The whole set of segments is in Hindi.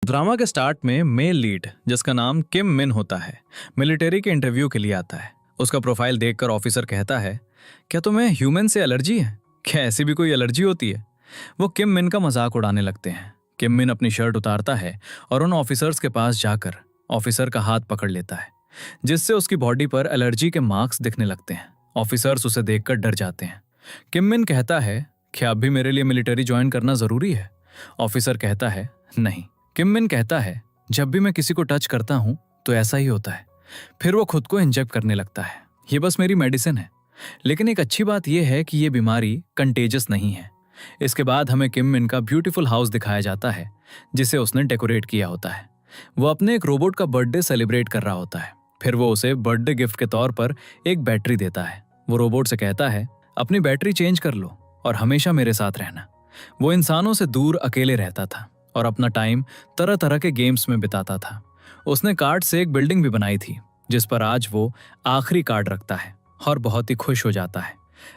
ड्रामा के स्टार्ट में मेल लीड जिसका नाम किम मिन होता है मिलिट्री के इंटरव्यू के लिए आता है। उसका प्रोफाइल देखकर ऑफिसर कहता है, क्या तुम्हें ह्यूमन से एलर्जी है? क्या ऐसी भी कोई एलर्जी होती है? वो किम मिन का मजाक उड़ाने लगते हैं। किम मिन अपनी शर्ट उतारता है और उन ऑफिसर्स के पास जाकर ऑफिसर का हाथ पकड़ लेता है, जिससे उसकी बॉडी पर एलर्जी के मार्क्स दिखने लगते हैं। ऑफिसर्स उसे देखकर डर जाते हैं। किम मिन कहता है, क्या अब भी मेरे लिए मिलिट्री ज्वाइन करना जरूरी है? ऑफिसर कहता है, नहीं। किम मिन कहता है, जब भी मैं किसी को टच करता हूं तो ऐसा ही होता है। फिर वो खुद को इंजेक्ट करने लगता है। ये बस मेरी मेडिसिन है। लेकिन एक अच्छी बात यह है कि ये बीमारी कंटेजियस नहीं है। इसके बाद हमें किम मिन का ब्यूटीफुल हाउस दिखाया जाता है, जिसे उसने डेकोरेट किया होता है। वो अपने एक रोबोट का बर्थडे सेलिब्रेट कर रहा होता है। फिर वो उसे बर्थडे गिफ्ट के तौर पर एक बैटरी देता है। वो रोबोट से कहता है, अपनी बैटरी चेंज कर लो और हमेशा मेरे साथ रहना। वो इंसानों से दूर अकेले रहता था और अपना टाइम तरह तरह के गेम्स में बिताता था। उसने कार्ड से एक बिल्डिंग भी बनाई थी, जिस पर आज वो आखिरी कार्ड रखता है और बहुत ही खुश हो जाता है।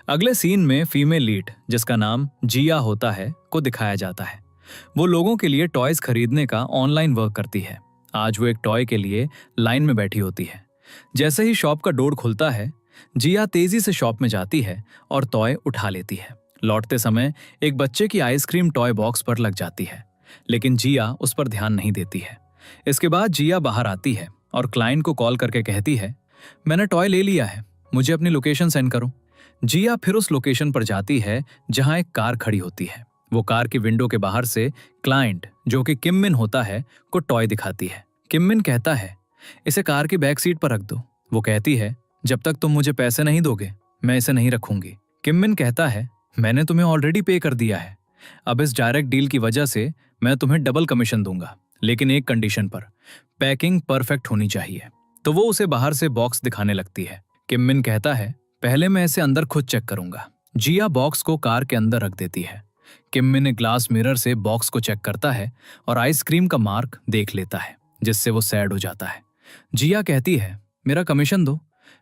अगले सीन में फीमेल लीड जिसका नाम जिया होता है को दिखाया जाता है। वो लोगों के लिए टॉयज खरीदने का ऑनलाइन वर्क करती है। आज वो एक टॉय के लिए लाइन में बैठी होती है। जैसे ही शॉप का डोर खुलता है, जिया तेजी से शॉप में जाती है और टॉय उठा लेती है। लौटते समय एक बच्चे की आइसक्रीम टॉय बॉक्स पर लग जाती है, लेकिन जिया उस पर ध्यान नहीं देती है। इसके बाद जिया बाहर आती है और क्लाइंट को कॉल करके कहती है, मैंने टॉय ले लिया है, मुझे अपनी लोकेशन सेंड करो। जिया फिर उस लोकेशन पर जाती है जहां एक कार खड़ी होती है। वो कार की विंडो के बाहर से क्लाइंट, जो कि किम मिन होता है, को टॉय दिखाती है। किम मिन कहता है, इसे कार की बैक सीट पर रख दो। वो कहती है, जब तक तुम मुझे पैसे नहीं दोगे मैं इसे नहीं रखूंगी। किम मिन कहता है, मैंने तुम्हें ऑलरेडी पे कर दिया है। अब इस डायरेक्ट डील की वजह से मैं तुम्हें डबल कमीशन दूंगा, लेकिन एक कंडीशन पर, पैकिंग परफेक्ट होनी चाहिए। तो वो उसे बाहर से बॉक्स दिखाने लगती है। किम मिन कहता है, पहले मैं इसे अंदर खुद चेक करूंगा। जिया बॉक्स को कार के अंदर रख देती है। किम मिन एक ग्लास मिरर से बॉक्स को चेक करता है और आइसक्रीम का मार्क देख लेता है, जिससे वो सैड हो जाता है। जिया कहती है, मेरा कमीशन दो,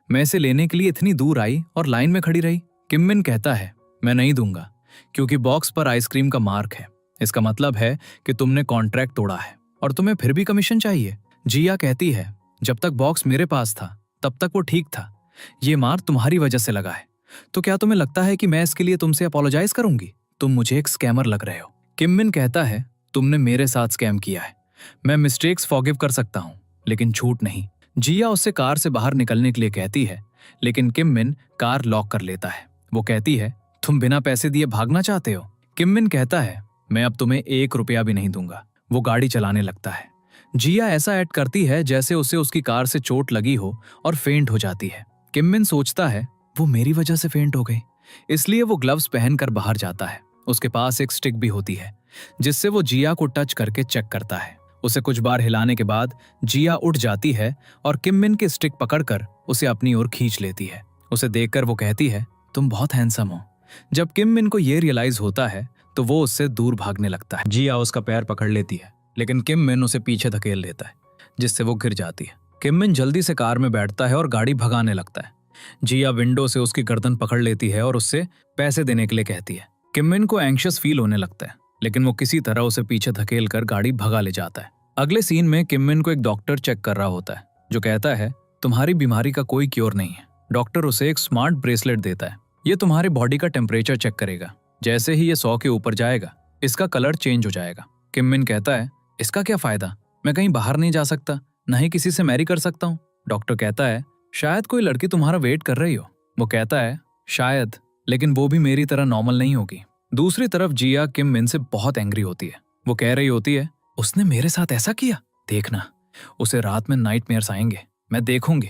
मैं इसे लेने के लिए इतनी दूर आई और लाइन में खड़ी रही। किम मिन कहता है, मैं नहीं दूंगा, क्योंकि बॉक्स पर आइसक्रीम का मार्क है। इसका मतलब है कि तुमने कॉन्ट्रैक्ट तोड़ा है और तुम्हें फिर भी कमीशन चाहिए। जिया कहती है, जब तक बॉक्स मेरे पास था तब तक वो ठीक था। ये मार तुम्हारी वजह से लगा है, तो क्या तुम्हें लगता है कि मैं इसके लिए तुमसे अपोलोजाइज करूंगी? तुम मुझे एक स्कैमर लग रहे हो। किम मिन कहता है, तुमने मेरे साथ स्कैम किया है। मैं मिस्टेक्स फॉरगिव कर सकता हूं, लेकिन झूठ नहीं। जिया उससे कार से बाहर निकलने के लिए कहती है, लेकिन किम मिन कार लॉक कर लेता है। वो कहती है, तुम बिना पैसे दिए भागना चाहते हो? किम मिन कहता है, मैं अब तुम्हें 1 रुपया भी नहीं दूंगा। वो गाड़ी चलाने लगता है। जिया ऐसा एक्ट करती है जैसे उसे उसकी कार से चोट लगी हो और फेंट हो जाती है। किम मिन सोचता है, वो मेरी वजह से फेंट हो गई, इसलिए वो ग्लव्स पहनकर बाहर जाता है। उसके पास एक स्टिक भी होती है, जिससे वो जिया को टच करके चेक करता है। उसे कुछ बार हिलाने के बाद जिया उठ जाती है और किम मिन की स्टिक पकड़कर उसे अपनी ओर खींच लेती है। उसे देखकर वो कहती है, तुम बहुत हैंडसम हो। जब किम मिन को ये रियलाइज होता है तो वो उससे दूर भागने लगता है। जिया उसका पैर पकड़ लेती है, लेकिन किम मिन उसे पीछे धकेल देता है, जिससे वो गिर जाती है। किम मिन जल्दी से कार में बैठता है और गाड़ी भगाने लगता है। जिया विंडो से उसकी गर्दन पकड़ लेती है और उससे पैसे देने के लिए कहती है। किम मिन को एंग्शियस फील होने लगता है, लेकिन वो किसी तरह उसे पीछे धकेल कर गाड़ी भगा ले जाता है। अगले सीन में किम मिन को एक डॉक्टर चेक कर रहा होता है, जो कहता है, तुम्हारी बीमारी का कोई क्योर नहीं है। डॉक्टर उसे एक स्मार्ट ब्रेसलेट देता है। ये तुम्हारी बॉडी का टेम्परेचर चेक करेगा। जैसे ही ये 100 के ऊपर जाएगा, इसका कलर चेंज हो जाएगा। किम मिन कहता है, इसका क्या फायदा? मैं कहीं बाहर नहीं जा सकता, न ही किसी से मैरी कर सकता हूँ। डॉक्टर कहता है, शायद कोई लड़की तुम्हारा वेट कर रही हो। वो कहता है, शायद, लेकिन वो भी मेरी तरह नॉर्मल नहीं होगी। दूसरी तरफ जिया किम मिन से बहुत एंग्री होती है। वो कह रही होती है, उसने मेरे साथ ऐसा किया, देखना उसे रात में नाइटमेयर्स आएंगे, मैं देखूंगी।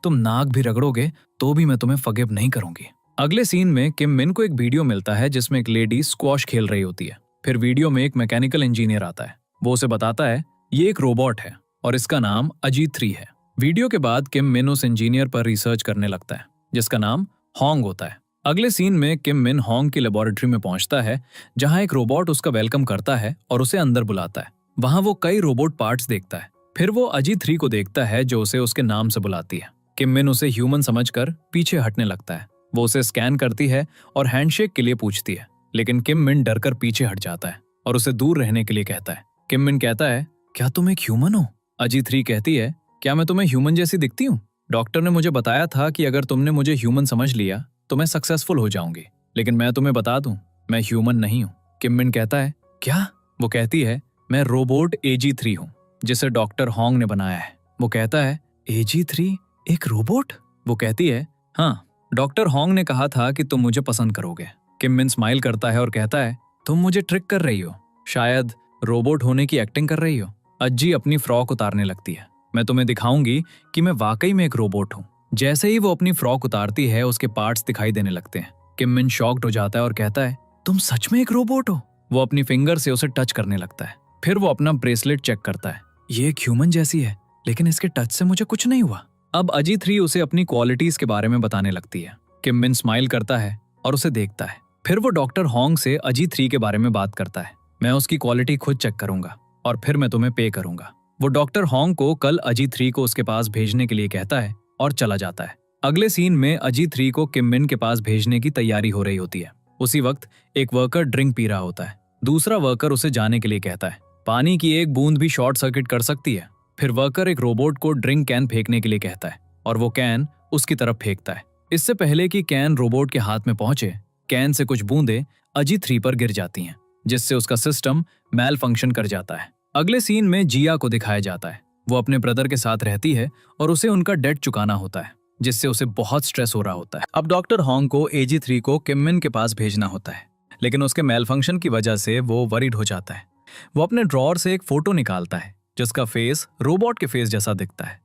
तुम नाक भी रगड़ोगे तो भी मैं तुम्हें फॉरगिव नहीं करूंगी। अगले सीन में किम मिन को एक वीडियो मिलता है जिसमें एक लेडी स्क्वॉश खेल रही होती है। फिर वीडियो में एक मैकेनिकल इंजीनियर आता है। वो उसे बताता है, ये एक रोबोट है और इसका नाम अजीत 3 है। वीडियो के बाद किम मिन उस इंजीनियर पर रिसर्च करने लगता है, जिसका नाम होंग होता है। अगले सीन में किम मिन होंग की लेबोरेटरी में पहुंचता है, जहां एक रोबोट उसका वेलकम करता है और उसे अंदर बुलाता है। वहां वो कई रोबोट पार्ट्स देखता है। फिर वो अजीत 3 को देखता है, जो उसे उसके नाम से बुलाती है। किम मिन उसे ह्यूमन समझकर पीछे हटने लगता है। वो उसे स्कैन करती है और हैंडशेक के लिए पूछती है, लेकिन किम मिन डरकर पीछे हट जाता है और उसे दूर रहने के लिए कहता है। किम मिन कहता है, क्या तुम एक ह्यूमन हो? अजी 3 कहती है, क्या मैं तुम्हें ह्यूमन जैसी दिखती हूँ? डॉक्टर ने मुझे बताया था कि अगर तुमने मुझे ह्यूमन समझ लिया तो मैं सक्सेसफुल हो जाऊंगी, लेकिन मैं तुम्हें बता दूं, मैं ह्यूमन नहीं हूँ। किम मिन कहता है, क्या? वो कहती है, मैं रोबोट AG3 हूँ, जिसे डॉक्टर होंग ने बनाया है। वो कहता है, AG3 एक रोबोट? वो कहती है, हाँ, डॉक्टर होंग ने कहा था कि तुम मुझे पसंद करोगे। किम मिन स्माइल करता है और कहता है, तुम मुझे ट्रिक कर रही हो, शायद रोबोट होने की एक्टिंग कर रही हो। अज्जी अपनी फ्रॉक उतारने लगती है। मैं तुम्हें दिखाऊंगी कि मैं वाकई में एक रोबोट हूँ। जैसे ही वो अपनी फ्रॉक उतारती है, उसके पार्ट्स दिखाई देने लगते हैं। किम मिन शॉक्ड हो जाता है और कहता है, तुम सच में एक रोबोट हो? वो अपनी फिंगर से उसे टच करने लगता है। फिर वो अपना ब्रेसलेट चेक करता है। ये एक ह्यूमन जैसी है, लेकिन इसके टच से मुझे कुछ नहीं हुआ। अब अजी 3 उसे अपनी क्वालिटीज के बारे में बताने लगती है। किम मिन स्माइल करता है और उसे देखता है। फिर वो डॉक्टर होंग से अजी 3 के बारे में बात करता है। मैं उसकी क्वालिटी खुद चेक करूंगा और फिर मैं तुम्हें पे करूंगा। वो डॉक्टर होंग को कल अजी 3 को उसके पास भेजने के लिए कहता है और चला जाता है। अगले सीन में अजी 3 को किम मिन के पास भेजने की तैयारी हो रही होती है। उसी वक्त एक वर्कर ड्रिंक पी रहा होता है। दूसरा वर्कर उसे जाने के लिए कहता है। पानी की एक बूंद भी शॉर्ट सर्किट कर सकती है। फिर वर्कर एक रोबोट को ड्रिंक कैन फेंकने के लिए कहता है और वो कैन उसकी तरफ फेंकता है। इससे पहले कि कैन रोबोट के हाथ में पहुंचे, कैन से कुछ बूंदें अजी 3 पर गिर जाती हैं, जिससे उसका सिस्टम मैल फंक्शन कर जाता है। अगले सीन में जिया को दिखाया जाता है। वो अपने ब्रदर के साथ रहती है और उसे उनका डेट चुकाना होता है, जिससे उसे बहुत स्ट्रेस हो रहा होता है। अब डॉक्टर होंग को AG3 को किम मिन के पास भेजना होता है, लेकिन उसके मेल फंक्शन की वजह से वो वरीड हो जाता है। वो अपने ड्रॉअर से एक फोटो निकालता है जिसका फेस रोबोट के फेस जैसा दिखता है।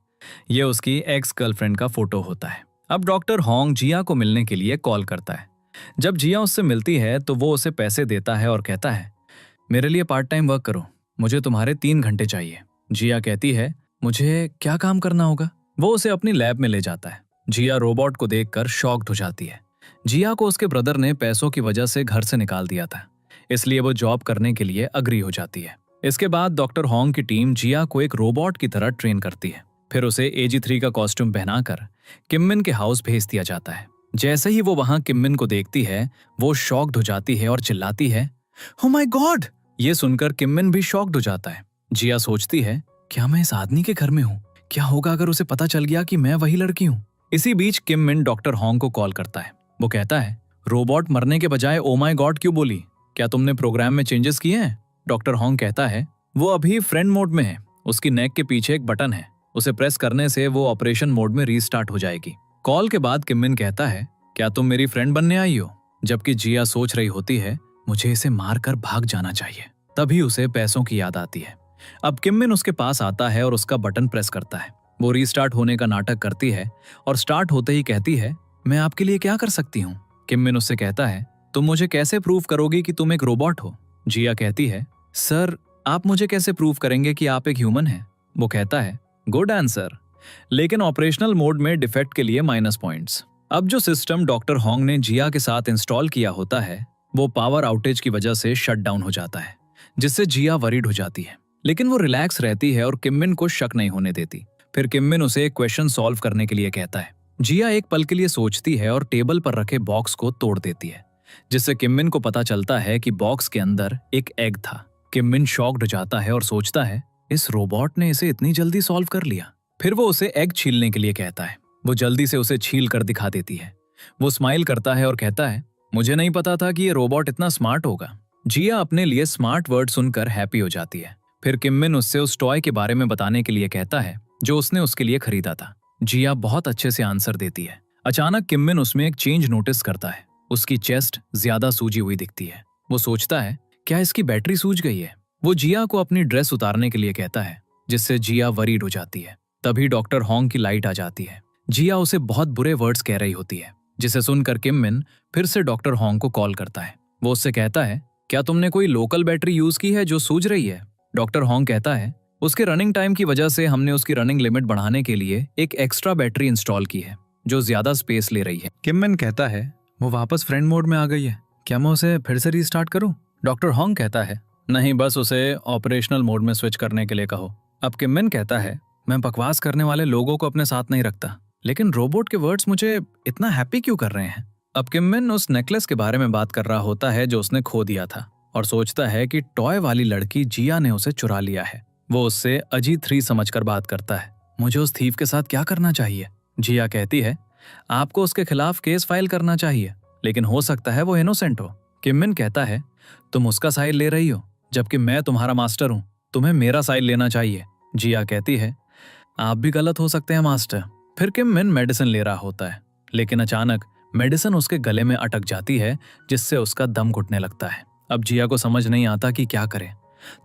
ये उसकी एक्स गर्लफ्रेंड का फोटो होता है। अब डॉक्टर होंग जिया को मिलने के लिए कॉल करता है। जब जिया उससे मिलती है तो वो उसे पैसे देता है और कहता है, मेरे लिए पार्ट टाइम वर्क करो, मुझे तुम्हारे 3 घंटे चाहिए। जिया कहती है, मुझे क्या काम करना होगा? वो उसे अपनी लैब में ले जाता है। जिया रोबोट को देखकर शॉक्ड हो जाती है। जिया को उसके ब्रदर ने पैसों की वजह से घर से निकाल दिया था, इसलिए वो जॉब करने के लिए अग्री हो जाती है। इसके बाद डॉक्टर होंग की टीम जिया को एक रोबोट की तरह ट्रेन करती है। फिर उसे AG3 का कॉस्ट्यूम पहनाकर किम मिन के हाउस भेज दिया जाता है। जैसे ही वो वहां किम मिन को देखती है, वो शॉक्ड हो जाती है और चिल्लाती है, ओह माय गॉड! ये सुनकर किम मिन भी शॉक्ड हो जाता है। जिया सोचती है, क्या मैं इस आदमी के घर में हूँ? क्या होगा अगर उसे पता चल गया कि मैं वही लड़की हूँ? इसी बीच किम मिन डॉक्टर होंग को कॉल करता है। वो कहता है, रोबोट मरने के बजाय ओ माय गॉड क्यों बोली? क्या तुमने प्रोग्राम में चेंजेस किए हैं? डॉक्टर होंग कहता है, वो अभी फ्रेंड मोड में है। उसकी नेक के पीछे एक बटन है, उसे प्रेस करने से वो ऑपरेशन मोड में रीस्टार्ट हो जाएगी। कॉल के बाद किम मिन कहता है, क्या तुम मेरी फ्रेंड बनने आई हो? जबकि जिया सोच रही होती है, मुझे इसे मारकर भाग जाना चाहिए। तभी उसे पैसों की याद आती है। अब किम मिन उसके पास आता है और उसका बटन प्रेस करता है। वो रीस्टार्ट होने का नाटक करती है और स्टार्ट होते ही कहती है, मैं आपके लिए क्या कर सकती हूँ? किम मिन उससे कहता है, तुम मुझे कैसे प्रूव करोगी कि तुम एक रोबोट हो? जिया कहती है, सर, आप मुझे कैसे प्रूव करेंगे कि आप एक ह्यूमन हैं? वो कहता है, गुड आंसर, लेकिन ऑपरेशनल मोड में डिफेक्ट के लिए माइनस पॉइंट्स। अब जो सिस्टम डॉक्टर होंग ने जिया के साथ इंस्टॉल किया होता है, वो पावर आउटेज की वजह से शट डाउन हो जाता है, जिससे जिया वरीड हो जाती है। लेकिन वो रिलैक्स रहती है और किम मिन को शक नहीं होने देती। फिर किम मिन उसे एक क्वेश्चन सॉल्व करने के लिए कहता है। जिया एक पल के लिए सोचती है और टेबल पर रखे बॉक्स को तोड़ देती है, जिससे किम मिन को पता चलता है कि बॉक्स के अंदर एक एग था। किम मिन शॉक्ड हो जाता है और सोचता है, इस रोबोट ने इसे इतनी जल्दी सॉल्व कर लिया। फिर वो उसे एग छीलने के लिए कहता है। वो जल्दी से उसे छील कर दिखा देती है। वो स्माइल करता है और कहता है, मुझे नहीं पता था कि ये रोबोट इतना स्मार्ट होगा। जिया अपने लिए स्मार्ट वर्ड सुनकर हैप्पी हो जाती है। फिर किम मिन उससे उस टॉय के बारे में बताने के लिए कहता है जो उसने उसके लिए खरीदा था। जिया बहुत अच्छे से आंसर देती है। अचानक किम मिन उसमें एक चेंज नोटिस करता है। उसकी चेस्ट ज्यादा सूजी हुई दिखती है। वो सोचता है, क्या इसकी बैटरी सूज गई है? वो जिया को अपनी ड्रेस उतारने के लिए कहता है, जिससे जिया वरीड हो जाती है। तभी डॉक्टर होंग की लाइट आ जाती है। जिया उसे बहुत बुरे वर्ड्स कह रही होती है, जिसे सुनकर किम मिन फिर से डॉक्टर होंग को कॉल करता है। वो उससे कहता है, क्या तुमने कोई लोकल बैटरी यूज की है जो सूज रही है? डॉक्टर होंग कहता है, उसके रनिंग टाइम की वजह से हमने उसकी रनिंग लिमिट बढ़ाने के लिए एक एक्स्ट्रा बैटरी इंस्टॉल की है जो ज्यादा स्पेस ले रही है। किम मिन कहता है, वो वापस फ्रेंड मोड में आ गई है, क्या मैं उसे फिर से रीस्टार्ट करूं? डॉक्टर होंग कहता है, नहीं, बस उसे ऑपरेशनल मोड में स्विच करने के लिए कहो। अब किम मिन कहता है, मैं बकवास करने वाले लोगों को अपने साथ नहीं रखता, लेकिन रोबोट के वर्ड्स मुझे इतना हैप्पी क्यों कर रहे हैं? अब किम मिन उस नेकलेस के बारे में बात कर रहा होता है जो उसने खो दिया था और सोचता है कि टॉय वाली लड़की जिया ने उसे चुरा लिया है। वो उससे अजी 3 समझकर बात करता है। मुझे उस थीफ के साथ क्या करना चाहिए? जिया कहती है, आपको उसके खिलाफ केस फाइल करना चाहिए, लेकिन हो सकता है वो इनोसेंट हो। किम मिन कहता है, तुम उसका साइड ले रही हो, जबकि मैं तुम्हारा मास्टर हूं, तुम्हें मेरा साइड लेना चाहिए। जिया कहती है, आप भी गलत हो सकते हैं मास्टर। फिर किम मिन मेडिसिन ले रहा होता है, लेकिन अचानक मेडिसिन उसके गले में अटक जाती है, जिससे उसका दम घुटने लगता है। अब जिया को समझ नहीं आता कि क्या करे,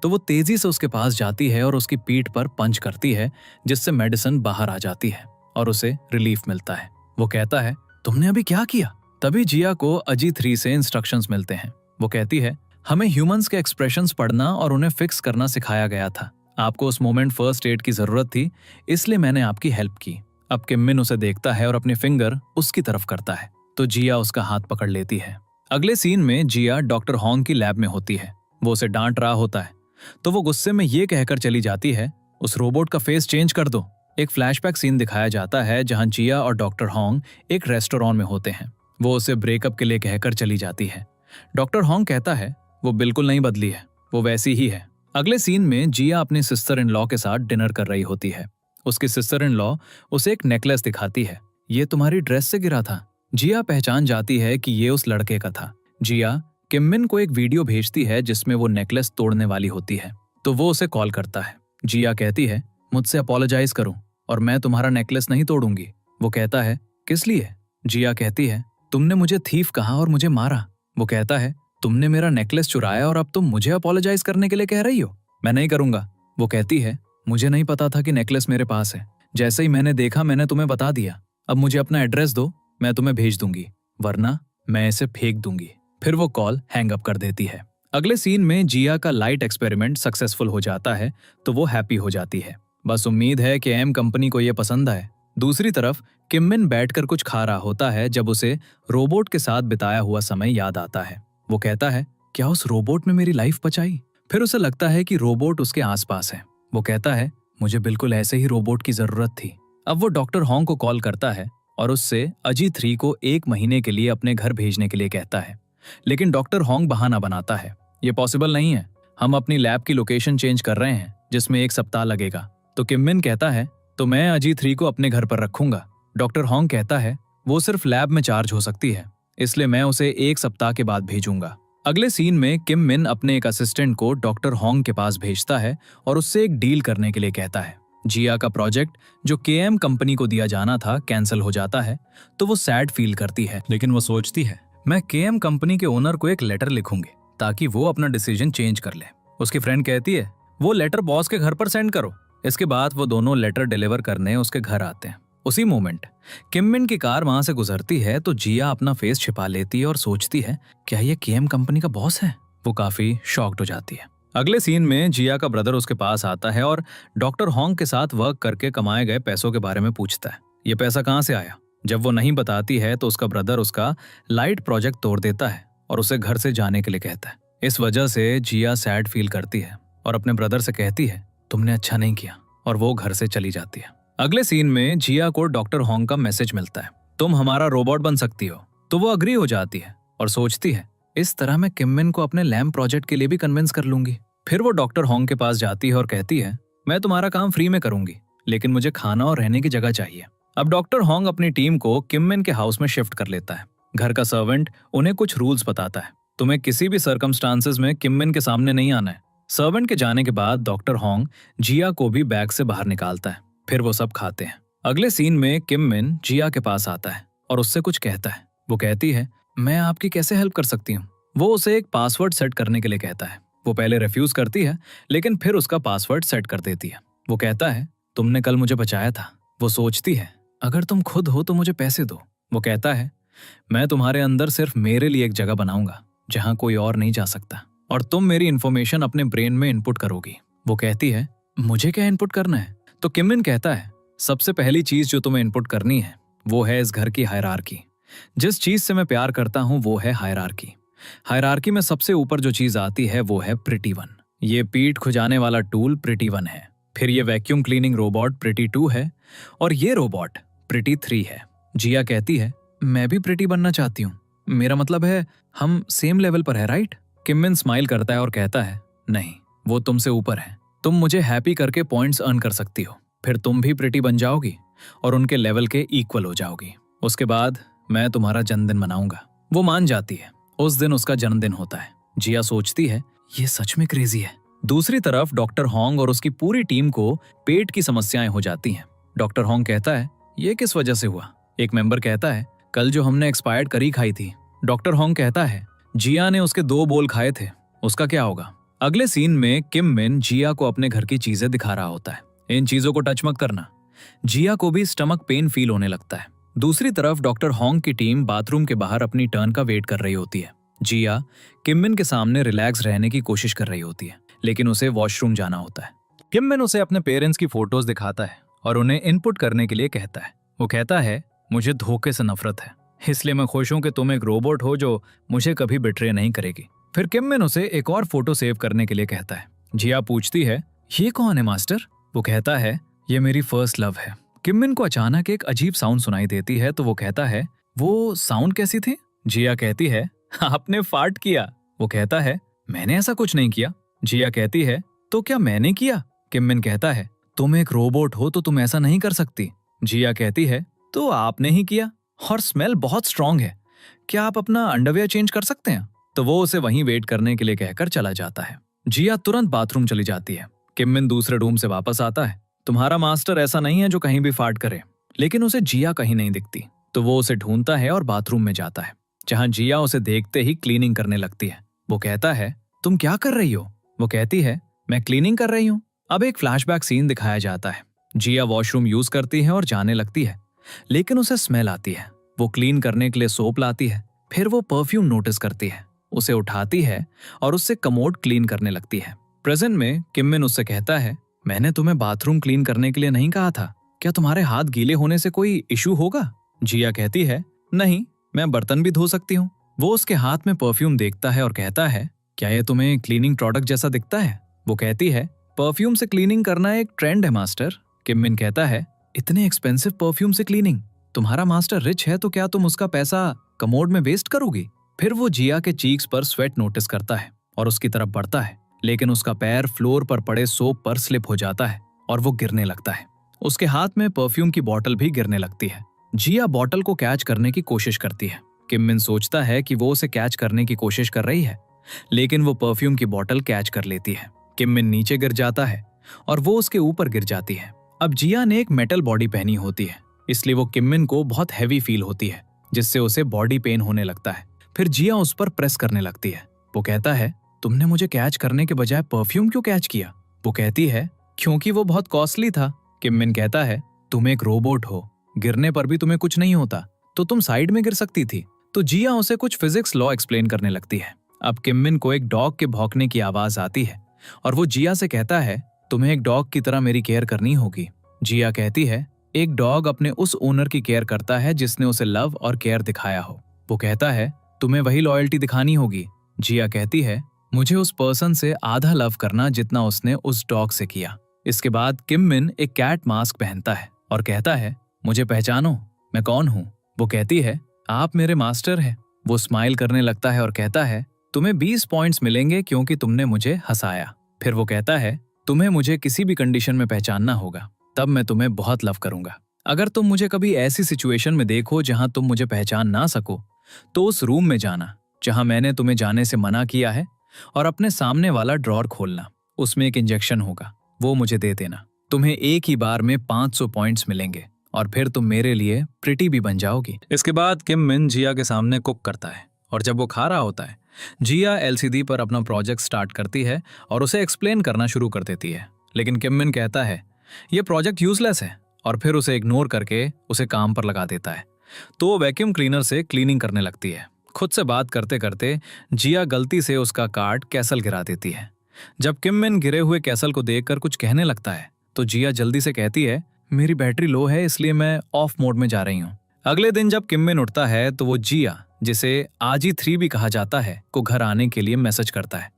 तो वो तेजी से उसके पास जाती है और उसकी पीठ पर पंच करती है, जिससे मेडिसिन बाहर आ जाती है और उसे रिलीफ मिलता है। वो कहता है, तुमने अभी क्या किया? तभी जिया को अजी 3 से इंस्ट्रक्शंस मिलते हैं। वो कहती है, हमें ह्यूमंस के एक्सप्रेशंस पढ़ना और उन्हें फिक्स करना सिखाया गया था। आपको उस मोमेंट फर्स्ट एड की जरूरत थी, इसलिए मैंने आपकी हेल्प की। अब किम मिन उसे देखता है और अपनी फिंगर उसकी तरफ करता है, तो जिया उसका हाथ पकड़ लेती है। अगले सीन में जिया डॉक्टर हॉन्ग की लैब में होती है। वो उसे डांट रहा होता है, तो वो गुस्से में ये कहकर चली जाती है, उस रोबोट का फेस चेंज कर दो। एक फ्लैशबैक सीन दिखाया जाता है जहां जिया और डॉक्टर हॉन्ग एक रेस्टोरेंट में होते हैं। वो उसे ब्रेकअप के लिए कहकर चली जाती है। डॉक्टर हॉन्ग कहता है, वो बिल्कुल नहीं बदली है, वो वैसी ही है। अगले सीन में जिया अपनी सिस्टर इन लॉ के साथ डिनर कर रही होती है। उसकी सिस्टर इन लॉ उसे एक नेकलेस दिखाती है। ये तुम्हारी ड्रेस से गिरा था। जिया पहचान जाती है कि ये उस लड़के का था। जिया किम मिन को एक वीडियो भेजती है जिसमें वो नेकलेस तोड़ने वाली होती है, तो वो उसे कॉल करता है। जिया कहती है, मुझसे अपोलोजाइज करो और मैं तुम्हारा नेकलेस नहीं तोड़ूंगी। वो कहता है, किस लिए? जिया कहती है, तुमने मुझे थीफ कहा और मुझे मारा। वो कहता है, तुमने मेरा नेकलेस चुराया और अब तुम मुझे अपोलोजाइज करने के लिए कह रही हो? मैं नहीं करूंगा। वो कहती है, मुझे नहीं पता था कि नेकलेस मेरे पास है। जैसे ही मैंने देखा मैंने तुम्हें बता दिया। अब मुझे अपना एड्रेस दो, मैं तुम्हें भेज दूंगी, वरना मैं इसे फेंक दूंगी। फिर वो कॉल हैंग अप कर देती है। अगले सीन में जिया का लाइट एक्सपेरिमेंट सक्सेसफुल हो जाता है, तो वो हैप्पी हो जाती है। बस उम्मीद है कि एम कंपनी को ये पसंद आए। दूसरी तरफ किम मिन बैठकर कुछ खा रहा होता है जब उसे रोबोट के साथ बिताया हुआ समय याद आता है। वो कहता है, क्या उस रोबोट ने मेरी लाइफ बचाई? फिर उसे लगता है कि रोबोट उसके आसपास है। वो कहता है, मुझे बिल्कुल ऐसे ही रोबोट की जरूरत थी। अब वो डॉक्टर हॉन्ग को कॉल करता है और उससे अजी 3 को 1 महीने के लिए अपने घर भेजने के लिए कहता है, लेकिन डॉक्टर हॉन्ग बहाना बनाता है, ये पॉसिबल नहीं है, हम अपनी लैब की लोकेशन चेंज कर रहे हैं जिसमें 1 सप्ताह लगेगा। तो किम मिन कहता है, तो मैं अजी 3 को अपने घर पर रखूंगा। डॉक्टर हॉन्ग कहता है, वो सिर्फ लैब में चार्ज हो सकती है, इसलिए मैं उसे 1 सप्ताह के बाद भेजूंगा। अगले सीन में किम मिन अपने एक असिस्टेंट को डॉक्टर हॉन्ग के पास भेजता है और उससे एक डील करने के लिए कहता है। जिया का प्रोजेक्ट जो केएम कंपनी को दिया जाना था कैंसिल हो जाता है, तो वो सैड फील करती है, लेकिन वो सोचती है, मैं केएम कंपनी के ओनर को एक लेटर लिखूंगी ताकि वो अपना डिसीजन चेंज कर ले। उसकी फ्रेंड कहती है, वो लेटर बॉस के घर पर सेंड करो। इसके बाद वो दोनों लेटर डिलीवर करने उसके घर आते हैं। उसी मोमेंट किम मिन की कार वहां से गुजरती है, तो जिया अपना फेस छिपा लेती है और सोचती है, क्या ये केएम कंपनी का बॉस है? वो काफी शॉक्ड हो जाती है। अगले सीन में जिया का ब्रदर उसके पास आता है और डॉक्टर हॉन्ग के साथ वर्क करके कमाए गए पैसों के बारे में पूछता है, ये पैसा कहाँ से आया? जब वो नहीं बताती है तो उसका ब्रदर उसका लाइट प्रोजेक्ट तोड़ देता है और उसे घर से जाने के लिए कहता है। इस वजह से जिया सैड फील करती है और अपने ब्रदर से कहती है, तुमने अच्छा नहीं किया, और वो घर से चली जाती है। अगले सीन में जिया को डॉक्टर हॉन्ग का मैसेज मिलता है, तुम हमारा रोबोट बन सकती हो। तो वो अग्री हो जाती है और सोचती है, इस तरह मैं किम मिन को अपने लैम्प प्रोजेक्ट के लिए भी कन्विंस कर लूंगी। फिर वो डॉक्टर हॉन्ग के पास जाती है और कहती है, मैं तुम्हारा काम फ्री में करूंगी, लेकिन मुझे खाना और रहने की जगह चाहिए। अब डॉक्टर हॉन्ग अपनी टीम को किम मिन के हाउस में शिफ्ट कर लेता है। घर का सर्वेंट उन्हें कुछ रूल्स बताता है, तुम्हें किसी भी सर्कमस्टांसेस में किम मिन के सामने नहीं आना है। सर्वेंट के जाने के बाद डॉक्टर हॉन्ग जिया को भी बैग से बाहर निकालता है। फिर वो सब खाते हैं। अगले सीन में किम मिन जिया के पास आता है और उससे कुछ कहता है। वो कहती है, मैं आपकी कैसे हेल्प कर सकती हूँ? वो उसे एक पासवर्ड सेट करने के लिए कहता है। वो पहले रिफ्यूज करती है, लेकिन फिर उसका पासवर्ड सेट कर देती है। वो कहता है, तुमने कल मुझे बचाया था। वो सोचती है, अगर तुम खुद हो तो मुझे पैसे दो। वो कहता है, मैं तुम्हारे अंदर सिर्फ मेरे लिए एक जगह बनाऊंगा जहां कोई और नहीं जा सकता, और तुम मेरी इन्फॉर्मेशन अपने ब्रेन में इनपुट करोगी। वो कहती है, मुझे क्या इनपुट करना है? तो किम मिन कहता है, सबसे पहली चीज जो तुम्हें इनपुट करनी है वो है इस घर की हायरार्की। जिस चीज से मैं प्यार करता हूं वो है हायरार्की। हायरार्की में सबसे ऊपर जो चीज आती है वो है प्रिटी वन। ये पीठ खुजाने वाला टूल प्रिटी वन है। फिर ये वैक्यूम क्लीनिंग रोबोट प्रिटी 2 है, और ये रोबोट प्रिटी 3 है। जिया कहती है, मैं भी प्रिटी बनना चाहती हूँ। मेरा मतलब है हम सेम लेवल पर है, राइट? किम मिन स्माइल करता है और कहता है, नहीं, वो तुमसे ऊपर है। तुम मुझे हैप्पी करके पॉइंट्स अर्न कर सकती हो, फिर तुम भी प्रिटी बन जाओगी और उनके लेवल के इक्वल हो जाओगी। उसके बाद मैं तुम्हारा जन्मदिन मनाऊंगा। वो मान जाती है। उस दिन उसका जन्मदिन होता है। जिया सोचती है ये सच में क्रेजी है। दूसरी तरफ डॉक्टर होंग और उसकी पूरी टीम को पेट की समस्याएं हो जाती हैं। डॉक्टर होंग कहता है ये किस वजह से हुआ? एक मेंबर कहता है कल जो हमने एक्सपायर्ड करी खाई थी। डॉक्टर होंग कहता है जिया ने उसके 2 बोल खाए थे, उसका क्या होगा? अगले सीन में किम मिन जिया को अपने घर की चीजें दिखा रहा होता है। इन चीजों को टच मत करना। जिया को भी स्टमक पेन फील होने लगता है। दूसरी तरफ डॉक्टर होंग की टीम बाथरूम के बाहर अपनी टर्न का वेट कर रही होती है। जिया किम मिन के सामने रिलैक्स रहने की कोशिश कर रही होती है, लेकिन उसे वॉशरूम जाना होता है। किम मिन उसे अपने पेरेंट्स की फोटोज दिखाता है और उन्हें इनपुट करने के लिए कहता है। वो कहता है मुझे धोखे से नफरत है, इसलिए मैं खुश हूं कि तुम एक रोबोट हो जो मुझे कभी बिट्रे नहीं करेगी। फिर किम मिन उसे एक और फोटो सेव करने के लिए कहता है। जिया पूछती है ये कौन है मास्टर? वो कहता है ये मेरी फर्स्ट लव है। किम मिन को अचानक एक अजीब साउंड सुनाई देती है, तो वो कहता है वो साउंड कैसी थी? जिया कहती है आपने फार्ट किया। वो कहता है मैंने ऐसा कुछ नहीं किया। जिया कहती है तो क्या मैंने किया? किम मिन कहता है तुम एक रोबोट हो तो तुम ऐसा नहीं कर सकती। जिया कहती है तो आपने ही किया, और स्मेल बहुत स्ट्रांग है, क्या आप अपना अंडरवियर चेंज कर सकते हैं? तो वो उसे वहीं वेट करने के लिए कहकर चला जाता है। जिया तुरंत बाथरूम चली जाती है। किम मिन दूसरे रूम से वापस आता है। तुम्हारा मास्टर ऐसा नहीं है जो कहीं भी फार्ट करे। लेकिन उसे जिया कहीं नहीं दिखती, तो वो उसे ढूंढता है और बाथरूम में जाता है, जहां जिया उसे देखते ही क्लीनिंग करने लगती है। वो कहता है तुम क्या कर रही हो? वो कहती है मैं क्लीनिंग कर रही हूँ। अब एक फ्लैशबैक सीन दिखाया जाता है। जिया वॉशरूम यूज करती है और जाने लगती है, लेकिन उसे स्मेल आती है। वो क्लीन करने के लिए सोप लाती है। फिर वो परफ्यूम नोटिस करती है, उसे उठाती है और उससे कमोड क्लीन करने लगती है। प्रेजेंट में किम मिन उससे कहता है मैंने तुम्हें बाथरूम क्लीन करने के लिए नहीं कहा था, क्या तुम्हारे हाथ गीले होने से कोई इशू होगा? जिया कहती है नहीं, मैं बर्तन भी धो सकती हूँ। वो उसके हाथ में परफ्यूम देखता है और कहता है क्या ये तुम्हें क्लीनिंग प्रोडक्ट जैसा दिखता है? वो कहती है परफ्यूम से क्लीनिंग करना एक ट्रेंड है मास्टर। किम मिन कहता है इतने एक्सपेंसिव परफ्यूम से क्लीनिंग? तुम्हारा मास्टर रिच है तो क्या तुम उसका पैसा कमोड में वेस्ट करोगी? फिर वो जिया के चीक्स पर स्वेट नोटिस करता है और उसकी तरफ बढ़ता है, लेकिन उसका पैर फ्लोर पर पड़े सोप पर स्लिप हो जाता है और वो गिरने लगता है। उसके हाथ में परफ्यूम की बोतल भी गिरने लगती है। जिया बोतल को कैच करने की कोशिश करती है। किम मिन सोचता है कि वो उसे कैच करने की कोशिश कर रही है, लेकिन वो परफ्यूम की बोतल कैच कर लेती है। किम मिन नीचे गिर जाता है और वो उसके ऊपर गिर जाती है। अब जिया ने एक मेटल बॉडी पहनी होती है, इसलिए वो किम मिन को बहुत हैवी फील होती है, जिससे उसे बॉडी पेन होने लगता है। फिर जिया उस पर प्रेस करने लगती है। वो कहता है तुमने मुझे कैच करने के बजाय परफ्यूम क्यों कैच किया? वो कहती है क्योंकि वो बहुत कॉस्टली था। किम मिन कहता है तुम एक रोबोट हो, गिरने पर भी तुम्हें कुछ नहीं होता, तो तुम साइड में गिर सकती थी। तो जिया उसे कुछ फिजिक्स लॉ एक्सप्लेन करने लगती है। अब किम मिन को एक डॉग के भौंकने की आवाज आती है और वो जिया से कहता है तुम्हें एक डॉग की तरह मेरी केयर करनी होगी। जिया कहती है एक डॉग अपने उस ओनर की केयर करता है जिसने उसे लव और केयर दिखाया हो। वो कहता है तुम्हें वही लॉयल्टी दिखानी होगी। जिया कहती है मुझे उस पर्सन से आधा लव करना जितना उसने उस डॉग से किया। इसके बाद किम मिन एक कैट मास्क पहनता है और कहता है मुझे पहचानो, मैं कौन हूँ? वो कहती है आप मेरे मास्टर हैं। वो स्माइल करने लगता है और कहता है तुम्हें 20 पॉइंट्स मिलेंगे क्योंकि तुमने मुझे हंसाया। फिर वो कहता है तुम्हें मुझे किसी भी कंडीशन में पहचानना होगा, तब मैं तुम्हें बहुत लव करूंगा। अगर तुम मुझे कभी ऐसी सिचुएशन में देखो जहां तुम मुझे पहचान ना सको, तो उस रूम में जाना जहां मैंने तुम्हें जाने से मना किया है और अपने सामने वाला ड्रॉर खोलना। उसमें एक इंजेक्शन होगा, वो मुझे दे देना। तुम्हें एक ही बार में 500 पॉइंट्स मिलेंगे और फिर तुम मेरे लिए प्रिटी भी बन जाओगी। इसके बाद किम मिन जिया के सामने कुक करता है और जब वो खा रहा होता है, जिया एलसीडी पर अपना प्रोजेक्ट स्टार्ट करती है और उसे एक्सप्लेन करना शुरू कर देती है। लेकिन किम मिन कहता है ये प्रोजेक्ट यूजलेस है और फिर उसे इग्नोर करके उसे काम पर लगा देता है। तो वो वैक्यूम क्लीनर से क्लीनिंग करने लगती है। खुद से बात करते करते जिया गलती से उसका कार्ड कैसल गिरा देती है। जब किम मिन गिरे हुए कैसल को देखकर कुछ कहने लगता है तो जिया जल्दी से कहती है मेरी बैटरी लो है इसलिए मैं ऑफ मोड में जा रही हूँ। अगले दिन जब किम मिन उठता है तो वो जिया, जिसे आजी 3 भी कहा जाता है, को घर आने के लिए मैसेज करता है।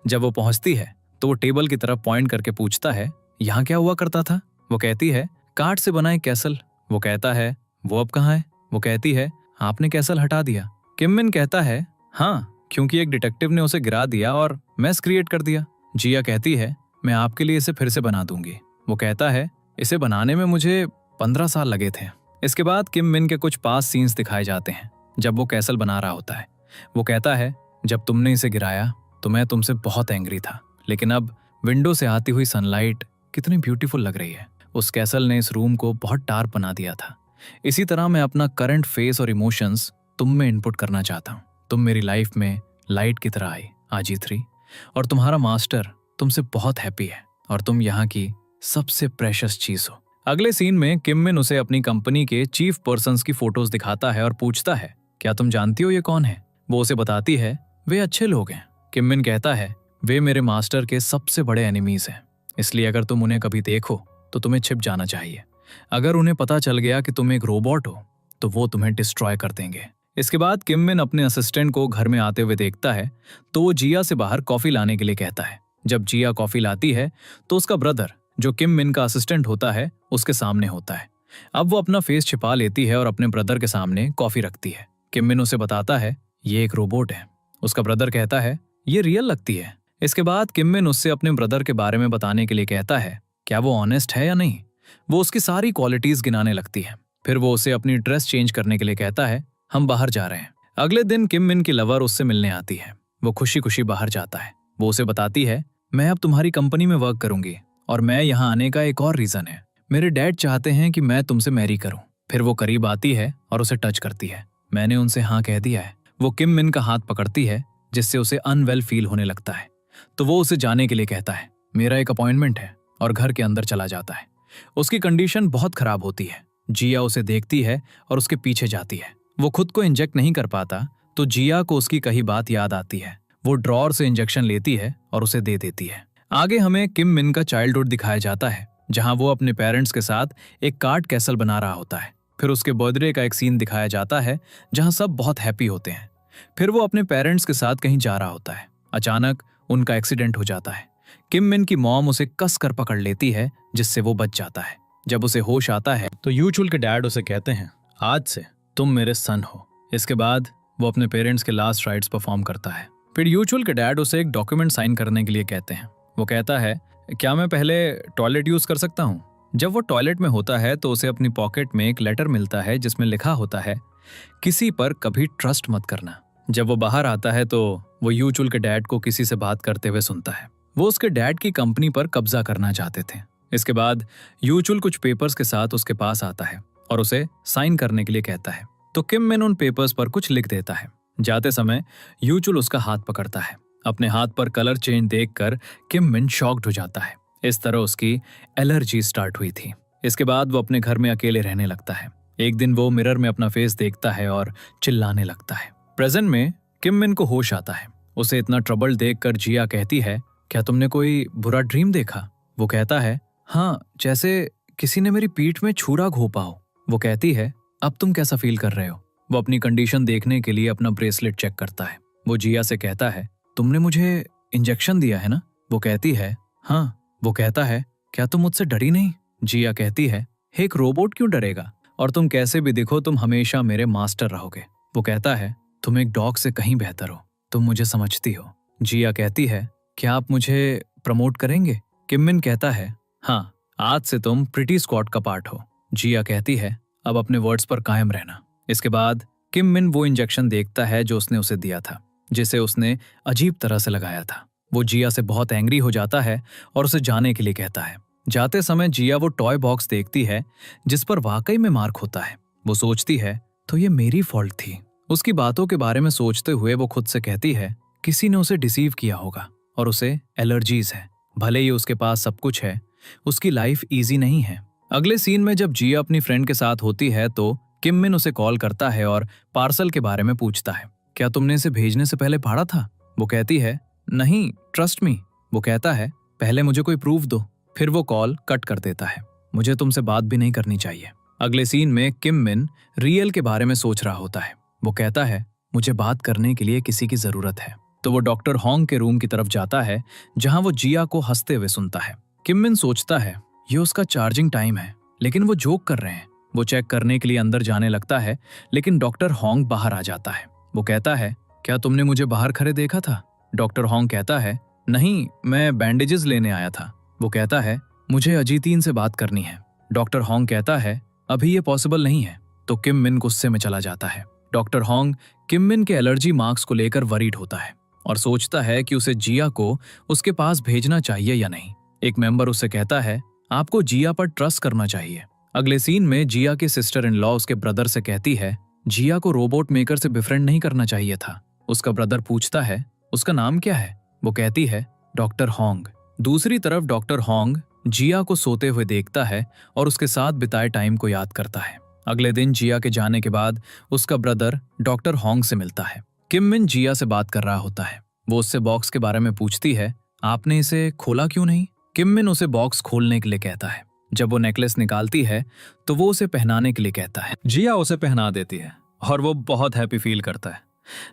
जब वो पहुंचती है तो वो टेबल की तरफ पॉइंट करके पूछता है यहाँ क्या हुआ करता था? वो कहती है काठ से बना एक कैसल। वो कहता है वो अब कहाँ है? वो कहती है आपने कैसल हटा दिया। किम मिन कहता है हाँ, क्योंकि एक डिटेक्टिव ने उसे गिरा दिया और मैस क्रिएट कर दिया। जिया कहती है मैं आपके लिए इसे फिर से बना दूंगी। वो कहता है, इसे बनाने में मुझे 15 साल लगे थे। इसके बाद किम मिन के कुछ पास सीन्स दिखाए जाते हैं जब वो कैसल बना रहा होता है। वो कहता है, जब तुमने इसे गिराया तो मैं तुमसे बहुत एंग्री था, लेकिन अब विंडो से आती हुई सनलाइट कितनी ब्यूटीफुल लग रही है। उस कैसल ने इस रूम को बहुत डार्क बना दिया था। इसी तरह मैं अपना करंट फेस और इमोशंस तुम में इनपुट करना चाहता हूँ। तुम मेरी लाइफ में लाइट की तरह आई आजी3, और तुम्हारा मास्टर तुमसे बहुत हैप्पी है और तुम यहाँ की सबसे प्रेशियस चीज हो। अगले सीन में किम मिन उसे अपनी कंपनी के चीफ पर्सन्स की फोटोज दिखाता है और पूछता है, क्या तुम जानती हो ये कौन है? वो उसे बताती है, वे अच्छे लोग हैं। किम मिन कहता है, वे मेरे मास्टर के सबसे बड़े एनिमीज हैं, इसलिए अगर तुम उन्हें कभी देखो तो तुम्हें छिप जाना चाहिए। अगर उन्हें पता चल गया कि तुम एक रोबोट हो तो वो तुम्हें डिस्ट्रॉय कर देंगे। इसके बाद किम मिन अपने असिस्टेंट को घर में आते हुए देखता है तो वो जिया से बाहर कॉफी लाने के लिए कहता है। जब जिया कॉफी लाती है तो उसका ब्रदर, जो किम मिन का असिस्टेंट होता है, उसके सामने होता है। अब वो अपना फेस छिपा लेती है और अपने ब्रदर के सामने कॉफी रखती है। किम मिन उसे बताता है, ये एक रोबोट है। उसका ब्रदर कहता है, ये रियल लगती है। इसके बाद किम मिन उससे अपने ब्रदर के बारे में बताने के लिए कहता है, क्या वो ऑनेस्ट है या नहीं। वो उसकी सारी क्वालिटीज गिनाने लगती है। फिर वो उसे अपनी ड्रेस चेंज करने के लिए कहता है, हम बाहर जा रहे हैं। अगले दिन किम मिन की लवर उससे मिलने आती है। वो खुशी खुशी बाहर जाता है। वो उसे बताती है, मैं अब तुम्हारी कंपनी में वर्क करूंगी और मैं यहाँ आने का एक और रीजन है, मेरे डैड चाहते हैं कि मैं तुमसे मैरी करूं। फिर वो करीब आती है और उसे टच करती है। मैंने उनसे हाँ कह दिया है। वो किम मिन का हाथ पकड़ती है जिससे उसे अनवेल फील होने लगता है, तो वो उसे जाने के लिए कहता है, मेरा एक अपॉइंटमेंट है, और घर के अंदर चला जाता है। उसकी कंडीशन बहुत खराब होती है। जिया उसे देखती है और उसके पीछे जाती है। वो खुद को इंजेक्ट नहीं कर पाता तो जिया को उसकी कही बात याद आती है। वो ड्रॉर से इंजेक्शन लेती है और उसे दे देती है। आगे हमें किम मिन का चाइल्डहुड दिखाया जाता है जहां वो अपने पेरेंट्स के साथ एक कार्ड कैसल बना रहा होता है। फिर उसके बर्थडे का एक सीन दिखाया जाता है जहां सब बहुत हैप्पी होते हैं। फिर वो अपने पेरेंट्स के साथ कहीं जा रहा होता है। अचानक उनका एक्सीडेंट हो जाता है। किम मिन की मॉम उसे कस कर पकड़ लेती है जिससे वो बच जाता है। जब उसे होश आता है तो यूचुल के डैड उसे कहते हैं, आज से तुम मेरे सन हो। इसके बाद वो अपने पेरेंट्स के लास्ट राइट्स परफॉर्म करता है। फिर यूचुल के डैड उसे एक डॉक्यूमेंट साइन करने के लिए कहते हैं। वो कहता है, क्या मैं पहले टॉयलेट यूज कर सकता हूँ? जब वो टॉयलेट में होता है तो उसे अपनी पॉकेट में एक लेटर मिलता है जिसमें लिखा होता है, किसी पर कभी ट्रस्ट मत करना। जब वो बाहर आता है तो वो यूचुल के डैड को किसी से बात करते हुए सुनता है। वो उसके डैड की कंपनी पर कब्जा करना चाहते थे। इसके बाद यूचुल कुछ पेपर्स के साथ उसके पास आता है और उसे साइन करने के लिए कहता है, तो किम मिन उन पेपर्स पर कुछ लिख देता है। जाते समय यूचुल उसका हाथ पकड़ता है। अपने हाथ पर कलर चेंज देखकर किम मिन शॉक्ड हो जाता है। इस तरह उसकी एलर्जी स्टार्ट हुई थी। इसके बाद वो अपने घर में अकेले रहने लगता है। एक दिन वो मिरर में अपना फेस देखता है और चिल्लाने लगता है। प्रेजेंट में किम मिन को होश आता है। उसे इतना ट्रबल देखकर जिया कहती है, क्या तुमने कोई बुरा ड्रीम देखा? वो कहता है, हाँ, जैसे किसी ने मेरी पीठ में छुरा घोंपा हो। वो कहती है, अब तुम कैसा फील कर रहे हो? वो अपनी कंडीशन देखने के लिए अपना ब्रेसलेट चेक करता है। वो जिया से कहता है, तुमने मुझे इंजेक्शन दिया है ना? वो कहती है, हाँ। वो कहता है, क्या तुम मुझसे डरी नहीं? जिया कहती है, एक रोबोट क्यों डरेगा, और तुम कैसे भी दिखो तुम हमेशा मेरे मास्टर रहोगे। वो कहता है, तुम एक डॉग से कहीं बेहतर हो, तुम मुझे समझती हो। जिया कहती है, क्या आप मुझे प्रमोट करेंगे? किम मिन कहता है, हाँ, आज से तुम प्रिटी स्क्वाड का पार्ट हो। जिया कहती है, अब अपने वर्ड्स पर कायम रहना। इसके बाद किम मिन वो इंजेक्शन देखता है जो उसने उसे दिया था, जिसे उसने अजीब तरह से लगाया था। वो जिया से बहुत एंग्री हो जाता है और उसे जाने के लिए कहता है। जाते समय जिया वो टॉय बॉक्स देखती है जिस पर वाकई में मार्क होता है। वो सोचती है, तो ये मेरी फॉल्ट थी। उसकी बातों के बारे में सोचते हुए वो खुद से कहती है, किसी ने उसे डिसीव किया होगा और उसे एलर्जीज है। भले ही उसके पास सब कुछ है, उसकी लाइफ इजी नहीं है। अगले सीन में जब जिया अपनी फ्रेंड के साथ होती है तो किम मिन उसे कॉल करता है और पार्सल के बारे में पूछता है, क्या तुमने इसे भेजने से पहले पढ़ा था? वो कहती है, नहीं, ट्रस्ट मी। वो कहता है, पहले मुझे कोई प्रूफ दो। फिर वो कॉल कट कर देता है। मुझे तुमसे बात भी नहीं करनी चाहिए। अगले सीन में किम मिन रियल के बारे में सोच रहा होता है। वो कहता है, मुझे बात करने के लिए किसी की जरूरत है। तो वो डॉक्टर हॉन्ग के रूम की तरफ जाता है जहां वो जिया को हंसते हुए सुनता है। किम मिन सोचता है, ये उसका चार्जिंग टाइम है, लेकिन वो जोक कर रहे हैं। वो चेक करने के लिए अंदर जाने लगता है, लेकिन डॉक्टर हॉन्ग बाहर आ जाता है। वो कहता है, क्या तुमने मुझे बाहर खड़े देखा था? डॉक्टर हॉन्ग कहता है, नहीं, मैं बैंडेजेस लेने आया था। वो कहता है, मुझे अजीतीन से बात करनी है। डॉक्टर होंग कहता है, अभी ये पॉसिबल नहीं है। तो किम मिन गुस्से में चला जाता है। डॉक्टर होंग किम मिन के एलर्जी मार्क्स को लेकर वरीड होता है और सोचता है कि उसे जिया को उसके पास भेजना चाहिए या नहीं। एक मेंबर उससे कहता है, आपको जिया पर ट्रस्ट करना चाहिए। अगले सीन में जिया की सिस्टर इन लॉ उसके ब्रदर से कहती है, जिया को रोबोट मेकर से बिफ्रेंड नहीं करना चाहिए था। उसका ब्रदर पूछता है, उसका नाम क्या है? वो कहती है, डॉक्टर होंग। दूसरी तरफ डॉक्टर होंग जिया को सोते हुए देखता है और उसके साथ बिताए टाइम को याद करता है। अगले दिन जिया के जाने के बाद उसका ब्रदर डॉक्टर होंग से मिलता है। किम मिन जिया से बात कर रहा होता है। वो उससे बॉक्स के बारे में पूछती है, आपने इसे खोला क्यों नहीं? किम मिन उसे बॉक्स खोलने के लिए कहता है। जब वो नेकलेस निकालती है तो वो उसे पहनाने के लिए कहता है। जिया उसे पहना देती है और वो बहुत हैप्पी फील करता है।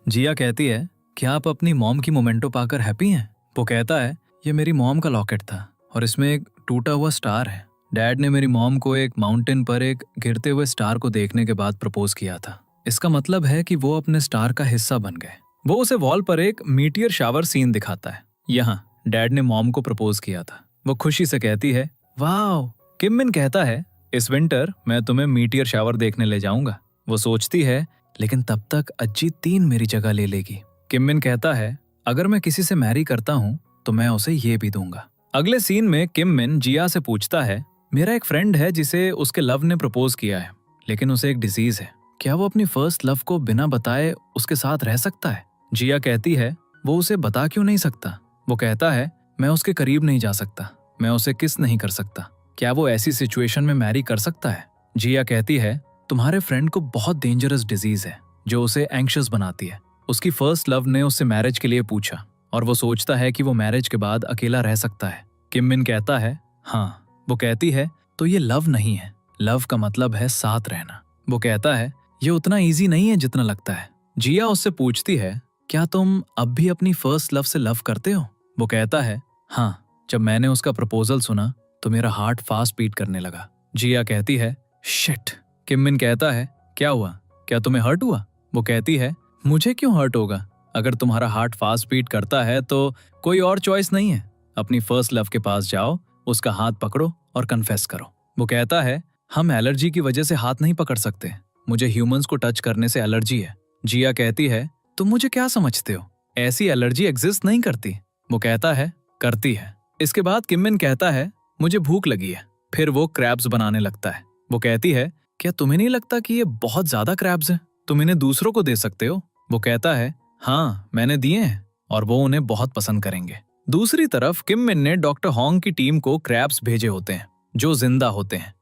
जिया कहती है, क्या आप अपनी मॉम की मोमेंटो पाकर हैप्पी हैं? वो कहता है, ये मेरी मॉम का लॉकेट था और इसमें एक टूटा हुआ स्टार है। डैड ने मेरी मॉम को एक माउंटेन पर एक गिरते हुए स्टार को देखने के बाद प्रपोज किया था। इसका मतलब है कि वो अपने स्टार का हिस्सा बन गए। वो उसे वॉल पर एक मीटियर शावर सीन दिखाता है। यहाँ डैड ने मॉम को प्रपोज किया था। वो खुशी से कहती है, वाह। किम मिन कहता है, इस विंटर मैं तुम्हें मीटियर शावर देखने ले जाऊंगा। वो सोचती है, लेकिन तब तक अज्जी तीन मेरी जगह ले लेगी। किम मिन कहता है, अगर मैं किसी से मैरी करता हूँ तो मैं उसे ये भी दूंगा। अगले सीन में किम मिन जिया से पूछता है, मेरा एक फ्रेंड है जिसे उसके लव ने प्रपोज किया है, लेकिन उसे एक डिजीज है। क्या वो अपनी फर्स्ट लव को बिना बताए उसके साथ रह सकता है? जिया कहती है, वो उसे बता क्यों नहीं सकता? वो कहता है, मैं उसके करीब नहीं जा सकता, मैं उसे किस नहीं कर सकता। क्या वो ऐसी सिचुएशन में मैरी कर सकता है? जिया कहती है, तुम्हारे फ्रेंड को बहुत डेंजरस डिजीज है जो उसे एंग्शियस बनाती है। उसकी फर्स्ट लव ने उससे मैरिज के लिए पूछा और वो सोचता है कि वो मैरिज के बाद अकेला रह सकता है। किम मिन कहता है, हाँ। वो कहती है, तो ये लव नहीं है, लव का मतलब है साथ रहना। वो कहता है, ये उतना इजी नहीं है जितना लगता है। जिया उससे पूछती है, क्या तुम अब भी अपनी फर्स्ट लव से लव करते हो? वो कहता है, हाँ। जब मैंने उसका प्रपोजल सुना तो मेरा हार्ट फास्ट बीट करने लगा। जिया कहती है, शिट। किम मिन कहता है, क्या हुआ? क्या तुम्हें हर्ट हुआ? वो कहती है, मुझे क्यों हर्ट होगा? अगर तुम्हारा हार्ट फास्ट बीट करता है तो कोई और चॉइस नहीं है। अपनी फर्स्ट लव के पास जाओ, उसका हाथ पकड़ो और कन्फेस करो। वो कहता है, हम एलर्जी की वजह से हाथ नहीं पकड़ सकते, मुझे ह्यूमंस को टच करने से एलर्जी है। जिया कहती है, तुम मुझे क्या समझते हो? ऐसी एलर्जी एग्जिस्ट नहीं करती। वो कहता है, करती है। इसके बाद किम मिन कहता है, मुझे भूख लगी है। फिर वो क्रैब्स बनाने लगता है। वो कहती है, क्या तुम्हें नहीं लगता कि ये बहुत ज्यादा क्रैब्स हैं? तुम इन्हें दूसरों को दे सकते हो? वो कहता है, हाँ, मैंने दिए हैं और वो उन्हें बहुत पसंद करेंगे। दूसरी तरफ किम मिन ने डॉक्टर होंग की टीम को क्रैब्स भेजे होते हैं जो जिंदा होते हैं।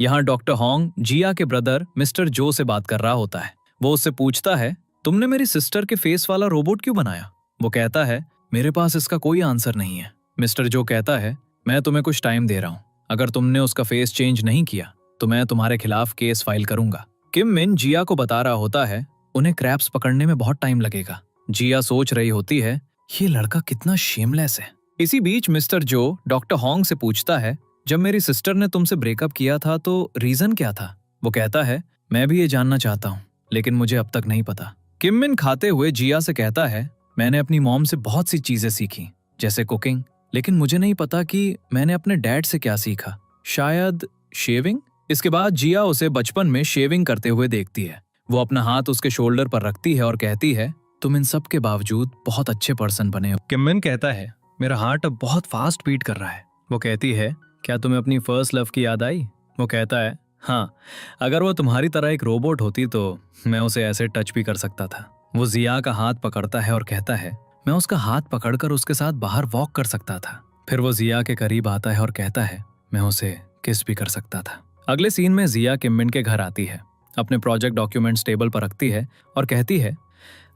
यहाँ डॉक्टर होंग जिया के ब्रदर मिस्टर जो से बात कर रहा होता है। वो उससे पूछता है, तुमने मेरी सिस्टर के फेस वाला रोबोट क्यों बनाया? वो कहता है, मेरे पास इसका कोई आंसर नहीं है। मिस्टर जो कहता है, मैं तुम्हें कुछ टाइम दे रहा हूँ, अगर तुमने उसका फेस चेंज नहीं किया तो मैं तुम्हारे खिलाफ केस फाइल करूंगा। किम मिन जिया को बता रहा होता है, उन्हें क्रैब्स पकड़ने में बहुत टाइम लगेगा। जिया सोच रही होती है, ये लड़का कितना शेमलेस है। इसी बीच मिस्टर जो डॉक्टर होंग से पूछता है, जब मेरी सिस्टर ने तुमसे ब्रेकअप किया था तो रीजन क्या था? वो कहता है, मैं भी ये जानना चाहता हूँ, लेकिन मुझे अब तक नहीं पता। किम मिन खाते हुए जिया से कहता है, मैंने अपनी मॉम से बहुत सी चीजें सीखी, जैसे कुकिंग, लेकिन मुझे नहीं पता कि मैंने अपने डैड से क्या सीखा। शायद शेविंग? इसके बाद जिया उसे बचपन में शेविंग करते हुए देखती है। वो अपना हाथ उसके शोल्डर पर रखती है और कहती है, तुम इन सब के बावजूद बहुत अच्छे पर्सन बने हो। किम मिन कहता है, मेरा हार्ट अब बहुत फास्ट बीट कर रहा है। वो कहती है, क्या तुम्हें अपनी फर्स्ट लव की याद आई? वो कहता है, हाँ, अगर वो तुम्हारी तरह एक रोबोट होती तो मैं उसे ऐसे टच भी कर सकता था। वो जिया का हाथ पकड़ता है और कहता है, मैं उसका हाथ पकड़कर उसके साथ बाहर वॉक कर सकता था। फिर वो जिया के करीब आता है और कहता है, मैं उसे किस भी कर सकता था। अगले सीन में जिया किम मिन के घर आती है, अपने प्रोजेक्ट डॉक्यूमेंट्स टेबल पर रखती है और कहती है,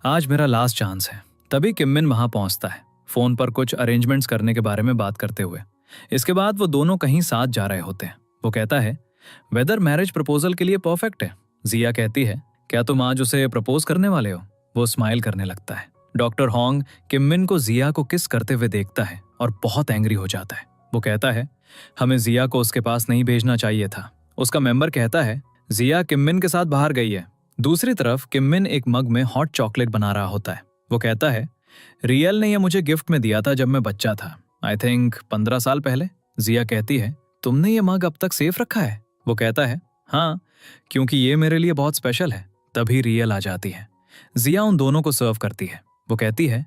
आज मेरा लास्ट चांस है। तभी किम मिन वहां पहुंचता है, फोन पर कुछ अरेंजमेंट्स करने के बारे में बात करते हुए। इसके बाद वो दोनों कहीं साथ जा रहे होते हैं। वो कहता है, वेदर मैरिज प्रपोजल के लिए परफेक्ट है। जिया कहती है, क्या तुम आज उसे प्रपोज करने वाले हो? वो स्माइल करने लगता है। डॉक्टर होंग किम मिन को जिया को किस करते हुए देखता है और बहुत एंग्री हो जाता है। वो कहता है, हमें जिया को उसके पास नहीं भेजना चाहिए था। उसका मेंबर कहता है, जिया किम मिन के साथ बाहर गई है। दूसरी तरफ किम मिन एक मग में हॉट चॉकलेट बना रहा होता है। वो कहता है, रियल ने ये मुझे गिफ्ट में दिया था जब मैं बच्चा था, आई थिंक 15 साल पहले। जिया कहती है, तुमने ये मग अब तक सेफ रखा है? वो कहता है, हाँ, क्योंकि ये मेरे लिए बहुत स्पेशल है। तभी रियल आ जाती है। जिया उन दोनों को सर्व करती है। वो कहती है,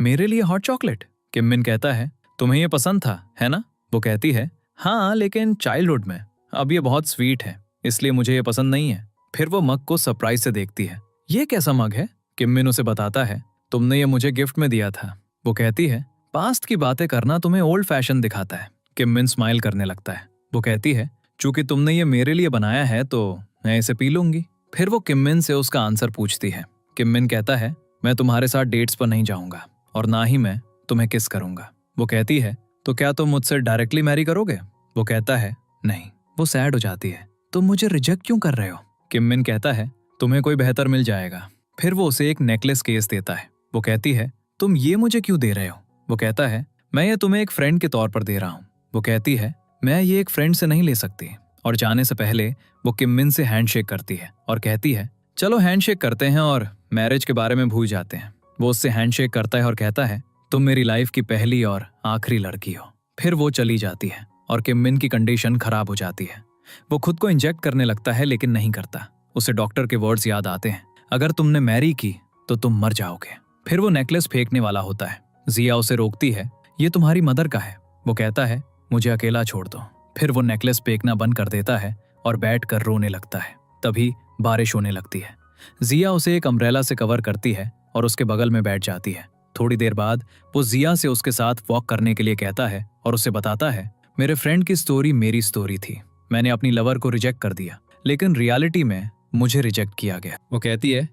मेरे लिए हॉट चॉकलेट। किम मिन कहता है, तुम्हें ये पसंद था, है ना? वो कहती है, हाँ, लेकिन चाइल्डहुड में। अब ये बहुत स्वीट है, इसलिए मुझे ये पसंद नहीं है। फिर वो मग को सरप्राइज से देखती है। ये कैसा मग है? किम मिन उसे बताता है, तुमने ये मुझे गिफ्ट में दिया था। वो कहती है, पास्ट की बातें करना तुम्हें ओल्ड फैशन दिखाता है। किम मिन स्माइल करने लगता है। वो कहती है, चूंकि तुमने ये मेरे लिए बनाया है तो मैं इसे पी लूंगी। फिर वो किम मिन से उसका आंसर पूछती है। किम मिन कहता है, मैं तुम्हारे साथ डेट्स पर नहीं जाऊंगा और ना ही मैं तुम्हें किस करूंगा। वो कहती है, तो क्या तुम मुझसे डायरेक्टली मैरी करोगे? वो कहता है, नहीं। वो सैड हो जाती है, तुम मुझे रिजेक्ट क्यों कर रहे हो? किम मिन कहता है, तुम्हें कोई बेहतर मिल जाएगा। फिर वो उसे एक नेकलेस केस देता है। वो कहती है, तुम ये मुझे क्यों दे रहे हो? वो कहता है, मैं ये तुम्हें एक फ्रेंड के तौर पर दे रहा हूँ। वो कहती है, मैं ये एक फ्रेंड से नहीं ले सकती। और जाने से पहले वो किम मिन से हैंडशेक करती है और कहती है, चलो हैंडशेक करते हैं और मैरिज के बारे में भूल जाते हैं। वो उससे हैंडशेक करता है और कहता है, तुम मेरी लाइफ की पहली और आखिरी लड़की हो। फिर वो चली जाती है और किम मिन की कंडीशन खराब हो जाती है। वो खुद को इंजेक्ट करने लगता है लेकिन नहीं करता। उसे डॉक्टर के वर्ड्स याद आते हैं, अगर तुमने मैरी की तो तुम मर जाओगे। फिर वो नेकलेस फेंकने वाला होता है। जिया उसे रोकती है, ये तुम्हारी मदर का है। वो कहता है, मुझे अकेला छोड़ दो। फिर वो नेकलेस फेंकना बंद कर देता है और बैठ कर रोने लगता है। तभी बारिश होने लगती है। जिया उसे एक अम्ब्रेला से कवर करती है और उसके बगल में बैठ जाती है। थोड़ी देर बाद वो जिया से उसके साथ वॉक करने के लिए कहता है और उसे बताता है, मेरे फ्रेंड की स्टोरी मेरी स्टोरी थी। मैंने अपनी लवर को रिजेक्ट कर दिया, लेकिन रियलिटी में मुझे रिजेक्ट किया गया। वो कहती है,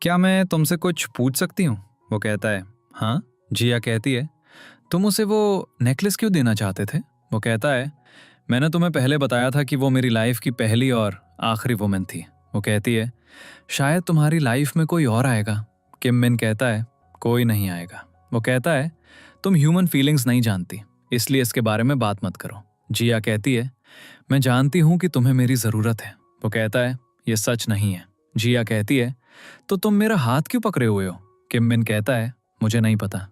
क्या मैं तुमसे कुछ पूछ सकती हूँ? वो कहता है, हाँ। जिया कहती है, तुम उसे वो नेकलेस क्यों देना चाहते थे? वो कहता है, मैंने तुम्हें पहले बताया था कि वो मेरी लाइफ की पहली और आखिरी वुमेन थी। वो कहती है, शायद तुम्हारी लाइफ में कोई और आएगा। किम मिन कहता है, कोई नहीं आएगा। वो कहता है, तुम ह्यूमन फीलिंग्स नहीं जानती, इसलिए इसके बारे में बात मत करो। जिया कहती है, मैं जानती हूँ कि तुम्हें मेरी जरूरत है। वो कहता है, ये सच नहीं है। जिया कहती है, तो तुम मेरा हाथ क्यों पकड़े हुए हो? किम मिन कहता है, मुझे नहीं पता।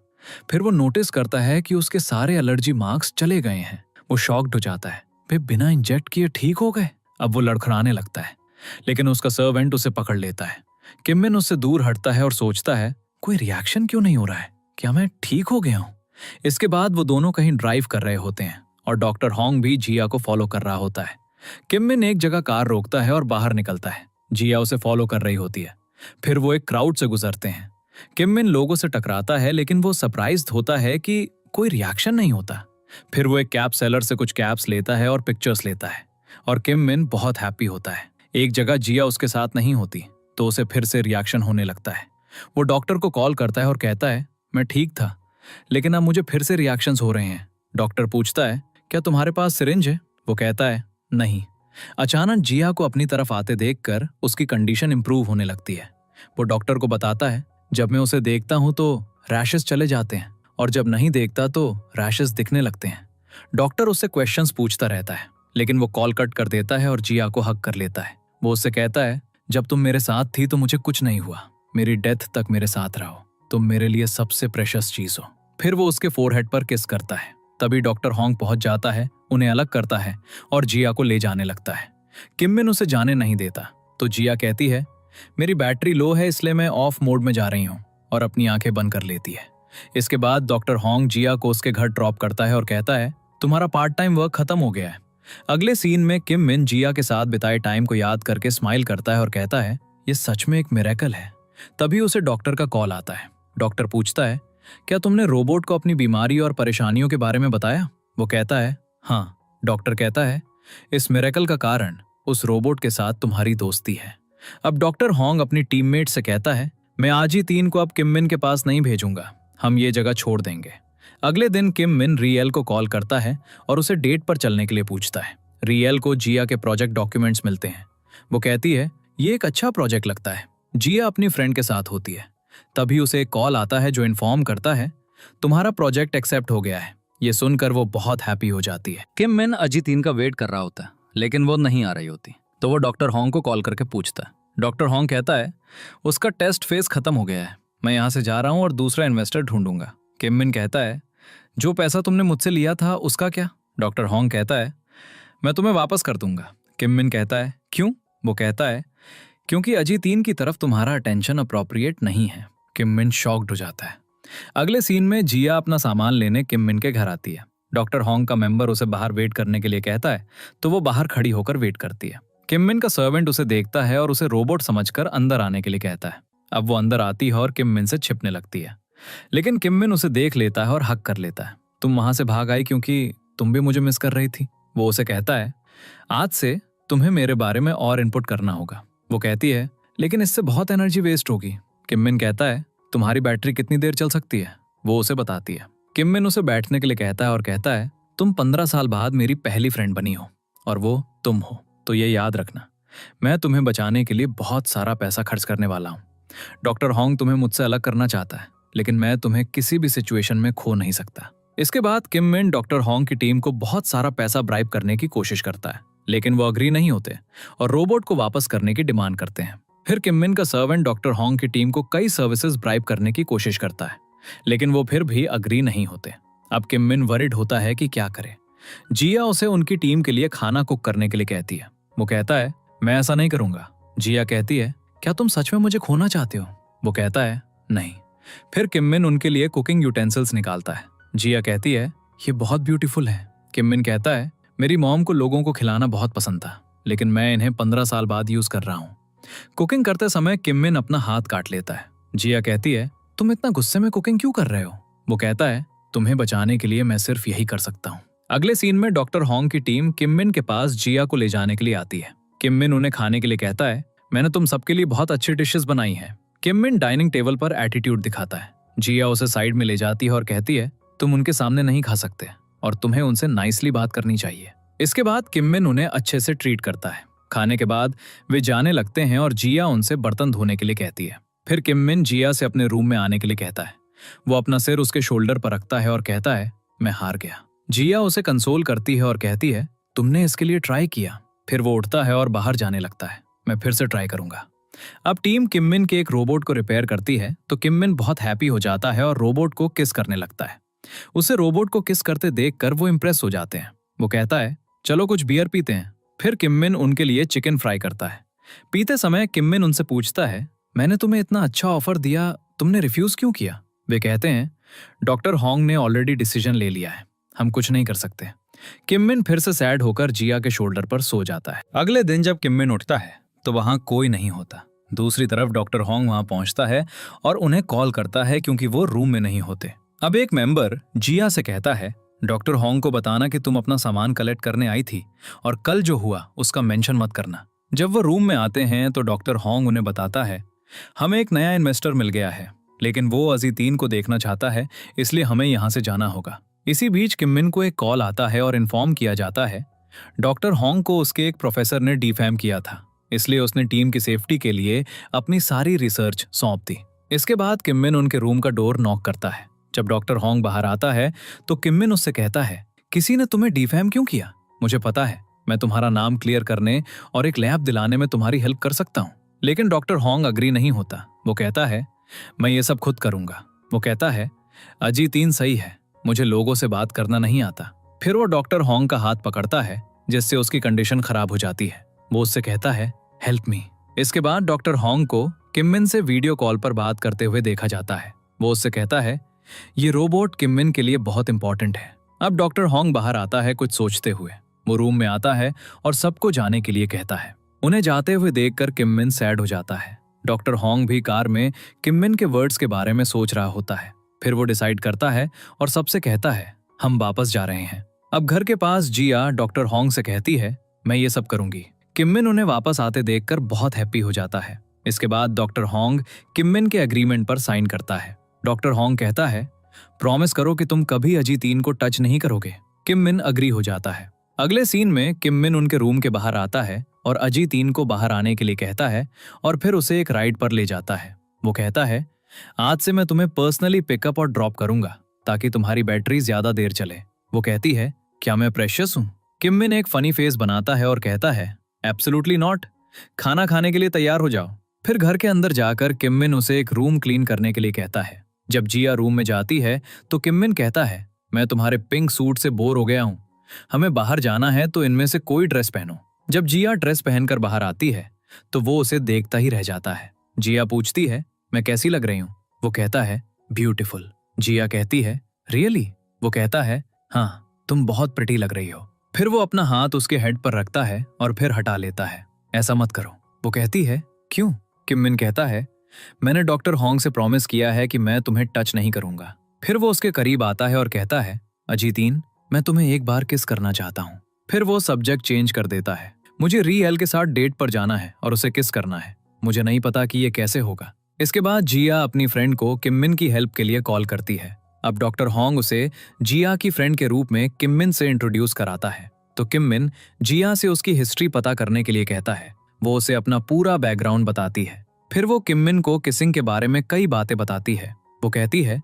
फिर वो नोटिस करता है कि उसके सारे एलर्जी मार्क्स चले गए हैं। वो शॉक्ड हो जाता है, वे बिना इंजेक्ट किए ठीक हो गए। अब वो लड़खड़ाने लगता है, लेकिन उसका सर्वेंट उसे पकड़ लेता है। किम मिन उससे दूर हटता है और सोचता है, कोई रिएक्शन क्यों नहीं हो रहा है? क्या मैं ठीक हो गया हूँ? इसके बाद वो दोनों कहीं ड्राइव कर रहे होते हैं और डॉक्टर होंग भी जिया को फॉलो कर रहा होता है। किम मिन एक जगह कार रोकता है और बाहर निकलता है। जिया उसे फॉलो कर रही होती है। फिर वो एक क्राउड से गुजरते हैं। किम मिन लोगों से टकराता है, लेकिन वो सरप्राइज्ड होता है कि कोई रिएक्शन नहीं होता। फिर वो एक कैप सेलर से कुछ कैप्स लेता है और पिक्चर्स लेता है और किम मिन बहुत हैप्पी होता है। एक जगह जिया उसके साथ नहीं होती तो उसे फिर से रिएक्शन होने लगता है। वो डॉक्टर को कॉल करता है और कहता है, मैं ठीक था, लेकिन अब मुझे फिर से रिएक्शंस हो रहे हैं। डॉक्टर पूछता है, क्या तुम्हारे पास सिरिंज है? वो कहता है, नहीं। अचानक जिया को अपनी तरफ आते देखकर उसकी कंडीशन इंप्रूव होने लगती है। वो डॉक्टर को बताता है, जब मैं उसे देखता हूं तो रैशेस चले जाते हैं और जब नहीं देखता तो रैशेस दिखने लगते हैं। डॉक्टर उससे क्वेश्चंस पूछता रहता है, लेकिन वो कॉल कट कर देता है और जिया को हक कर लेता है। वो उससे कहता है, जब तुम मेरे साथ थी तो मुझे कुछ नहीं हुआ, मेरी डेथ तक मेरे साथ रहो, तुम मेरे लिए सबसे प्रेशियस चीज हो। फिर वो उसके फोरहेड पर किस करता है। तभी डॉक्टर होंग पहुंच जाता है, उन्हें अलग करता है और जिया को ले जाने लगता है। किम मिन उसे जाने नहीं देता तो जिया कहती है, मेरी बैटरी लो है इसलिए मैं ऑफ मोड में जा रही हूँ, और अपनी आंखें बंद कर लेती है। इसके बाद डॉक्टर होंग जिया को उसके घर ड्रॉप करता है और कहता है, तुम्हारा पार्ट टाइम वर्क खत्म हो गया है। अगले सीन में किम मिन जिया के साथ बिताए टाइम को याद करके स्माइल करता है और कहता है, ये सच में एक मिरेकल है। तभी उसे डॉक्टर का कॉल आता है। डॉक्टर पूछता है, क्या तुमने रोबोट को अपनी बीमारी और परेशानियों के बारे में बताया? वो कहता है, हाँ। डॉक्टर कहता है, इस मिरेकल का कारण उस रोबोट के साथ तुम्हारी दोस्ती है। अब डॉक्टर होंग अपनी टीममेट से कहता है, मैं आज ही 3 को अब किम मिन के पास नहीं भेजूंगा, हम ये जगह छोड़ देंगे। अगले दिन किम मिन रियल को कॉल करता है और उसे डेट पर चलने के लिए पूछता है। रियल को जिया के प्रोजेक्ट डॉक्यूमेंट्स मिलते हैं। वो कहती है, ये एक अच्छा प्रोजेक्ट लगता है। जिया अपनी फ्रेंड के साथ होती है। तभी उसे एक कॉल आता है जो इन्फॉर्म करता है, तुम्हारा प्रोजेक्ट एक्सेप्ट हो गया है। ये सुनकर वो बहुत हैप्पी हो जाती है। किम मिन अजी 3 का वेट कर रहा होता है, लेकिन वो नहीं आ रही होती तो वो डॉक्टर होंग को कॉल करके पूछता है। डॉक्टर होंग कहता है, उसका टेस्ट फेज खत्म हो गया है, मैं यहाँ से जा रहा हूँ और दूसरा इन्वेस्टर ढूंढूंगा। किम मिन कहता है, जो पैसा तुमने मुझसे लिया था उसका क्या? डॉक्टर हॉन्ग कहता है, मैं तुम्हें वापस कर दूंगा। किम मिन कहता है, क्यों? वो कहता है, क्योंकि अजी 3 की तरफ तुम्हारा अटेंशन अप्रोप्रिएट नहीं है। किम मिन शॉक्ड हो जाता है। अगले सीन में जिया अपना सामान लेने किम मिन के घर आती है। डॉक्टर हॉन्ग का मेंबर उसे बाहर वेट करने के लिए कहता है, तो वो बाहर खड़ी होकर वेट करती है। किम मिन का सर्वेंट उसे देखता है और उसे रोबोट समझकर अंदर आने के लिए कहता है। अब वो अंदर आती है और किम मिन से छिपने लगती है, लेकिन किम मिन उसे देख लेता है और हक कर लेता है। तुम वहां से भाग आई क्योंकि तुम भी मुझे मिस कर रही थी। वो उसे कहता है, आज से तुम्हें मेरे बारे में और इनपुट करना होगा। वो कहती है, लेकिन इससे बहुत एनर्जी वेस्ट होगी। किम मिन कहता है, तुम्हारी बैटरी कितनी देर चल सकती है? वो उसे बताती है। किम मिन उसे बैठने के लिए कहता है और कहता है, तुम 15 साल बाद मेरी पहली फ्रेंड बनी हो और वो तुम हो, तो ये याद रखना, मैं तुम्हें बचाने के लिए बहुत सारा पैसा खर्च करने वाला हूँ। डॉक्टर हॉन्ग तुम्हें मुझसे अलग करना चाहता है, लेकिन मैं तुम्हें किसी भी सिचुएशन में खो नहीं सकता। इसके बाद किम मिन डॉक्टर हॉन्ग की टीम को बहुत सारा पैसा ब्राइब करने की कोशिश करता है, लेकिन वो अग्री नहीं होते और रोबोट को वापस करने की डिमांड करते हैं। फिर किम मिन का सर्वेंट डॉक्टर हॉन्ग की टीम को कई सर्विसेज ब्राइब करने की कोशिश करता है, लेकिन वो फिर भी अग्री नहीं होते। अब किम मिन वरिड होता है कि क्या करे। जिया उसे उनकी टीम के लिए खाना कुक करने के लिए कहती है। वो कहता है, मैं ऐसा नहीं करूंगा। जिया कहती है, क्या तुम सच में मुझे खोना चाहते हो? वो कहता है, नहीं। फिर किम मिन उनके लिए कुकिंग यूटेंसिल्स निकालता है। जिया कहती है, ये बहुत ब्यूटीफुल है। किम मिन कहता है, मेरी मॉम को लोगों को खिलाना बहुत पसंद था, लेकिन मैं इन्हें 15 साल बाद यूज कर रहा हूँ। कुकिंग करते समय किम मिन अपना हाथ काट लेता है। जिया कहती है, तुम इतना गुस्से में कुकिंग क्यों कर रहे हो? वो कहता है, तुम्हें बचाने के लिए मैं सिर्फ यही कर सकता हूँ। अगले सीन में डॉक्टर हॉन्ग की टीम किम मिन के पास जिया को ले जाने के लिए आती है। किम मिन उन्हें खाने के लिए कहता है, मैंने तुम सबके लिए बहुत अच्छी डिशेस बनाई हैं। किम मिन डाइनिंग टेबल पर एटीट्यूड दिखाता है। जिया उसे साइड में ले जाती है और कहती है, तुम उनके सामने नहीं खा सकते और तुम्हें उनसे नाइसली बात करनी चाहिए। इसके बाद किम मिन उन्हें अच्छे से ट्रीट करता है। खाने के बाद वे जाने लगते हैं और जिया उनसे बर्तन धोने के लिए कहती है। फिर किम मिन जिया से अपने रूम में आने के लिए कहता है। वो अपना सिर उसके शोल्डर पर रखता है और कहता है, मैं हार गया। जिया उसे कंसोल करती है और कहती है, तुमने इसके लिए ट्राई किया। फिर वो उठता है और बाहर जाने लगता है। मैं फिर से ट्राई करूंगा। अब टीम किम मिन के एक रोबोट को रिपेयर करती है, तो किम मिन बहुत हैप्पी हो जाता है और रोबोट को किस करने लगता है। उसे रोबोट को किस करते देखकर वो इम्प्रेस हो जाते हैं। वो कहता है, चलो कुछ बियर पीते हैं। फिर किम मिन उनके लिए चिकन फ्राई करता है। पीते समय किम मिन उनसे पूछता है, मैंने तुम्हें इतना अच्छा ऑफर दिया, तुमने रिफ्यूज क्यों किया? वे कहते हैं, डॉक्टर हॉन्ग ने ऑलरेडी डिसीजन ले लिया है, हम कुछ नहीं कर सकते। किम मिन फिर से सैड होकर जिया के शोल्डर पर सो जाता है। अगले दिन जब किम मिन उठता है तो वहां कोई नहीं होता। दूसरी तरफ डॉक्टर हॉन्ग वहां पहुंचता है और उन्हें कॉल करता है क्योंकि वो रूम में नहीं होते। अब एक मेंबर जिया से कहता है, डॉक्टर हॉन्ग को बताना कि तुम अपना सामान कलेक्ट करने आई थी और कल जो हुआ उसका मेंशन मत करना। जब वो रूम में आते हैं तो डॉक्टर हॉन्ग उन्हें बताता है, हमें एक नया इन्वेस्टर मिल गया है, लेकिन वो अजी 3 को देखना चाहता है, इसलिए हमें यहाँ से जाना होगा। इसी बीच किम मिन को एक कॉल आता है और इन्फॉर्म किया जाता है, डॉक्टर हॉन्ग को उसके एक प्रोफेसर ने डिफेम किया था, इसलिए उसने टीम की सेफ्टी के लिए अपनी सारी रिसर्च सौंप दी। इसके बाद किम मिन उनके रूम का डोर नॉक करता है। जब डॉक्टर हॉन्ग बाहर आता है तो किम मिन उससे कहता है, किसी ने तुम्हें डिफेम क्यों किया? मुझे पता है, मैं तुम्हारा नाम क्लियर करने और एक लैब दिलाने में तुम्हारी हेल्प कर सकता हूँ। लेकिन डॉक्टर हॉन्ग अग्री नहीं होता। वो कहता है, मैं ये सब खुद करूंगा। वो कहता है, अजी 3 सही है, मुझे लोगों से बात करना नहीं आता। फिर वो डॉक्टर हॉन्ग का हाथ पकड़ता है, जिससे उसकी कंडीशन खराब हो जाती है। वो उससे कहता है, हेल्प मी। इसके बाद डॉक्टर हॉन्ग को किम मिन से वीडियो कॉल पर बात करते हुए देखा जाता है। वो उससे कहता है, ये रोबोट किम मिन के लिए बहुत इंपॉर्टेंट है। अब डॉक्टर हॉन्ग बाहर आता है कुछ सोचते हुए। वो रूम में आता है और सबको जाने के लिए कहता है। उन्हें जाते हुए देखकर किम मिन सैड हो जाता है। डॉक्टर हॉन्ग भी कार में किम मिन के वर्ड्स के बारे में सोच रहा होता है। फिर वो डिसाइड करता है और सबसे कहता है, हम वापस जा रहे हैं। अब घर के पास जिया डॉक्टर हॉन्ग से कहती है, मैं ये सब करूंगी। किम मिन उन्हें वापस आते देखकर बहुत हैप्पी हो जाता है। इसके बाद डॉक्टर हॉन्ग किम मिन के एग्रीमेंट पर साइन करता है। डॉक्टर हॉन्ग कहता है, प्रॉमिस करो कि तुम कभी अजी 3 को टच नहीं करोगे। किम मिन अग्री हो जाता है। अगले सीन में किम मिन उनके रूम के बाहर आता है और अजी 3 को बाहर आने के लिए कहता है और फिर उसे एक राइड पर ले जाता है। वो कहता है, आज से मैं तुम्हें पर्सनली पिकअप और ड्रॉप करूंगा ताकि तुम्हारी बैटरी ज्यादा देर चले। वो कहती है, क्या मैं प्रेशियस हूँ? किम मिन एक फनी फेस बनाता है और कहता है, एब्सोल्युटली नॉट। खाना खाने के लिए तैयार हो जाओ। फिर घर के अंदर जाकर किम मिन उसे एक रूम क्लीन करने के लिए कहता है। जब जिया रूम में जाती है तो किम मिन कहता है, मैं तुम्हारे पिंक सूट से बोर हो गया हूँ, हमें बाहर जाना है तो इनमें से कोई ड्रेस पहनो। जब जिया ड्रेस पहनकर बाहर आती है तो वो उसे देखता ही रह जाता है। जिया पूछती है, मैं कैसी लग रही हूँ? वो कहता है, ब्यूटीफुल। जिया कहती है, रियली? वो कहता है, हाँ, तुम बहुत प्रिटी लग रही हो। फिर वो अपना हाथ उसके हेड पर रखता है और फिर हटा लेता है। ऐसा मत करो। वो कहती है, क्यों? किम मिन कहता है, मैंने डॉक्टर होंग से प्रॉमिस किया है कि मैं तुम्हें टच नहीं करूंगा। फिर वो उसके करीब आता है और कहता है, अजीतीन, मैं तुम्हें एक बार किस करना चाहता हूँ। फिर वो सब्जेक्ट चेंज कर देता है। मुझे री एल के साथ डेट पर जाना है और उसे किस करना है। मुझे नहीं पता कि ये कैसे होगा। इसके बाद जिया अपनी फ्रेंड को किम मिन की हेल्प के लिए कॉल करती है। अब डॉक्टर होंग उसे जिया की फ्रेंड के रूप में किम मिन से इंट्रोड्यूस कराता है। तो किम मिन जिया से उसकी हिस्ट्री पता करने के लिए कहता है। वो उसे अपना पूरा बैकग्राउंड बताती है। फिर वो किम मिन को किसिंग के बारे में कई बातें बताती है। वो कहती है,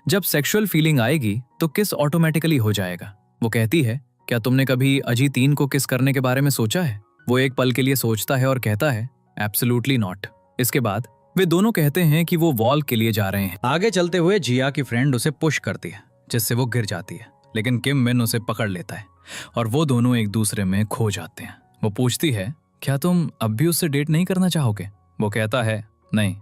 जब सेक्सुअल फीलिंग आएगी तो किस ऑटोमेटिकली हो जाएगा। वो कहती है, क्या तुमने कभी अजीतीन को किस करने के बारे में सोचा है? वो एक पल के लिए सोचता है और कहता है, एब्सोल्युटली नॉट। इसके बाद वे दोनों कहते हैं कि वो वॉल के लिए जा रहे हैं। आगे चलते हुए जिया की फ्रेंड उसे पुश करती है जिससे वो गिर जाती है, लेकिन किम मिन उसे पकड़ लेता है और वो दोनों एक दूसरे में खो जाते हैं। वो पूछती है, क्या तुम अब भी उससे डेट नहीं करना चाहोगे? वो कहता है, नहीं,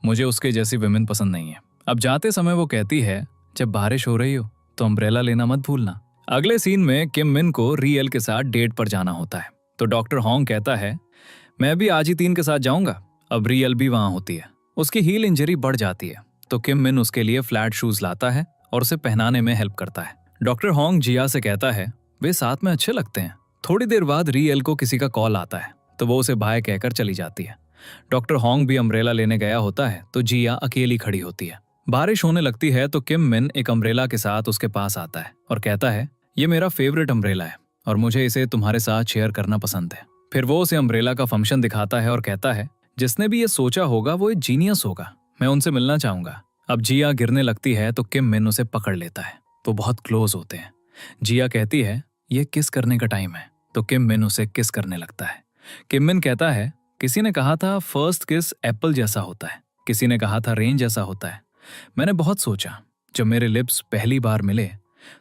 मुझे उसके जैसी विमेन पसंद नहीं है। अब जाते समय वो कहती है, जब बारिश हो रही हो तो अम्ब्रेला लेना मत भूलना। अगले सीन में किम मिन को रियल के साथ डेट पर जाना होता है तो डॉक्टर होंग कहता है, मैं भी अजीतीन के साथ जाऊंगा। अब रियल भी वहां होती है। उसकी हील इंजरी बढ़ जाती है तो किम मिन उसके लिए फ्लैट शूज लाता है और उसे पहनाने में हेल्प करता है। डॉक्टर होंग जिया से कहता है, वे साथ में अच्छे लगते हैं। थोड़ी देर बाद रियल को किसी का कॉल आता है तो वो उसे बाय कहकर चली जाती है। डॉक्टर होंग भी अम्ब्रेला लेने गया होता है तो जिया अकेली खड़ी होती है। बारिश होने लगती है तो किम मिन एक अम्ब्रेला के साथ उसके पास आता है और कहता है, ये मेरा फेवरेट अम्ब्रेला है और मुझे इसे तुम्हारे साथ शेयर करना पसंद है। फिर वो उसे अम्ब्रेला का फंक्शन दिखाता है और कहता है, जिसने भी ये सोचा होगा वो एक जीनियस होगा, मैं उनसे मिलना चाहूंगा। अब जिया गिरने लगती है तो किम मिन उसे पकड़ लेता है। वो बहुत क्लोज होते हैं। जिया कहती है, ये किस करने का टाइम है, तो किम मिन उसे किस करने लगता है। किम मिन कहता है, किसी ने कहा था फर्स्ट किस एप्पल जैसा होता है, किसी ने कहा था रेन जैसा होता है। मैंने बहुत सोचा। जब मेरे लिप्स पहली बार मिले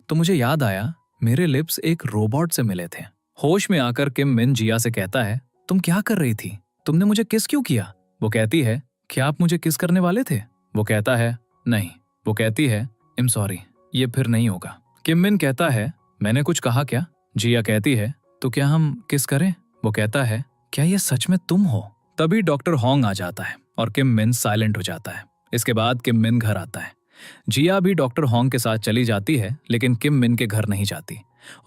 तो मुझे याद आया मेरे लिप्स एक रोबोट से मिले थे। होश में आकर किम मिन जिया से कहता है, तुम क्या कर रही थी? तुमने मुझे किस क्यों किया? वो कहती है, क्या आप मुझे किस करने वाले थे? वो कहता है, नहीं। वो कहती है, आई एम सॉरी, ये फिर नहीं होगा। किम मिन कहता है, मैंने कुछ कहा क्या? जिया कहती है, तो क्या हम किस करें? वो कहता है, क्या ये सच में तुम हो? तभी डॉक्टर होंग आ जाता है और किम मिन साइलेंट हो जाता है। इसके बाद किम मिन घर आता है। जिया भी डॉक्टर होंग के साथ चली जाती है लेकिन किम मिन के घर नहीं जाती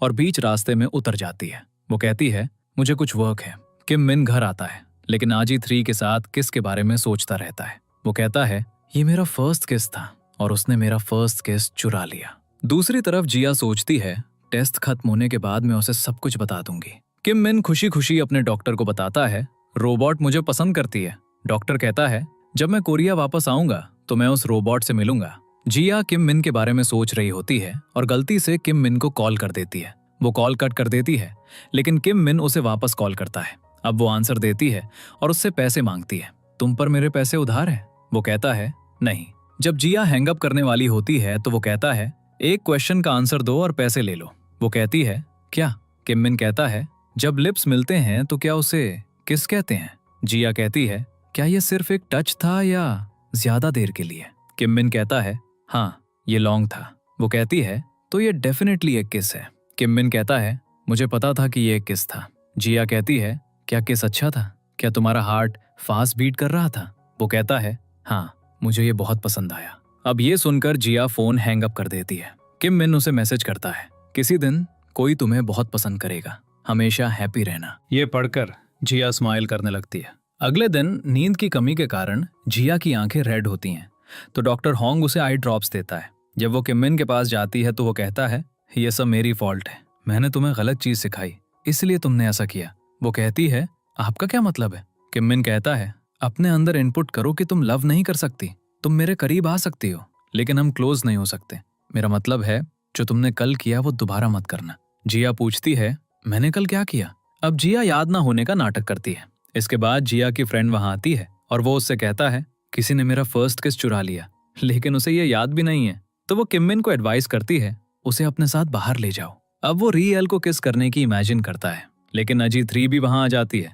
और बीच रास्ते में उतर जाती है। वो कहती है, मुझे कुछ वर्क है। किम मिन घर आता है लेकिन आजी 3 के साथ किस के बारे में सोचता रहता है। वो कहता है, ये मेरा फर्स्ट किस था और उसने मेरा फर्स्ट किस चुरा लिया। दूसरी तरफ जिया सोचती है, टेस्ट खत्म होने के बाद मैं उसे सब कुछ बता दूंगी। किम मिन खुशी खुशी अपने डॉक्टर को बताता है, रोबोट मुझे पसंद करती है। डॉक्टर कहता है, जब मैं कोरिया वापस आऊंगा तो मैं उस रोबोट से मिलूंगा। जिया किम मिन के बारे में सोच रही होती है और गलती से किम मिन को कॉल कर देती है। वो कॉल कट कर देती है लेकिन किम मिन उसे वापस कॉल करता है। अब वो आंसर देती है और उससे पैसे मांगती है। तुम पर मेरे पैसे उधार है? वो कहता है, नहीं। जब जिया हैंगअप करने वाली होती है तो वो कहता है, एक क्वेश्चन का आंसर दो और पैसे ले लो। वो कहती है, क्या? किम मिन कहता है, जब लिप्स मिलते हैं तो क्या उसे किस कहते हैं? जिया कहती है, क्या ये सिर्फ एक टच था या ज्यादा देर के लिए? किम मिन कहता है, हाँ, ये लॉन्ग था। वो कहती है, तो ये डेफिनेटली एक किस है। किम मिन कहता है, मुझे पता था कि ये एक किस था। जिया कहती है, क्या किस अच्छा था? क्या तुम्हारा हार्ट फास्ट बीट कर रहा था? वो कहता है, हाँ, मुझे ये बहुत पसंद आया। अब ये सुनकर जिया फोन हैंग अप कर देती है। किम मिन उसे मैसेज करता है, किसी दिन कोई तुम्हें बहुत पसंद करेगा, हमेशा हैप्पी रहना। ये पढ़कर जिया स्माइल करने लगती है। अगले दिन नींद की कमी के कारण जिया की आंखें रेड होती हैं तो डॉक्टर होंग उसे आई ड्रॉप्स देता है। जब वो किम मिन के पास जाती है तो वो कहता है, ये सब मेरी फॉल्ट है, मैंने तुम्हें गलत चीज सिखाई इसलिए तुमने ऐसा किया। वो कहती है, आपका क्या मतलब है? किम मिन कहता है, अपने अंदर इनपुट करो कि तुम लव नहीं कर सकती। तुम मेरे करीब आ सकती हो लेकिन हम क्लोज नहीं हो सकते। मेरा मतलब है, जो तुमने कल किया वो दोबारा मत करना। जिया पूछती है, मैंने कल क्या किया? अब जिया याद ना होने का नाटक करती है। इसके बाद जिया की फ्रेंड वहां आती है और वो उससे कहता है किसी ने मेरा फर्स्ट किस चुरा लिया, लेकिन उसे ये याद भी नहीं है। तो वो किम मिन को एडवाइस करती है उसे अपने साथ बाहर ले जाओ। अब वो री एल को किस करने की इमेजिन करता है, लेकिन अजी 3 भी वहां आ जाती है।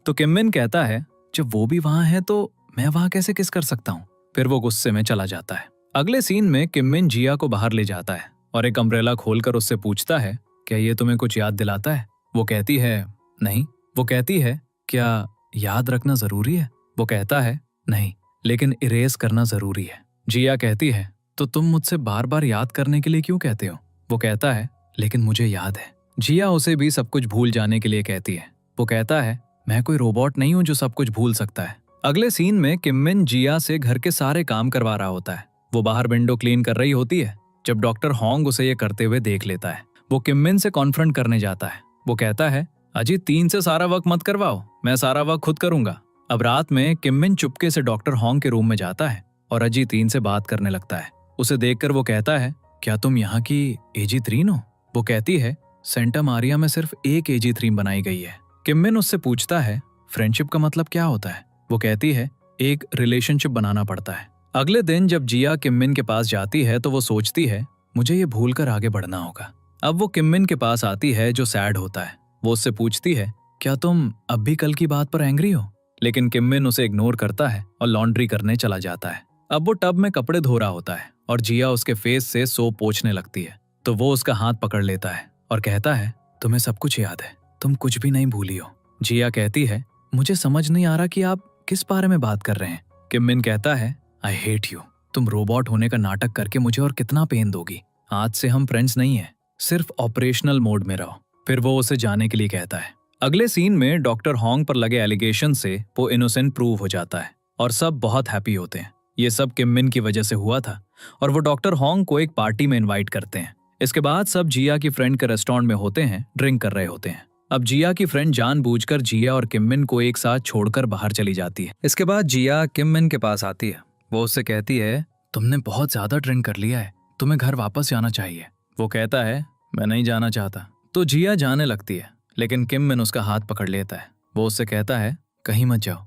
तो किम मिन कहता है जब वो भी वहां है तो मैं वहां कैसे किस कर सकता हूँ। फिर वो गुस्से में चला जाता है। अगले सीन में किम मिन जिया को बाहर ले जाता है और एक अम्ब्रेला खोलकर उससे पूछता है क्या ये तुम्हें कुछ याद दिलाता है। वो कहती है नहीं। वो कहती है क्या याद रखना जरूरी है। वो कहता है नहीं, लेकिन इरेज करना जरूरी है। जिया कहती है तो तुम मुझसे बार बार याद करने के लिए क्यों कहते हो। वो कहता है लेकिन मुझे याद है। जिया उसे भी सब कुछ भूल जाने के लिए कहती है। वो कहता है मैं कोई रोबोट नहीं हूं जो सब कुछ भूल सकता है। अगले सीन में किम मिन जिया से घर के सारे काम करवा रहा होता है। वो बाहर विंडो क्लीन कर रही होती है जब डॉक्टर होंग उसे ये करते हुए देख लेता है। वो किम मिन से कॉन्फ्रंट करने जाता है। वो कहता है अजी 3 से सारा वर्क मत करवाओ, मैं सारा वर्क खुद करूंगा। अब रात में किम मिन चुपके से डॉक्टर होंग के रूम में जाता है और अजी 3 से बात करने लगता है। उसे देखकर वो कहता है क्या तुम यहाँ की एजी 3 हो। वो कहती है सेंटा मारिया में सिर्फ एक एजी 3 बनाई गई है। किम मिन उससे पूछता है फ्रेंडशिप का मतलब क्या होता है। वो कहती है एक रिलेशनशिप बनाना पड़ता है। अगले दिन जब जिया किम मिन के पास जाती है तो वो सोचती है मुझे ये भूलकर आगे बढ़ना होगा। अब वो किम मिन के पास आती है जो सैड होता है। वो उससे पूछती है क्या तुम अब भी कल की बात पर एंग्री हो। लेकिन किम मिन उसे इग्नोर करता है और लॉन्ड्री करने चला जाता है। अब वो टब में कपड़े धो रहा होता है और जिया उसके फेस से सोप पोंछने लगती है। तो वो उसका हाथ पकड़ लेता है और कहता है तुम्हें सब कुछ याद है, तुम कुछ भी नहीं भूली हो। जिया कहती है मुझे समझ नहीं आ रहा कि आप किस बारे में बात कर रहे हैं। किम मिन कहता है आई हेट यू, तुम रोबोट होने का नाटक करके मुझे और कितना पेन दोगी। आज से हम फ्रेंड्स नहीं है, सिर्फ ऑपरेशनल मोड में रहो। फिर वो उसे जाने के लिए कहता है। अगले सीन में डॉक्टर होंग पर लगे एलिगेशन से वो इनोसेंट प्रूव हो जाता है और सब बहुत हैप्पी होते हैं। ये सब किम मिन की वजह से हुआ था और वो डॉक्टर होंग को एक पार्टी में इनवाइट करते हैं। इसके बाद सब जिया की फ्रेंड के रेस्टोरेंट में होते हैं, ड्रिंक कर रहे होते हैं। अब जिया की फ्रेंड जानबूझकर जिया और किम मिन को एक साथ छोड़कर बाहर चली जाती है। इसके बाद जिया किम मिन के पास आती है। वो उससे कहती है तुमने बहुत ज्यादा ड्रिंक कर लिया है, तुम्हें घर वापस जाना चाहिए। वो कहता है मैं नहीं जाना चाहता। तो जिया जाने लगती है, लेकिन किम मिन उसका हाथ पकड़ लेता है। वो उससे कहता है कहीं मत जाओ,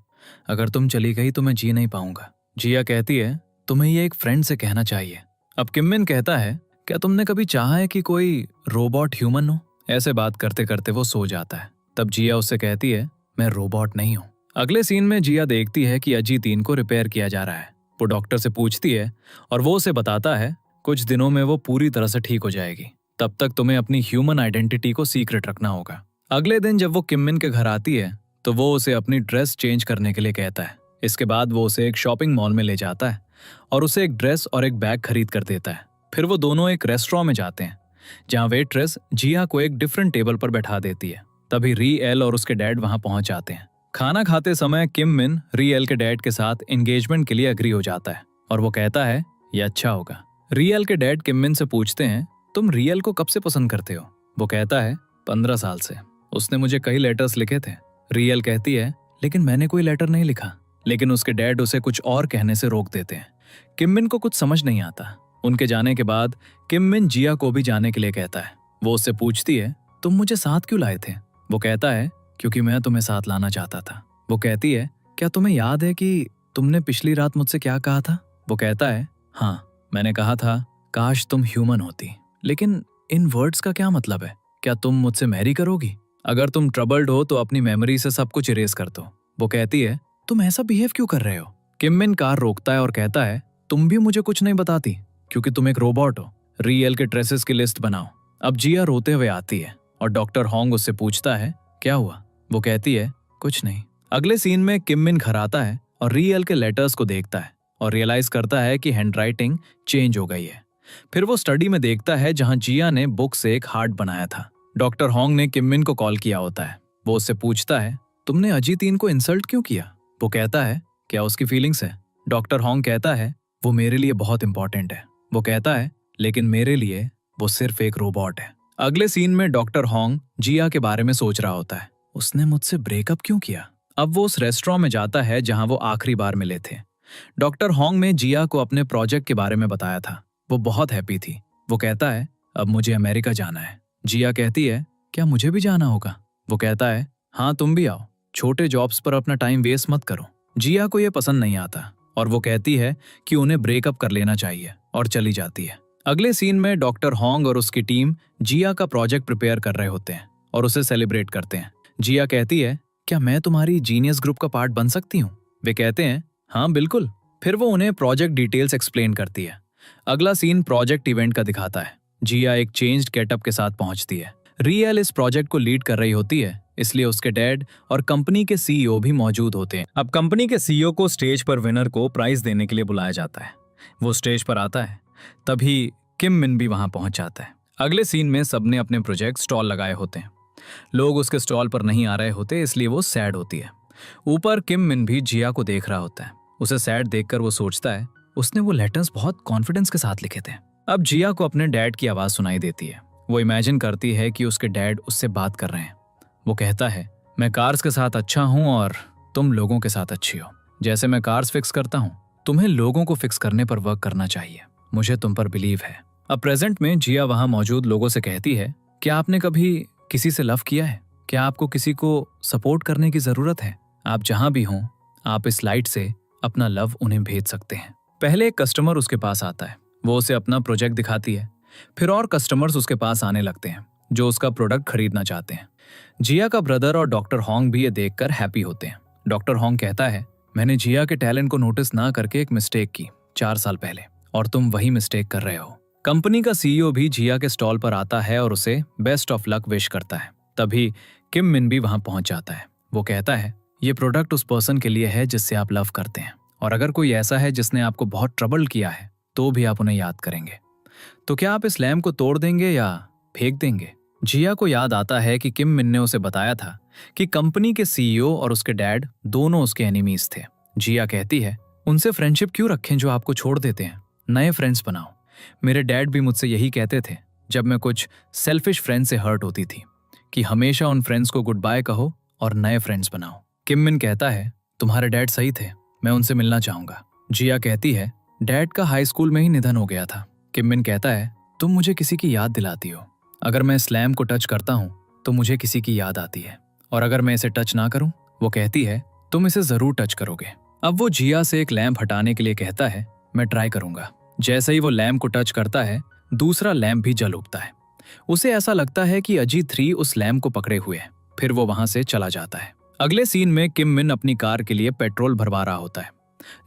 अगर तुम चली गई तो मैं जी नहीं पाऊंगा। जिया कहती है तुम्हें ये एक फ्रेंड से कहना चाहिए। अब किम मिन कहता है क्या तुमने कभी चाहा है कि कोई रोबोट ह्यूमन हो। ऐसे बात करते करते वो सो जाता है। तब जिया उससे कहती है मैं रोबोट नहीं हूँ। अगले सीन में जिया देखती है कि अजी 3 को रिपेयर किया जा रहा है। वो डॉक्टर से पूछती है और वो उसे बताता है कुछ दिनों में वो पूरी तरह से ठीक हो जाएगी, तब तक तुम्हें अपनी ह्यूमन आइडेंटिटी को सीक्रेट रखना होगा। अगले दिन जब वो किम मिन के घर आती है तो वो उसे अपनी ड्रेस चेंज करने के लिए कहता है। इसके बाद वो उसे एक शॉपिंग मॉल में ले जाता है और उसे एक ड्रेस और एक बैग खरीद कर देता है। फिर वो दोनों एक रेस्टोरेंट में जाते हैं जहाँ वेट्रेस जिया को एक डिफरेंट टेबल पर बैठा देती है। तभी री एल और उसके डैड वहां पहुंच जाते हैं। खाना खाते समय किम मिन री एल के डैड के साथ एंगेजमेंट के लिए अग्री हो जाता है और वो कहता है ये अच्छा होगा। री एल के डैड किम मिन से पूछते हैं तुम री एल को कब से पसंद करते हो। वो कहता है 15 साल से, उसने मुझे कई लेटर्स लिखे थे। री एल कहती है लेकिन मैंने कोई लेटर नहीं लिखा। लेकिन उसके डैड उसे कुछ और कहने से रोक देते हैं। किम मिन को कुछ समझ नहीं आता। उनके जाने के बाद किम मिन जिया को भी जाने के लिए कहता है। वो उससे पूछती है तुम मुझे साथ क्यों लाए थे। वो कहता है क्योंकि मैं तुम्हें साथ लाना चाहता था। वो कहती है क्या तुम्हें याद है कि तुमने पिछली रात मुझसे क्या कहा था। वो कहता है हाँ, मैंने कहा था काश तुम ह्यूमन होती। लेकिन इन वर्ड्स का क्या मतलब है। क्या तुम मुझसे मैरी करोगी। अगर तुम ट्रबल्ड हो तो अपनी मेमोरी से सब कुछ इरेज कर दो। वो कहती है तुम ऐसा बिहेव क्यों कर रहे हो। किम मिन कार रोकता है और कहता है तुम भी मुझे कुछ नहीं बताती क्योंकि तुम एक रोबोट हो। री एल के ड्रेसेस की लिस्ट बनाओ। अब जिया रोते हुए आती है और डॉक्टर होंग उससे पूछता है क्या हुआ। वो कहती है कुछ नहीं। अगले सीन में किम मिन घर आता है और री एल के लेटर्स को देखता है और रियलाइज करता है कि हैंडराइटिंग चेंज हो गई है। फिर वो स्टडी में देखता है जहां जिया ने बुक से एक हार्ट बनाया था। डॉक्टर होंग ने किम मिन को कॉल किया होता है। वो उससे पूछता है तुमने अजी 3 को इंसल्ट क्यों किया। वो कहता है क्या उसकी फीलिंग्स है। डॉक्टर होंग कहता है वो मेरे लिए बहुत इंपॉर्टेंट है। वो कहता है लेकिन मेरे लिए वो सिर्फ एक रोबोट है। अगले सीन में डॉक्टर होंग जिया के बारे में सोच रहा होता है। उसने मुझसे ब्रेकअप क्यों किया। अब वो उस रेस्टोरेंट में जाता है जहां वो आखिरी बार मिले थे। डॉक्टर होंग ने जिया को अपने प्रोजेक्ट के बारे में बताया था। वो बहुत हैप्पी थी। वो कहता है अब मुझे अमेरिका जाना है। जिया कहती है क्या मुझे भी जाना होगा। वो कहता है हाँ, तुम भी आओ, छोटे जॉब्स पर अपना टाइम वेस्ट मत करो। जिया को ये पसंद नहीं आता और वो कहती है कि उन्हें ब्रेकअप कर लेना चाहिए और चली जाती है। अगले सीन में डॉक्टर होंग और उसकी टीम जिया का प्रोजेक्ट प्रिपेयर कर रहे होते हैं और उसे सेलिब्रेट करते हैं। जिया कहती है, क्या मैं तुम्हारी जीनियस ग्रुप का पार्ट बन सकती हूँ? वे कहते हैं, हाँ बिल्कुल। फिर वो उन्हें प्रोजेक्ट डिटेल्स एक्सप्लेन करती है। अगला सीन प्रोजेक्ट इवेंट का दिखाता है। जिया एक चेंज्ड गेटअप के साथ पहुंचती है। रियल इस प्रोजेक्ट को लीड कर रही होती है, इसलिए उसके डैड और कंपनी के सीईओ भी मौजूद होते हैं। अब कंपनी के सीईओ को स्टेज पर विनर को प्राइज देने के लिए बुलाया जाता है। वो स्टेज पर आता है, तभी किम मिन भी वहां पहुंच जाता है। अगले सीन में सबने अपने प्रोजेक्ट स्टॉल लगाए होते हैं। लोग उसके स्टॉल पर नहीं आ रहे होते, इसलिए वो सैड होती है। ऊपर किम मिन भी जिया को देख रहा होता है। उसे सैड देखकर वो सोचता है, उसने वो लेटर्स बहुत कॉन्फिडेंस के साथ लिखे थे। अब जिया को अपने डैड की आवाज सुनाई देती है। वो इमेजिन करती है कि उसके डैड उससे बात कर रहे हैं। वो कहता है, मैं कार्स के साथ अच्छा हूं और तुम लोगों के साथ अच्छी हो। जैसे मैं कार्स फिक्स करता हूं, तुम्हें लोगों को फिक्स करने पर वर्क करना चाहिए। मुझे तुम पर बिलीव है। अब प्रेजेंट में जिया वहां मौजूद लोगों से कहती है, क्या आपने कभी किसी से लव किया है? क्या आपको किसी को सपोर्ट करने की जरूरत है? आप जहां भी हों, आप इस लाइट से अपना लव उन्हें भेज सकते हैं। पहले एक कस्टमर उसके पास आता है। वो उसे अपना प्रोजेक्ट दिखाती है। फिर और कस्टमर्स उसके पास आने लगते हैं जो उसका प्रोडक्ट खरीदना चाहते हैं। जिया का ब्रदर और डॉक्टर होंग भी ये देखकर हैप्पी होते हैं। डॉक्टर होंग कहता है, मैंने जिया के टैलेंट को नोटिस ना करके एक मिस्टेक की 4 साल पहले, और तुम वही मिस्टेक कर रहे हो। कंपनी का सीईओ भी जिया के स्टॉल पर आता है और उसे बेस्ट ऑफ लक विश करता है। तभी किम मिन भी वहां पहुंच जाता है। वो कहता है, ये प्रोडक्ट उस पर्सन के लिए है जिससे आप लव करते हैं, और अगर कोई ऐसा है जिसने आपको बहुत ट्रबल किया है तो भी आप उन्हें याद करेंगे। तो क्या आप इस लैम्प को तोड़ देंगे या फेंक देंगे? जिया को याद आता है कि किम मिन ने उसे बताया था कि कंपनी के सीईओ और उसके डैड दोनों उसके एनिमीज थे। जिया कहती है, उनसे फ्रेंडशिप क्यों रखें जो आपको छोड़ देते हैं? नए फ्रेंड्स बनाओ। मेरे डैड भी मुझसे यही कहते थे जब मैं कुछ सेल्फिश फ्रेंड से हर्ट होती थी, कि हमेशा उन फ्रेंड्स को गुड बाय कहो और नए फ्रेंड्स बनाओ। किम मिन कहता है, तुम्हारे डैड सही थे, मैं उनसे मिलना चाहूंगा। जिया कहती है, डैड का हाई स्कूल में ही निधन हो गया था। किम मिन कहता है, तुम मुझे किसी की याद दिलाती हो। अगर मैं इस लैम्प को टच करता हूँ तो मुझे किसी की याद आती है, और अगर मैं इसे टच ना करूँ, वो कहती है, तुम इसे जरूर टच करोगे। अब वो जिया से एक लैम्प हटाने के लिए कहता है, मैं ट्राई करूंगा। जैसे ही वो लैम्प को टच करता है, दूसरा लैम्प भी जल उठता है। उसे ऐसा लगता है कि अजीत 3 उस लैम्प को पकड़े हुए है। फिर वो वहां से चला जाता है। अगले सीन में किम मिन अपनी कार के लिए पेट्रोल भरवा रहा होता है।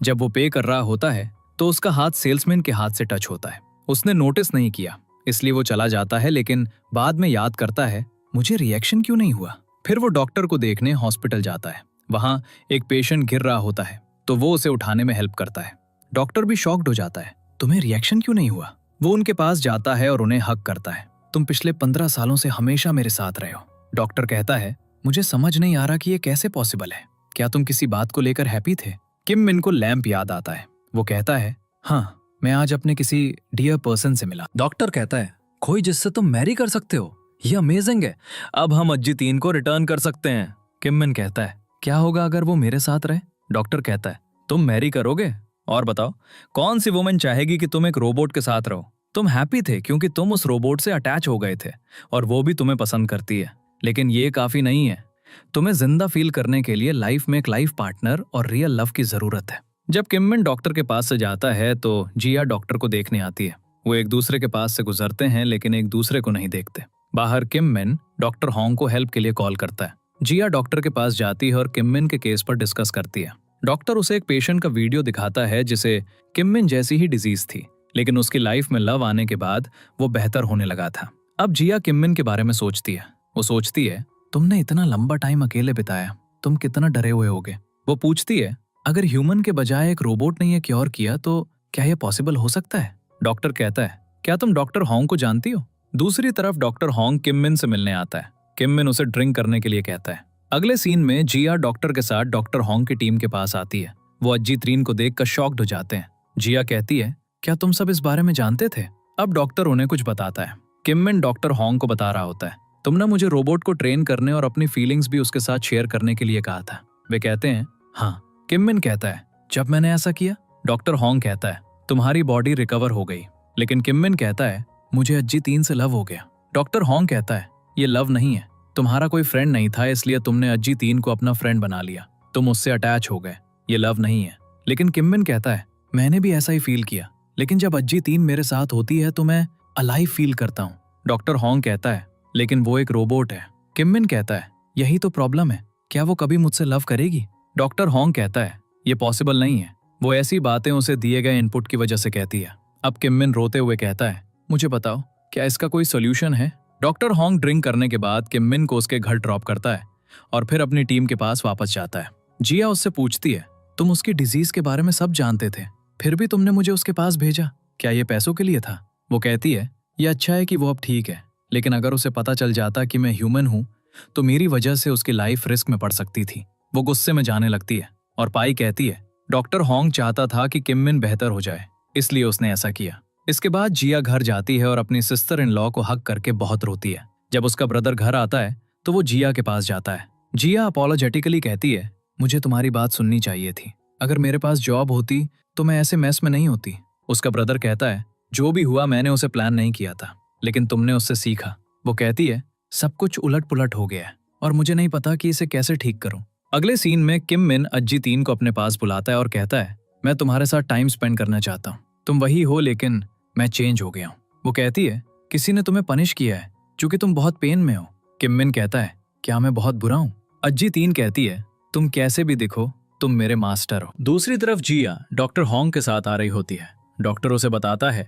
जब वो पे कर रहा होता है तो उसका हाथ सेल्समैन के हाथ से टच होता है। उसने नोटिस नहीं किया, इसलिए वो चला जाता है, लेकिन बाद में याद करता है, मुझे रिएक्शन क्यों नहीं हुआ। फिर वो डॉक्टर को देखने हॉस्पिटल जाता है। वहां एक पेशेंट गिर रहा होता है तो वो उसे उठाने में हेल्प करता है। डॉक्टर भी शॉक्ड हो जाता है, तुम्हें रिएक्शन क्यों नहीं हुआ? वो उनके पास जाता है और उन्हें हक करता है। तुम पिछले 15 सालों से हमेशा मेरे साथ रहे हो। डॉक्टर कहता है, मुझे समझ नहीं आ रहा कि ये कैसे पॉसिबल है। क्या तुम किसी बात को लेकर हैप्पी थे? किम मिन को लैम्प याद आता है। वो कहता है, हाँ, मैं आज अपने किसी डियर पर्सन से मिला। डॉक्टर कहता है, कोई जिससे तुम मैरी कर सकते हो? ये अमेजिंग है। अब हम अज्जी 3 को रिटर्न कर सकते हैं। किम मिन कहता है, क्या होगा अगर वो मेरे साथ रहे? डॉक्टर कहता है, तुम मैरी करोगे? और बताओ, कौन सी वुमन चाहेगी कि तुम एक रोबोट के साथ रहो? तुम हैप्पी थे क्योंकि तुम उस रोबोट से अटैच हो गए थे और वो भी तुम्हें पसंद करती है। लेकिन ये काफी नहीं है। तुम्हें जिंदा फील करने के लिए लाइफ में एक लाइफ पार्टनर और रियल लव की जरूरत है। जब किम मिन डॉक्टर के पास से जाता है तो जिया डॉक्टर को देखने आती है। वो एक दूसरे के पास से गुजरते हैं लेकिन एक दूसरे को नहीं देखते। बाहर किम मिन डॉक्टर होंग को हेल्प के लिए कॉल करता है। जिया डॉक्टर के पास जाती है और किम मिन के केस पर डिस्कस करती है। डॉक्टर उसे एक पेशेंट का वीडियो दिखाता है जिसे किम मिन जैसी ही डिजीज थी, लेकिन उसकी लाइफ में लव आने के बाद वो बेहतर होने लगा था। अब जिया किम मिन के बारे में सोचती है। वो सोचती है, तुमने इतना लंबा टाइम अकेले बिताया, तुम कितना डरे हुए होगे। वो पूछती है, अगर ह्यूमन के बजाय एक रोबोट ने यह क्योर किया तो क्या यह पॉसिबल हो सकता है? डॉक्टर कहता है, क्या तुम डॉक्टर होंग को जानती हो? दूसरी तरफ डॉक्टर होंग किम मिन से मिलने आता है। किम मिन उसे ड्रिंक करने के लिए कहता है। अगले सीन में जिया डॉक्टर के साथ डॉक्टर होंग की टीम के पास आती है। वो अज्जी 3 को देखकर शॉक्ड हो जाते हैं। जिया कहती है, क्या तुम सब इस बारे में जानते थे? अब डॉक्टर उन्हें कुछ बताता है। किम मिन डॉक्टर होंग को बता रहा होता है, तुमने मुझे रोबोट को ट्रेन करने और अपनी फीलिंग्स भी उसके साथ शेयर करने के लिए कहा था। वे कहते हैं, हाँ। किम मिन कहता है, जब मैंने ऐसा किया? डॉक्टर होंग कहता है, तुम्हारी बॉडी रिकवर हो गई। लेकिन किम मिन कहता है, मुझे अज्जी 3 से लव हो गया। डॉक्टर होंग कहता है, ये लव नहीं है, तुम्हारा कोई फ्रेंड नहीं था इसलिए तुमने अज्जी 3 को अपना फ्रेंड बना लिया। तुम उससे अटैच हो गए। ये लव नहीं है। लेकिन किम मिन कहता है, मैंने भी ऐसा ही फील किया, लेकिन जब अज्जी 3 मेरे साथ होती है तो मैं अलाइव फील करता हूँ। डॉक्टर हॉन्ग कहता है, लेकिन वो एक रोबोट है। किम मिन कहता है, यही तो प्रॉब्लम है, क्या वो कभी मुझसे लव करेगी? डॉक्टर हॉन्ग कहता है, ये पॉसिबल नहीं है, वो ऐसी बातें उसे दिए गए इनपुट की वजह से कहती है। अब किम मिन रोते हुए कहता है, मुझे बताओ, क्या इसका कोई सोल्यूशन है? डॉक्टर हॉन्ग ड्रिंक करने के बाद किम मिन को उसके घर ड्रॉप करता है और फिर अपनी टीम के पास वापस जाता है। जिया उससे पूछती है, तुम उसकी डिजीज के बारे में सब जानते थे, फिर भी तुमने मुझे उसके पास भेजा, क्या ये पैसों के लिए था? वो कहती है, ये अच्छा है कि वो अब ठीक है, लेकिन अगर उसे पता चल जाता कि मैं ह्यूमन हूँ तो मेरी वजह से उसकी लाइफ रिस्क में पड़ सकती थी। वो गुस्से में जाने लगती है और पाई कहती है, डॉक्टर हॉन्ग चाहता था कि किम मिन बेहतर हो जाए, इसलिए उसने ऐसा किया। इसके बाद जिया घर जाती है और अपनी सिस्टर इन लॉ को हक करके बहुत रोती है। जब उसका ब्रदर घर आता है तो वो जिया के पास जाता है। जिया अपोलोजेटिकली कहती है, मुझे तुम्हारी बात सुननी चाहिए थी, अगर मेरे पास जॉब होती तो मैं ऐसे मैस में नहीं होती। उसका ब्रदर कहता है, जो भी हुआ मैंने उसे प्लान नहीं किया था, लेकिन तुमने उससे सीखा। वो कहती है, सब कुछ उलट पुलट हो गया है और मुझे नहीं पता कि इसे कैसे ठीक करूं। अगले सीन में किम मिन अज्जी 3 को अपने पास बुलाता है और कहता है, मैं तुम्हारे साथ टाइम स्पेंड करना चाहता हूँ, तुम वही हो लेकिन मैं चेंज हो गया हूँ। वो कहती है, किसी ने तुम्हें पनिश किया है क्योंकि तुम बहुत पेन में हो। किम मिन कहता है, क्या मैं बहुत बुरा हूँ? अज्जी 3 कहती है, तुम कैसे भी दिखो तुम मेरे मास्टर हो। दूसरी तरफ जिया डॉक्टर हॉन्ग के साथ आ रही होती है। डॉक्टर उसे बताता है,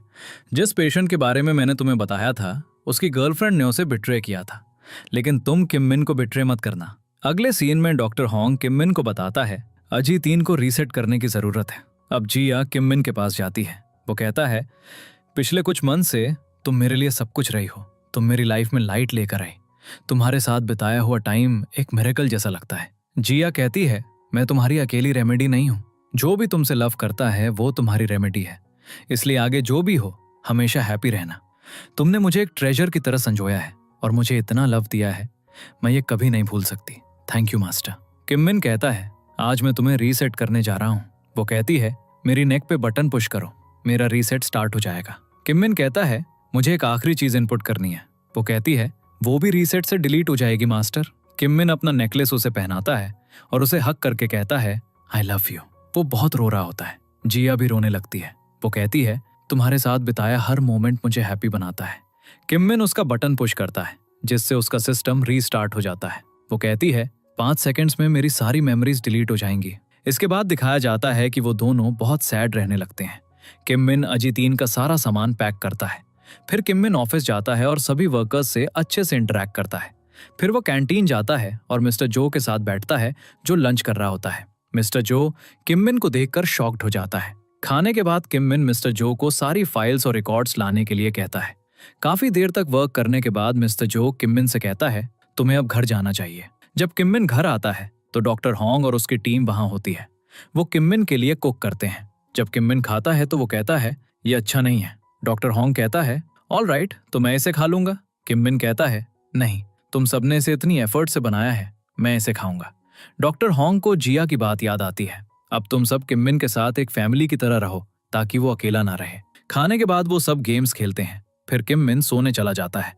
जिस पेशेंट के बारे में मैंने तुम्हें बताया था उसकी गर्लफ्रेंड ने उसे बिट्रे किया था, लेकिन तुम किम मिन को बिट्रे मत करना। अगले सीन में डॉक्टर हॉन्ग किम मिन को बताता है, अजी 3 को रीसेट करने की जरूरत है। अब जिया किम मिन के पास जाती है। वो कहता है, पिछले कुछ मंथ से तुम मेरे लिए सब कुछ रही हो, तुम मेरी लाइफ में लाइट लेकर आई, तुम्हारे साथ बिताया हुआ टाइम एक मिरेकल जैसा लगता है। जिया कहती है, मैं तुम्हारी अकेली रेमेडी नहीं हूँ, जो भी तुमसे लव करता है वो तुम्हारी रेमेडी है, इसलिए आगे जो भी हो हमेशा हैप्पी रहना। तुमने मुझे एक ट्रेजर की तरह संजोया है और मुझे इतना लव दिया है, मैं ये कभी नहीं भूल सकती। Thank you master. Kim Min कहता है, आज मैं तुम्हें रीसेट करने जा रहा हूँ। वो कहती है, मेरी नेक पे बटन पुश करो, मेरा रीसेट स्टार्ट हो जाएगा। किम मिन कहता है, मुझे एक आखिरी चीज इनपुट करनी है। वो कहती है, वो भी रीसेट से डिलीट हो जाएगी मास्टर। किम मिन अपना नेकलेस उसे पहनाता है और उसे हक करके कहता है, आई लव यू। वो बहुत रो रहा होता है। जिया भी रोने लगती है। वो कहती है, तुम्हारे साथ बिताया हर मोमेंट मुझे हैप्पी बनाता है। किम मिन उसका बटन पुश करता है जिससे उसका सिस्टम रीस्टार्ट हो जाता है। वो कहती है, 5 सेकंड्स में मेरी सारी मेमोरीज डिलीट हो जाएंगी। इसके बाद दिखाया जाता है कि वो दोनों बहुत सैड रहने लगते हैं। किम मिन अजी 3 का सारा सामान पैक करता है। फिर किम मिन ऑफिस जाता है और सभी वर्कर्स से अच्छे से इंटरेक्ट करता है। फिर वो कैंटीन जाता है और मिस्टर जो के साथ बैठता है जो लंच कर रहा होता है। मिस्टर जो किम मिन को देखकर शॉक्ड हो जाता है। खाने के बाद किम मिन मिस्टर जो को सारी फाइल्स और रिकॉर्ड्स लाने के लिए कहता है। काफी देर तक वर्क करने के बाद मिस्टर जो किम मिन से कहता है, तुम्हें अब घर जाना चाहिए। जब किम मिन घर आता है तो डॉक्टर हॉन्ग और उसकी टीम वहां होती है। वो किम मिन के लिए कुक करते हैं। जब किम मिन खाता है तो वो कहता है, ये अच्छा नहीं है। डॉक्टर हॉन्ग कहता है, ऑल राइट, तो मैं इसे खा लूंगा। किम मिन कहता है, नहीं, तुम सबने इसे इतनी एफर्ट से बनाया है, मैं इसे खाऊंगा। डॉक्टर हॉन्ग को जिया की बात याद आती है। अब तुम सब किम मिन के साथ एक फैमिली की तरह रहो ताकि वो अकेला ना रहे। खाने के बाद वो सब गेम्स खेलते हैं। फिर किम मिन सोने चला जाता है,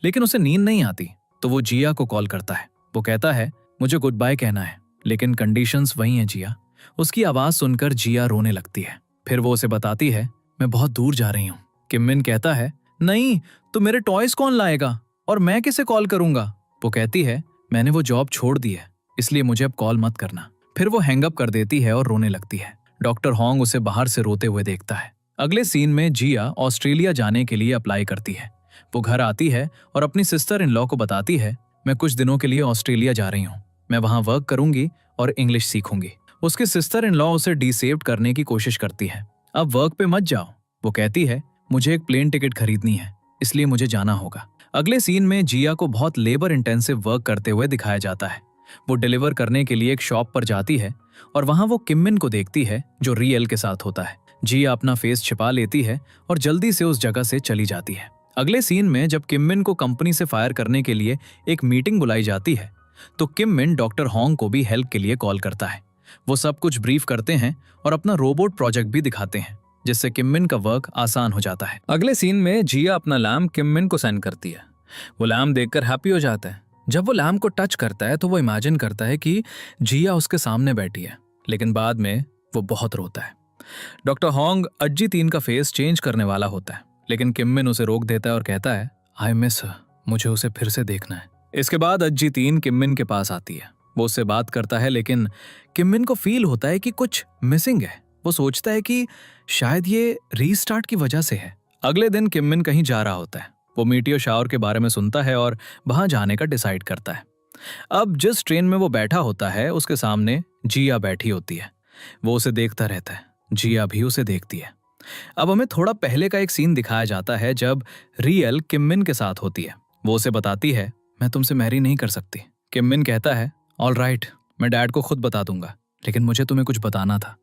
लेकिन उसे नींद नहीं आती तो वो जिया को कॉल करता है। वो कहता है, मुझे गुड बाय कहना है, लेकिन कंडीशंस वही हैं जिया। उसकी आवाज सुनकर जिया रोने लगती है। फिर वो उसे बताती है, मैं बहुत दूर जा रही हूँ। किम मिन कहता है, नहीं, तो मेरे टॉयज कौन लाएगा और मैं किसे कॉल करूंगा? वो कहती है, मैंने वो जॉब छोड़ दी है, इसलिए मुझे अब कॉल मत करना। फिर वो हैंग अप कर देती है और रोने लगती है। डॉक्टर हॉन्ग उसे बाहर से रोते हुए देखता है। अगले सीन में जिया ऑस्ट्रेलिया जाने के लिए अप्लाई करती है। वो घर आती है और अपनी सिस्टर इन लॉ को बताती है, मैं कुछ दिनों के लिए ऑस्ट्रेलिया जा रही हूँ, मैं वहां वर्क करूंगी और इंग्लिश सीखूंगी। उसकी सिस्टर इन लॉ उसे डिसेव्ड करने की कोशिश करती है। अब वर्क पे मत जाओ। वो कहती है, मुझे एक प्लेन टिकट खरीदनी है, इसलिए मुझे जाना होगा। अगले सीन में जिया को बहुत लेबर इंटेंसिव वर्क करते हुए दिखाया जाता है। वो डिलीवर करने के लिए एक शॉप पर जाती है और वहां वो किम मिन को देखती है जो रियल के साथ होता है। जिया अपना फेस छिपा लेती है और जल्दी से उस जगह से चली जाती है। अगले सीन में जब किम मिन को कंपनी से फायर करने के लिए एक मीटिंग बुलाई जाती है तो किम मिन डॉक्टर हॉन्ग को भी हेल्प के लिए कॉल करता है। वो सब कुछ ब्रीफ करते हैं और अपना रोबोट प्रोजेक्ट भी दिखाते हैं, जिससे किम मिन का वर्क आसान हो जाता है। अगले सीन में जिया अपना लैम्प किम मिन को सेंड करती है। वो लैम्प देखकर हैप्पी हो जाता है। जब वो लैम्प को टच करता है तो वो इमेजिन करता है कि जिया उसके सामने बैठी है। लेकिन बाद में वो बहुत रोता है। डॉक्टर होंग अज्जी तीन का फेस चेंज करने वाला होता है, लेकिन किम मिन उसे रोक देता है और कहता है, आई मिस हर, मुझे उसे फिर से देखना है। इसके बाद अज्जी तीन किम मिन के पास आती है। वो उससे बात करता है, लेकिन किम मिन को फील होता है कि कुछ मिसिंग है। वो सोचता है कि शायद ये रीस्टार्ट की वजह से है। अगले दिन किम मिन कहीं जा रहा होता है। वो मीटियो शावर के बारे में सुनता है और वहां जाने का डिसाइड करता है। अब जिस ट्रेन में वो बैठा होता है उसके सामने जिया बैठी होती है। वो उसे देखता रहता है, जिया भी उसे देखती है। अब हमें थोड़ा पहले का एक सीन दिखाया जाता है जब रियल किम मिन के साथ होती है। वो उसे बताती है, मैं तुमसे मैरी नहीं कर सकती। किम मिन कहता है, ऑल राइट, मैं डैड को खुद बता दूंगा, लेकिन मुझे तुम्हें कुछ बताना था।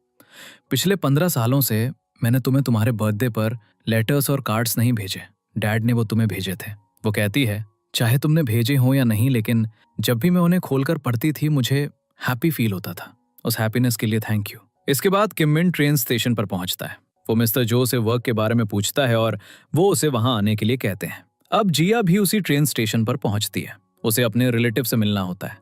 पिछले 15 सालों से मैंने तुम्हें तुम्हारे बर्थडे पर लेटर्स और कार्ड्स नहीं भेजे, डैड ने वो तुम्हें भेजे थे। वो कहती है, चाहे तुमने भेजे हो या नहीं, लेकिन जब भी मैं उन्हें खोलकर पढ़ती थी मुझे हैप्पी फील होता था। उस हैप्पीनेस के लिए थैंक यू। इसके बाद किम मिन ट्रेन स्टेशन पर पहुंचता है। वो मिस्टर जो से वर्क के बारे में पूछता है और वो उसे वहां आने के लिए कहते हैं। अब जिया भी उसी ट्रेन स्टेशन पर पहुंचती है। उसे अपने रिलेटिव से मिलना होता है।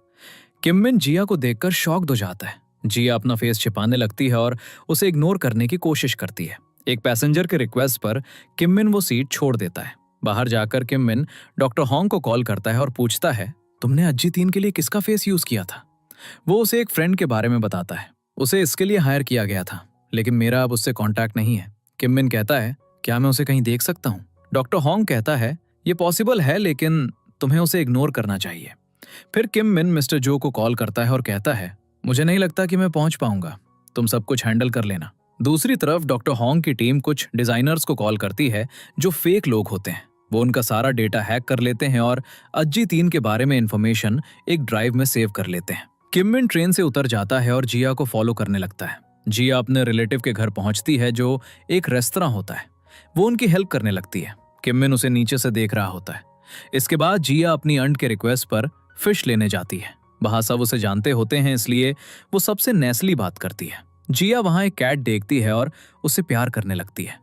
किम मिन जिया को देखकर शॉक्ड हो जाता है। जिया अपना फेस छिपाने लगती है और उसे इग्नोर करने की कोशिश करती है। एक पैसेंजर के रिक्वेस्ट पर किम मिन वो सीट छोड़ देता है। बाहर जाकर किम मिन डॉक्टर होंग को कॉल करता है और पूछता है, तुमने अज्जी तीन के लिए किसका फेस यूज किया था? वो उसे एक फ्रेंड के बारे में बताता है। उसे इसके लिए हायर किया गया था, लेकिन मेरा अब उससे कांटेक्ट नहीं है। किम मिन कहता है, क्या मैं उसे कहीं देख सकता हूँ? डॉक्टर होंग कहता है, ये पॉसिबल है, लेकिन तुम्हें उसे इग्नोर करना चाहिए। फिर किम मिन मिस्टर जो को कॉल करता है और कहता है, मुझे नहीं लगता कि मैं पहुंच पाऊंगा, तुम सब कुछ हैंडल कर लेना। दूसरी तरफ डॉक्टर होंग की टीम कुछ डिजाइनर्स को कॉल करती है जो फेक लोग होते हैं। वो उनका सारा डेटा हैक कर लेते हैं और अज्जी तीन के बारे में इंफॉर्मेशन एक ड्राइव में सेव कर लेते हैं। किम मिन ट्रेन से उतर जाता है और जिया को फॉलो करने लगता है। जिया अपने रिलेटिव के घर पहुंचती है जो एक रेस्तरां होता है। वो उनकी हेल्प करने लगती है। किम मिन उसे नीचे से देख रहा होता है। इसके बाद जिया अपनी आंट के रिक्वेस्ट पर फिश लेने जाती है। वहां सब उसे जानते होते हैं, इसलिए वो सबसे नेस्ली बात करती है। जिया वहां एक कैट देखती है और उससे प्यार करने लगती है।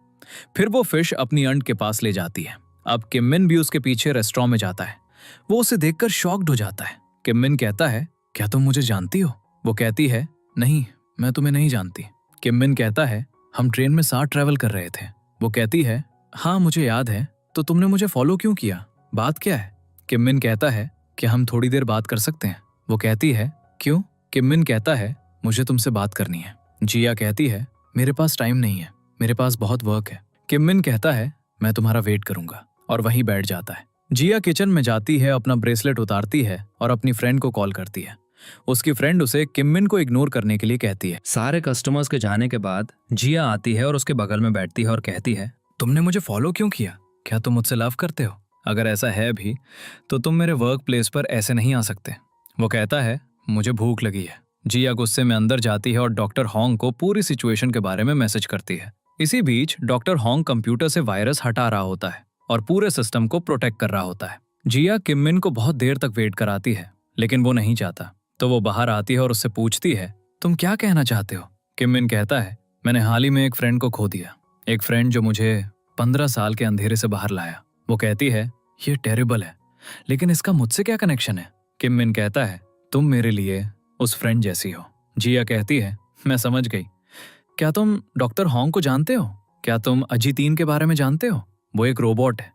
फिर वो फिश अपनी आंट के पास ले जाती है। अब किम मिन भी उसके पीछे रेस्टोरेंट में जाता है। वो उसे देखकर शॉक्ड हो जाता है। किम मिन कहता है, क्या तुम मुझे जानती हो? वो कहती है, नहीं, मैं तुम्हें नहीं जानती। किम मिन कहता है, हम ट्रेन में साथ ट्रैवल कर रहे थे। वो कहती है, हाँ मुझे याद है, तो तुमने मुझे फॉलो क्यों किया? बात क्या है? किम मिन कहता है, क्या हम थोड़ी देर बात कर सकते हैं? वो कहती है, क्यों? किम मिन कहता है, मुझे तुमसे बात करनी है। जिया कहती है, मेरे पास टाइम नहीं है, मेरे पास बहुत वर्क है। किम मिन कहता है, मैं तुम्हारा वेट करूंगा, और वहीं बैठ जाता है। जिया किचन में जाती है, अपना ब्रेसलेट उतारती है और अपनी फ्रेंड को कॉल करती है। उसकी फ्रेंड उसे किम मिन को इग्नोर करने के लिए कहती है। सारे कस्टमर्स के जाने के बाद जिया आती है और उसके बगल में बैठती है और कहती है, तुमने मुझे फॉलो क्यों किया? क्या तुम मुझसे लव करते हो? अगर ऐसा है भी तो तुम मेरे वर्क प्लेस पर ऐसे नहीं आ सकते। वो कहता है, मुझे भूख लगी है। जिया गुस्से में अंदर जाती है और डॉक्टर होंग को पूरी सिचुएशन के बारे में मैसेज करती है। इसी बीच डॉक्टर होंग कंप्यूटर से वायरस हटा रहा होता है और पूरे सिस्टम को प्रोटेक्ट कर रहा होता है। जिया किम मिन को बहुत देर तक वेट कराती है, लेकिन वो नहीं चाहता, तो वो बाहर आती है और उससे पूछती है, तुम क्या कहना चाहते हो? किम मिन कहता है, मैंने हाल ही में एक फ्रेंड को खो दिया, एक फ्रेंड जो मुझे 15 साल के अंधेरे से बाहर लाया। वो कहती है, ये टेरिबल है, लेकिन इसका मुझसे क्या कनेक्शन है? किम मिन कहता है, तुम मेरे लिए उस फ्रेंड जैसी हो। जिया कहती है, मैं समझ गई। क्या तुम डॉक्टर होंग को जानते हो? क्या तुम अजी तीन के बारे में जानते हो? वो एक रोबोट है।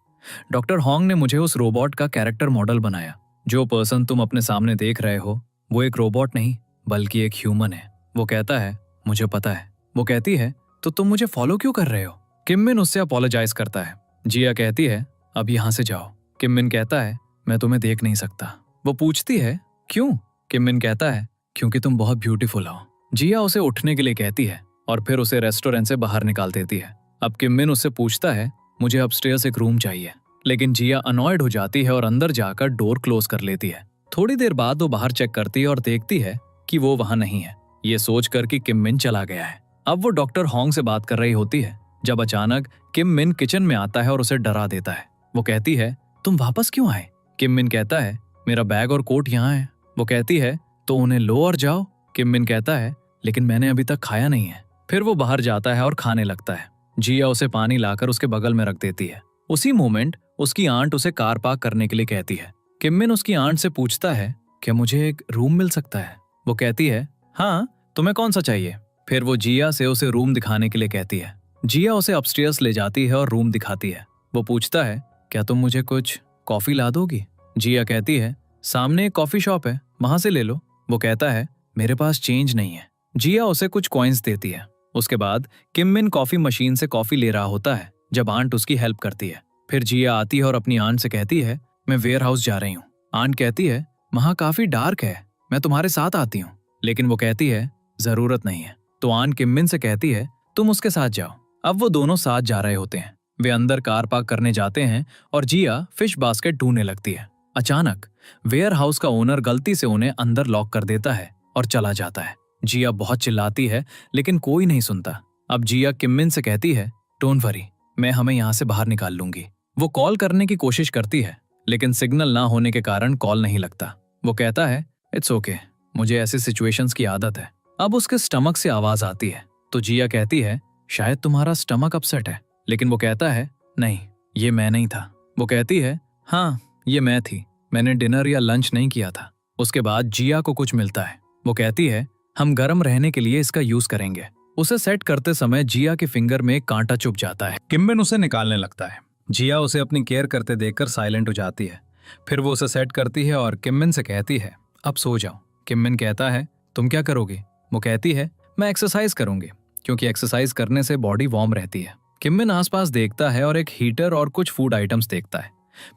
डॉक्टर होंग ने मुझे उस रोबोट का कैरेक्टर मॉडल बनाया। जो पर्सन तुम अपने सामने देख रहे हो वो एक रोबोट नहीं बल्कि एक ह्यूमन है। वो कहता है, मुझे पता है। वो कहती है, तो तुम मुझे फॉलो क्यों कर रहे हो? किम मिन उससे अपोलोजाइज करता है। जिया कहती है, अब यहाँ से जाओ। किम मिन कहता है, मैं तुम्हें देख नहीं सकता। वो पूछती है, क्यों? किम मिन कहता है, क्योंकि तुम बहुत ब्यूटीफुल हो। जिया उसे उठने के लिए कहती है और फिर उसे रेस्टोरेंट से बाहर निकाल देती है। अब किम मिन उससे पूछता है, मुझे अपस्टेयर्स एक रूम चाहिए, लेकिन जिया अनॉयड हो जाती है और अंदर जाकर डोर क्लोज कर लेती है। थोड़ी देर बाद वो बाहर चेक करती है और देखती है कि वो वहां नहीं है। ये सोचकर कि किम मिन चला गया है। अब वो डॉक्टर होंग से बात कर रही होती है जब अचानक किम मिन किचन में आता है और उसे डरा देता है। वो कहती है, तुम वापस क्यों आए? किम मिन कहता है, मेरा बैग और कोट यहाँ है। वो कहती है, तो उन्हें लो और जाओ। किम मिन कहता है, लेकिन मैंने अभी तक खाया नहीं है। फिर वो बाहर जाता है और खाने लगता है। जिया उसे पानी लाकर उसके बगल में रख देती है। उसी मोमेंट उसकी आंट उसे कार पार्क करने के लिए कहती है। किम मिन उसकी आंट से पूछता है, क्या मुझे एक रूम मिल सकता है? वो कहती है, हाँ, तुम्हें कौन सा चाहिए? फिर वो जिया से उसे रूम दिखाने के लिए कहती है। जिया उसे अपस्टेयर्स ले जाती है और रूम दिखाती है। वो पूछता है, क्या तुम मुझे कुछ कॉफी ला दोगी? जिया कहती है, सामने एक कॉफी शॉप है, वहां से ले लो। वो कहता है, मेरे पास चेंज नहीं है। जिया उसे कुछ कॉइन्स देती है। उसके बाद किम मिन कॉफी मशीन से कॉफी ले रहा होता है जब आंट उसकी हेल्प करती है। फिर जिया आती है और अपनी आंट से कहती है, मैं वेयर हाउस जा रही हूँ। आंट कहती है, वहां काफी डार्क है, मैं तुम्हारे साथ आती हूँ। लेकिन वो कहती है, जरूरत नहीं है। तो आंट किम मिन से कहती है, तुम उसके साथ जाओ। अब वो दोनों साथ जा रहे होते हैं। वे अंदर कार पार्क करने जाते हैं और जिया फिश बास्केट ढूंढने लगती है। अचानक वेयर हाउस का ओनर गलती से उन्हें अंदर लॉक कर देता है और चला जाता है। जिया बहुत चिल्लाती है लेकिन कोई नहीं सुनता। अब जिया किम मिन से कहती है, डोंट वरी, मैं हमें यहाँ से बाहर निकाल लूंगी। वो कॉल करने की कोशिश करती है लेकिन सिग्नल ना होने के कारण कॉल नहीं लगता। वो कहता है, इट्स ओके, मुझे ऐसी सिचुएशंस की आदत है। अब उसके स्टमक से आवाज आती है तो जिया कहती है, शायद तुम्हारा स्टमक अपसेट है। लेकिन वो कहता है, नहीं, ये मैं नहीं था। वो कहती है, हाँ, ये मैं थी, मैंने डिनर या लंच नहीं किया था। उसके बाद जिया को कुछ मिलता है। वो कहती है, हम गर्म रहने के लिए इसका यूज करेंगे। उसे सेट करते समय जिया के फिंगर में कांटा चुभ जाता है। किम मिन उसे निकालने लगता है। जिया उसे अपनी केयर करते देखकर साइलेंट हो जाती है। फिर वो उसे सेट करती है और किम मिन से कहती है, अब सो जाओ। किम मिन कहता है, तुम क्या करोगी? वो कहती है, मैं एक्सरसाइज करूंगी, क्योंकि एक्सरसाइज करने से बॉडी वार्म रहती है। किम मिन आसपास देखता है और एक हीटर और कुछ फूड आइटम्स देखता है।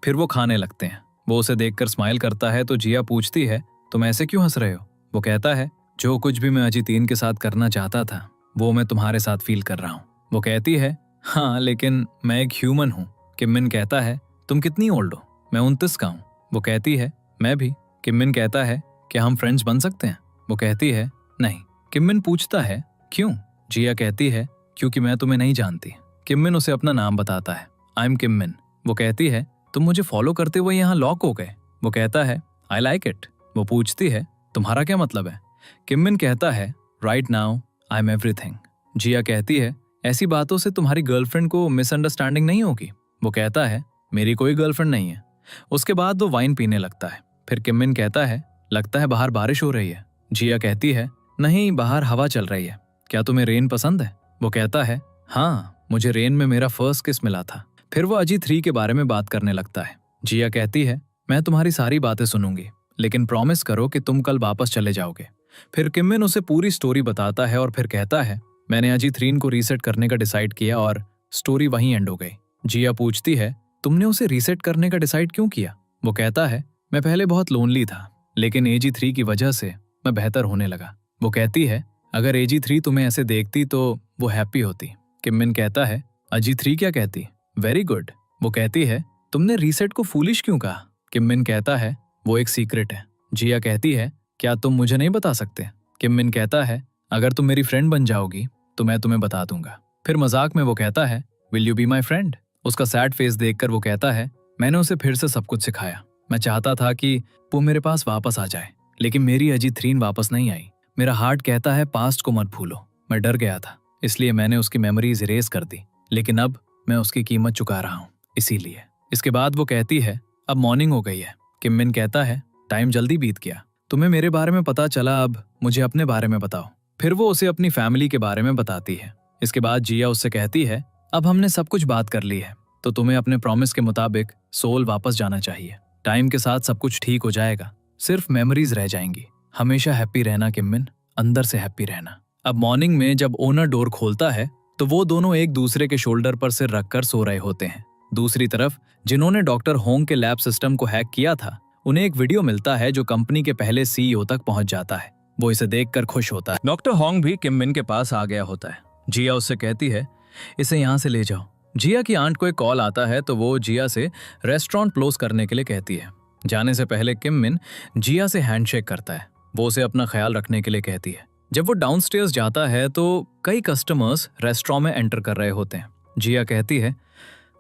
फिर वो खाने लगते हैं। वो उसे देखकर स्माइल करता है तो जिया पूछती है, तुम ऐसे क्यों हंस रहे हो? वो कहता है, जो कुछ भी मैं अजीतीन के साथ करना चाहता था वो मैं तुम्हारे साथ फील कर रहा हूँ। वो कहती है, हाँ, लेकिन मैं एक ह्यूमन हूँ। किम मिन कहता है, तुम कितनी ओल्ड हो? मैं 29 का हूँ। वो कहती है, मैं भी। किम मिन कहता है, क्या हम फ्रेंड्स बन सकते हैं? वो कहती है, नहीं। किम मिन पूछता है, क्यों? जिया कहती है, क्योंकि मैं तुम्हें नहीं जानती। किम मिन उसे अपना नाम बताता है, आई एम किम मिन। वो कहती है, तुम मुझे फॉलो करते हुए यहाँ लॉक हो गए। वो कहता है, आई लाइक इट। वो पूछती है, तुम्हारा क्या मतलब है? किम मिन कहता है, right now I am everything. Jia कहती है, ऐसी बातों से तुम्हारी गर्लफ्रेंड को मिसअंडरस्टैंडिंग नहीं होगी? वो कहता है, मेरी कोई गर्लफ्रेंड नहीं है। उसके बाद वो वाइन पीने लगता है। फिर किम मिन कहता है, लगता है बाहर बारिश हो रही है। जिया कहती है, नहीं, बाहर हवा चल रही है। क्या तुम्हें रेन पसंद है? वो कहता है, हाँ, मुझे रेन में मेरा फर्स्ट किस मिला था। फिर वो अजी 3 के बारे में बात करने लगता है। जिया कहती है, मैं तुम्हारी सारी बातें सुनूंगी, लेकिन प्रॉमिस करो कि तुम कल वापस चले जाओगे। फिर किम मिन उसे पूरी स्टोरी बताता है और फिर कहता है, मैंने अजी 3 को रीसेट करने का डिसाइड किया और स्टोरी वहीं एंड हो गई। जिया पूछती है, तुमने उसे रीसेट करने का डिसाइड क्यों किया? वो कहता है, मैं पहले बहुत लोनली था, लेकिन एजी 3 की वजह से मैं बेहतर होने लगा। वो कहती है, अगर एजी 3 तुम्हें ऐसे देखती तो वो हैप्पी होती। किम मिन कहता है, अजी 3 क्या कहती? Very good. वो कहती है, तुमने रीसेट को फूलिश क्यों कहा? किम मिन कहता है, वो एक सीक्रेट है। जिया कहती है, क्या तुम मुझे नहीं बता सकते? किम मिन कहता है, अगर तुम मेरी फ्रेंड बन जाओगी तो मैं तुम्हें बता दूंगा। फिर मजाक में वो कहता है, will you be my friend? उसका सैड फेस देखकर वो कहता है, मैंने उसे फिर से सब कुछ सिखाया। मैं चाहता था कि वो मेरे पास वापस आ जाए, लेकिन मेरी अजी 3 वापस नहीं आई। मेरा हार्ट कहता है, पास्ट को मत भूलो। मैं डर गया था, इसलिए मैंने उसकी मेमोरीज इरेज कर दी, लेकिन अब मैं उसकी कीमत चुका रहा हूँ, इसीलिए। इसके बाद वो कहती है, अब मॉर्निंग हो गई है। किम मिन कहता है, टाइम जल्दी बीत गया। तुम्हें मेरे बारे में पता चला, अब मुझे अपने बारे में बताओ। फिर वो उसे अपनी फैमिली के बारे में बताती है। इसके बाद जिया उससे कहती है, अब हमने सब कुछ बात कर ली है, तो तुम्हें अपने प्रॉमिस के मुताबिक सोल वापस जाना चाहिए। टाइम के साथ सब कुछ ठीक हो जाएगा, सिर्फ मेमोरीज रह जाएंगी। हमेशा हैप्पी रहना किम मिन, अंदर से हैप्पी रहना। अब मॉर्निंग में जब ओनर डोर खोलता है तो वो दोनों एक दूसरे के शोल्डर पर सिर रखकर सो रहे होते हैं। दूसरी तरफ जिन्होंने डॉक्टर होंग के लैब सिस्टम को हैक किया था, उन्हें एक वीडियो मिलता है जो कंपनी के पहले सीईओ तक पहुंच जाता है। वो इसे देखकर खुश होता है। डॉक्टर होंग भी किम मिन के पास आ गया होता है। जिया उससे कहती है, इसे यहाँ से ले जाओ। जिया की आंट को एक कॉल आता है तो वो जिया से रेस्टोरेंट क्लोज करने के लिए कहती है। जाने से पहले किम मिन जिया से हैंडशेक करता है। वो उसे अपना ख्याल रखने के लिए कहती है। जब वो डाउनस्टेयर्स जाता है तो कई कस्टमर्स रेस्टोरेंट में एंटर कर रहे होते हैं। जिया कहती है,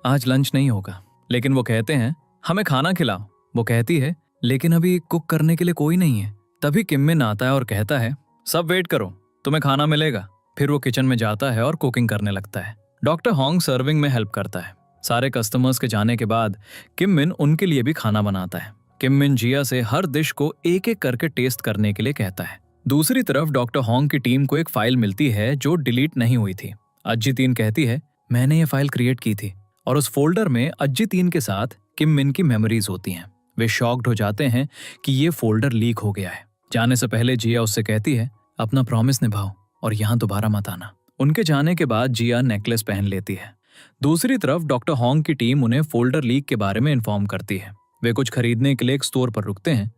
आज लंच नहीं होगा, लेकिन वो कहते हैं, हमें खाना खिलाओ। वो कहती है, लेकिन अभी कुक करने के लिए कोई नहीं है। तभी किम मिन आता है और कहता है, सब वेट करो, तुम्हें खाना मिलेगा। फिर वो किचन में जाता है और कुकिंग करने लगता है। डॉक्टर होंग सर्विंग में हेल्प करता है। सारे कस्टमर्स के जाने के बाद किम मिन उनके लिए भी खाना बनाता है। किम मिन जिया से हर डिश को एक एक करके टेस्ट करने के लिए कहता है। दूसरी तरफ डॉक्टर होंग की टीम को एक फाइल मिलती है जो डिलीट नहीं हुई थी। अज्जी-3 कहती है, मैंने ये फाइल क्रिएट की थी, और उस फोल्डर में अज्जी-3 के साथ किम मिन की मेमोरीज होती हैं। वे शॉक्ड हो जाते हैं कि ये फोल्डर लीक हो गया है। जाने से पहले जिया उससे कहती है, अपना प्रॉमिस निभाओ और यहाँ दोबारा मत आना। उनके जाने के बाद जिया नेकलेस पहन लेती है। दूसरी तरफ डॉक्टर होंग की टीम उन्हें फोल्डर लीक के बारे में इन्फॉर्म करती है। वे कुछ खरीदने के लिए एक स्टोर पर रुकते हैं।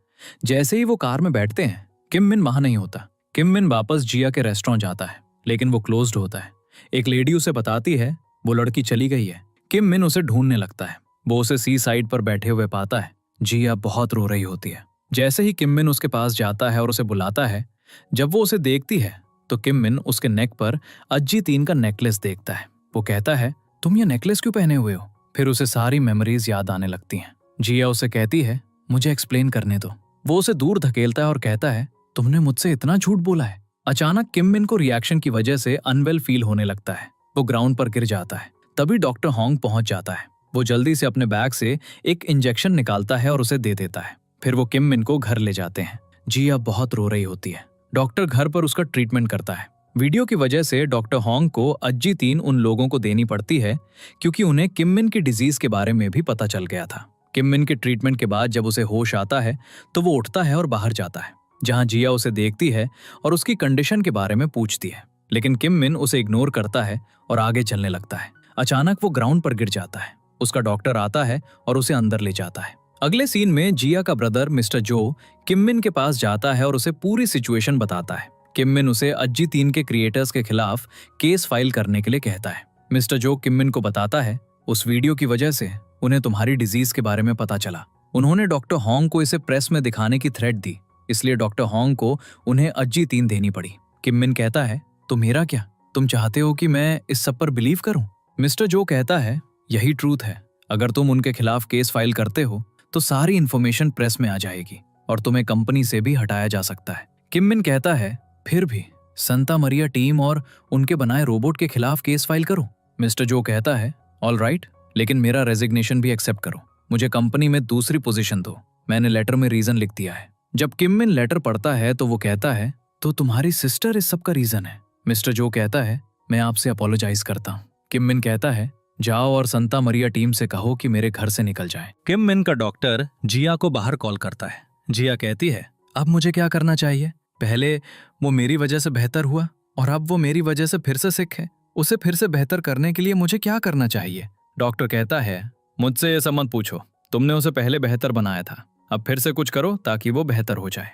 जैसे ही वो कार में बैठते हैं, किम मिन वहां नहीं होता। किम मिन वापस जिया के रेस्टोरेंट जाता है, लेकिन वो क्लोज्ड होता है। एक लेडी उसे बताती है वो लड़की चली गई है। किम मिन उसे ढूंढने लगता है। वो उसे सी साइड पर बैठे हुए पाता है। जिया बहुत रो रही होती है। जैसे ही किम मिन उसके पास जाता है और उसे बुलाता है, जब वो उसे देखती है तो किम मिन उसके नेक पर अज्जी-3 का नेकलेस देखता है। वो कहता है, तुम ये नेकलेस क्यों पहने हुए हो? फिर उसे सारी मेमोरीज याद आने लगती हैं। जिया उसे कहती है, मुझे एक्सप्लेन करने दो। वो उसे दूर धकेलता है और कहता है, तुमने मुझसे इतना झूठ बोला है। अचानक किम मिन को रिएक्शन की वजह से अनवेल फील होने लगता है। वो ग्राउंड पर गिर जाता है। तभी डॉक्टर होंग पहुंच जाता है। वो जल्दी से अपने बैग से एक इंजेक्शन निकालता है और उसे दे देता है। फिर वो किम मिन को घर ले जाते हैं। जिया बहुत रो रही होती है। डॉक्टर घर पर उसका ट्रीटमेंट करता है। वीडियो की वजह से डॉक्टर होंग को अज्जी-3 उन लोगों को देनी पड़ती है, क्योंकि उन्हें किम मिन की डिजीज के बारे में भी पता चल गया था। किम मिन के ट्रीटमेंट के बाद जब उसे होश आता है तो वो उठता है और बाहर जाता है, जहां जिया उसे देखती है और उसकी कंडीशन के बारे में पूछती है। लेकिन किम मिन उसे इग्नोर करता है और आगे चलने लगता है। अचानक वो ग्राउंड पर गिर जाता है। उसका डॉक्टर आता है और उसे अंदर ले जाता है। अगले सीन में जिया का ब्रदर मिस्टर जो किम मिन के पास जाता है और उसे पूरी सिचुएशन बताता है। किम मिन उसे अज्जी-3 के क्रिएटर्स के खिलाफ केस फाइल करने के लिए कहता है। मिस्टर जो किम मिन को बताता है, उस वीडियो की वजह से उन्हें तुम्हारी डिजीज के बारे में पता चला। उन्होंने डॉक्टर होंग को इसे प्रेस में दिखाने की थ्रेट दी, इसलिए डॉक्टर होंग को उन्हें अज्जी-3 देनी पड़ी। किम मिन कहता है, तो मेरा क्या? तुम चाहते हो कि मैं इस सब पर बिलीव करूं? मिस्टर जो कहता है, यही ट्रूथ है। अगर तुम उनके खिलाफ केस फाइल करते हो तो सारी इंफॉर्मेशन प्रेस में आ जाएगी और तुम्हें कंपनी से भी हटाया जा सकता है। किम मिन कहता है, फिर भी संता मरिया टीम और उनके बनाए रोबोट के खिलाफ केस फाइल करो। मिस्टर जो कहता है, ऑल राइट, लेकिन मेरा रेजिग्नेशन भी एक्सेप्ट करो। मुझे कंपनी में दूसरी पोजीशन दो। मैंने लेटर में रीजन लिख दिया है। जब किम मिन लेटर पढ़ता है तो वो कहता है, तो तुम्हारी सिस्टर इस सब का रीजन है। मिस्टर जो कहता है, मैं आपसे अपोलोजाइज करता हूँ। किम मिन कहता है, जाओ और संता मरिया टीम से कहो कि मेरे घर से निकल जाए। किम मिन का डॉक्टर जिया को बाहर कॉल करता है। जिया कहती है, अब मुझे क्या करना चाहिए? पहले वो मेरी वजह से बेहतर हुआ और अब वो मेरी वजह से फिर से सिक है। उसे फिर से बेहतर करने के लिए मुझे क्या करना चाहिए? डॉक्टर कहता है, मुझसे ये सब मत पूछो। तुमने उसे पहले बेहतर बनाया था, अब फिर से कुछ करो ताकि वो बेहतर हो जाए।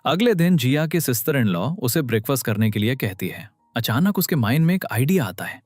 अगले दिन जिया की सिस्टर इन लॉ उसे ब्रेकफास्ट करने के लिए कहती है। अचानक उसके माइंड में एक आइडिया आता है।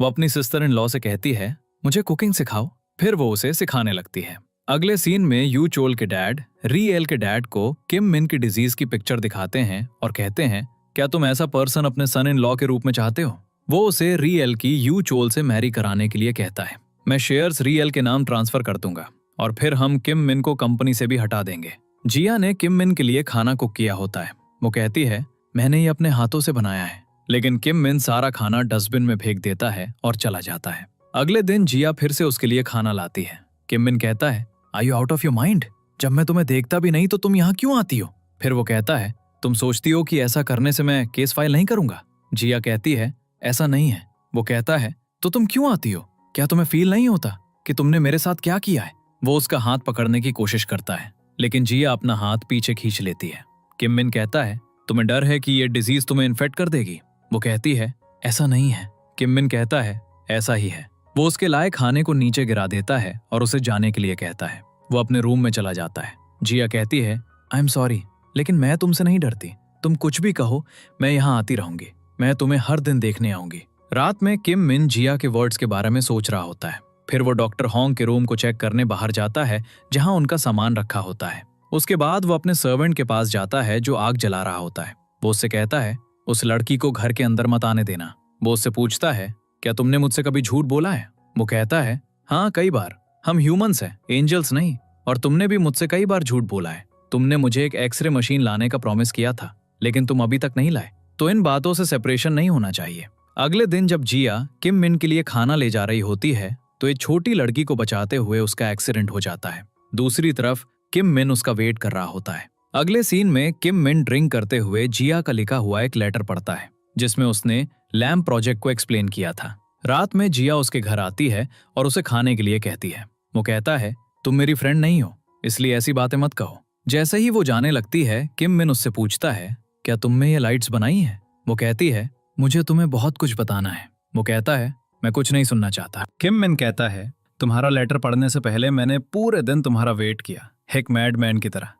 वो अपनी सिस्टर इन लॉ से कहती है, मुझे कुकिंग सिखाओ। फिर वो उसे सिखाने लगती है। अगले सीन में यू चोल के डैड री एल के डैड को किम मिन की डिजीज की पिक्चर दिखाते हैं और कहते हैं, क्या तुम ऐसा पर्सन अपने सन इन लॉ के रूप में चाहते हो? वो उसे री एल की यू चोल से मैरी कराने के लिए कहता है। मैं शेयर्स री एल के नाम ट्रांसफर कर दूंगा और फिर हम किम मिन को कंपनी से भी हटा देंगे। जिया ने किम मिन के लिए खाना कुक किया होता है। वो कहती है, मैंने ये अपने हाथों से बनाया है। लेकिन किम मिन सारा खाना डस्टबिन में फेंक देता है और चला जाता है। अगले दिन जिया फिर से उसके लिए खाना लाती है। किम मिन कहता है, are you out of your mind? जब मैं तुम्हें देखता भी नहीं तो तुम यहाँ क्यों आती हो? फिर वो कहता है, तुम सोचती हो कि ऐसा करने से मैं केस फाइल नहीं करूंगा? जिया कहती है, ऐसा नहीं है। वो कहता है, तो तुम क्यों आती हो? क्या तुम्हें फील नहीं होता कि तुमने मेरे साथ क्या किया है? वो उसका हाथ पकड़ने की कोशिश करता है, लेकिन जिया अपना हाथ पीछे खींच लेती है। किम मिन कहता है, तुम्हें डर है कि ये डिजीज तुम्हें इन्फेक्ट कर देगी? वो कहती है, ऐसा नहीं है। किम मिन कहता है, ऐसा ही है। वो उसके लाए खाने को नीचे गिरा देता है और उसे जाने के लिए कहता है। वो अपने रूम में चला जाता है। जिया कहती है, आई एम सॉरी, लेकिन मैं तुमसे नहीं डरती। तुम कुछ भी कहो, मैं यहाँ आती रहूंगी। मैं तुम्हें हर दिन देखने आऊंगी। रात में किम मिन जिया के वर्ड्स के बारे में सोच रहा होता है। फिर वो डॉक्टर होंग के रूम को चेक करने बाहर जाता है, जहां उनका सामान रखा होता है। उसके बाद वो अपने सर्वेंट के पास जाता है जो आग जला रहा होता है। वो उससे कहता है, उस लड़की को घर के अंदर मत आने देना। वो उससे पूछता है, क्या तुमने मुझसे कभी झूठ बोला है? वो कहता है, हाँ कई बार। हम ह्यूमंस हैं, एंजल्स नहीं। और तुमने भी मुझसे कई बार झूठ बोला है। तुमने मुझे एक एक्सरे मशीन लाने का प्रॉमिस किया था, लेकिन तुम अभी तक नहीं लाए। तो इन बातों से सेपरेशन नहीं होना चाहिए। अगले दिन जब जिया किम मिन के लिए खाना ले जा रही होती है तो एक छोटी लड़की को बचाते हुए उसका एक्सीडेंट हो जाता है। दूसरी तरफ किम मिन उसका वेट कर रहा होता है। अगले सीन में किम मिन ड्रिंक करते हुए जिया का लिखा हुआ एक लेटर पढ़ता है जिसमें उसने लैम्प प्रोजेक्ट को एक्सप्लेन किया था। रात में जिया उसके घर आती है और उसे खाने के लिए कहती है। वो कहता है, तुम मेरी फ्रेंड नहीं हो, इसलिए ऐसी बातें मत कहो। जैसे ही वो जाने लगती है, किम मिन उससे पूछता है, क्या तुमने ये लाइट्स बनाई हैं? वो कहती है, मुझे तुम्हें बहुत कुछ बताना है। वो कहता है, मैं कुछ नहीं सुनना चाहता। किम मिन कहता है, तुम्हारा लेटर पढ़ने से पहले मैंने पूरे दिन तुम्हारा वेट किया, एक मैडमैन की तरह,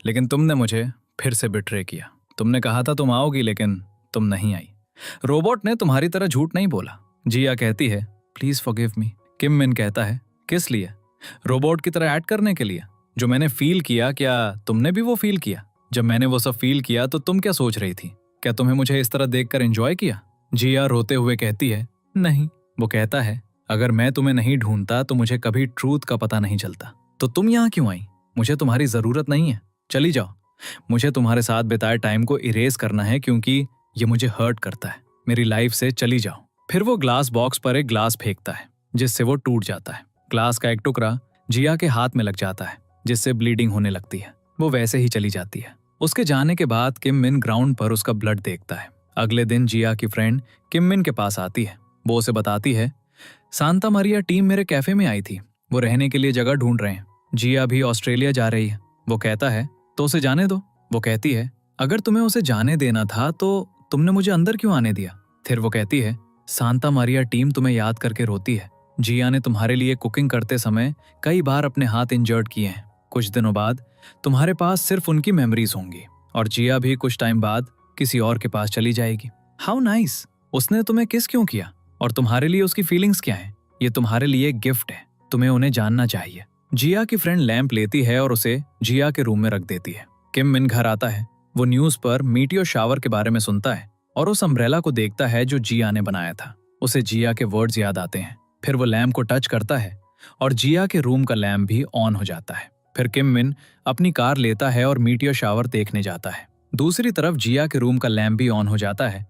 लेकिन तुमने मुझे फिर से बिट्रे किया। तुमने कहा था तुम आओगी, लेकिन तुम नहीं आई। रोबोट ने तुम्हारी तरह झूठ नहीं बोला। जिया कहती है, please forgive me. Kim Min कहता है, किस लिए? रोबोट की तरह ऐड करने के लिए? जो मैंने फील किया, क्या तुमने भी वो फील किया? जब मैंने वो सब फील किया तो तुम क्या सोच रही थी? क्या तुम्हें मुझे इस तरह देखकर एंजॉय किया? जिया रोते हुए कहती है, नहीं। वो कहता है, अगर मैं तुम्हें नहीं ढूंढता तो मुझे कभी ट्रूथ का पता नहीं चलता। तो तुम यहाँ क्यों आई? मुझे तुम्हारी जरूरत नहीं है, चली जाओ। मुझे तुम्हारे साथ बिताए टाइम को इरेज करना है क्योंकि ये मुझे हर्ट करता है। मेरी लाइफ से चली जाओ। फिर वो ग्लास बॉक्स पर एक ग्लास फेंकता है जिससे वो टूट जाता है। ग्लास का एक टुकड़ा जिया के हाथ में लग जाता है जिससे ब्लीडिंग होने लगती है। वो वैसे ही चली जाती है। उसके जाने के बाद किम मिन ग्राउंड पर उसका ब्लड देखता है। अगले दिन जिया की फ्रेंड किम मिन के पास आती है। वो उसे बताती है, सांता मारिया टीम मेरे कैफे में आई थी, वो रहने के लिए जगह ढूंढ रहे हैं। जिया भी ऑस्ट्रेलिया जा रही है। वो कहता है, तो उसे जाने दो। वो कहती है, अगर तुम्हें उसे जाने देना था तो तुमने मुझे अंदर क्यों आने दिया? फिर वो कहती है, सांता मारिया टीम तुम्हें याद करके रोती है। जिया ने तुम्हारे लिए कुकिंग करते समय कई बार अपने हाथ इंजर्ड किए हैं। कुछ दिनों बाद तुम्हारे पास सिर्फ उनकी मेमोरीज होंगी और जिया भी कुछ टाइम बाद किसी और के पास चली जाएगी। How nice. उसने तुम्हें किस क्यों किया और तुम्हारे लिए उसकी फीलिंग्स क्या हैं? ये तुम्हारे लिए एक गिफ्ट है, तुम्हें उन्हें जानना चाहिए। जिया की फ्रेंड लैंप लेती है और उसे जिया के रूम में रख देती है। किम मिन घर आता है। वो न्यूज पर मीटियोर शावर के बारे में सुनता है और उस अम्ब्रेला को देखता है जो जिया ने बनाया था। उसे जिया के वर्ड्स याद आते हैं। फिर वो लैम्प को टच करता है और जिया के रूम का लैम्प भी ऑन हो जाता है। फिर किम मिन अपनी कार लेता है और मीटियोर शावर देखने जाता है। दूसरी तरफ जिया के रूम का लैम्प भी ऑन हो जाता है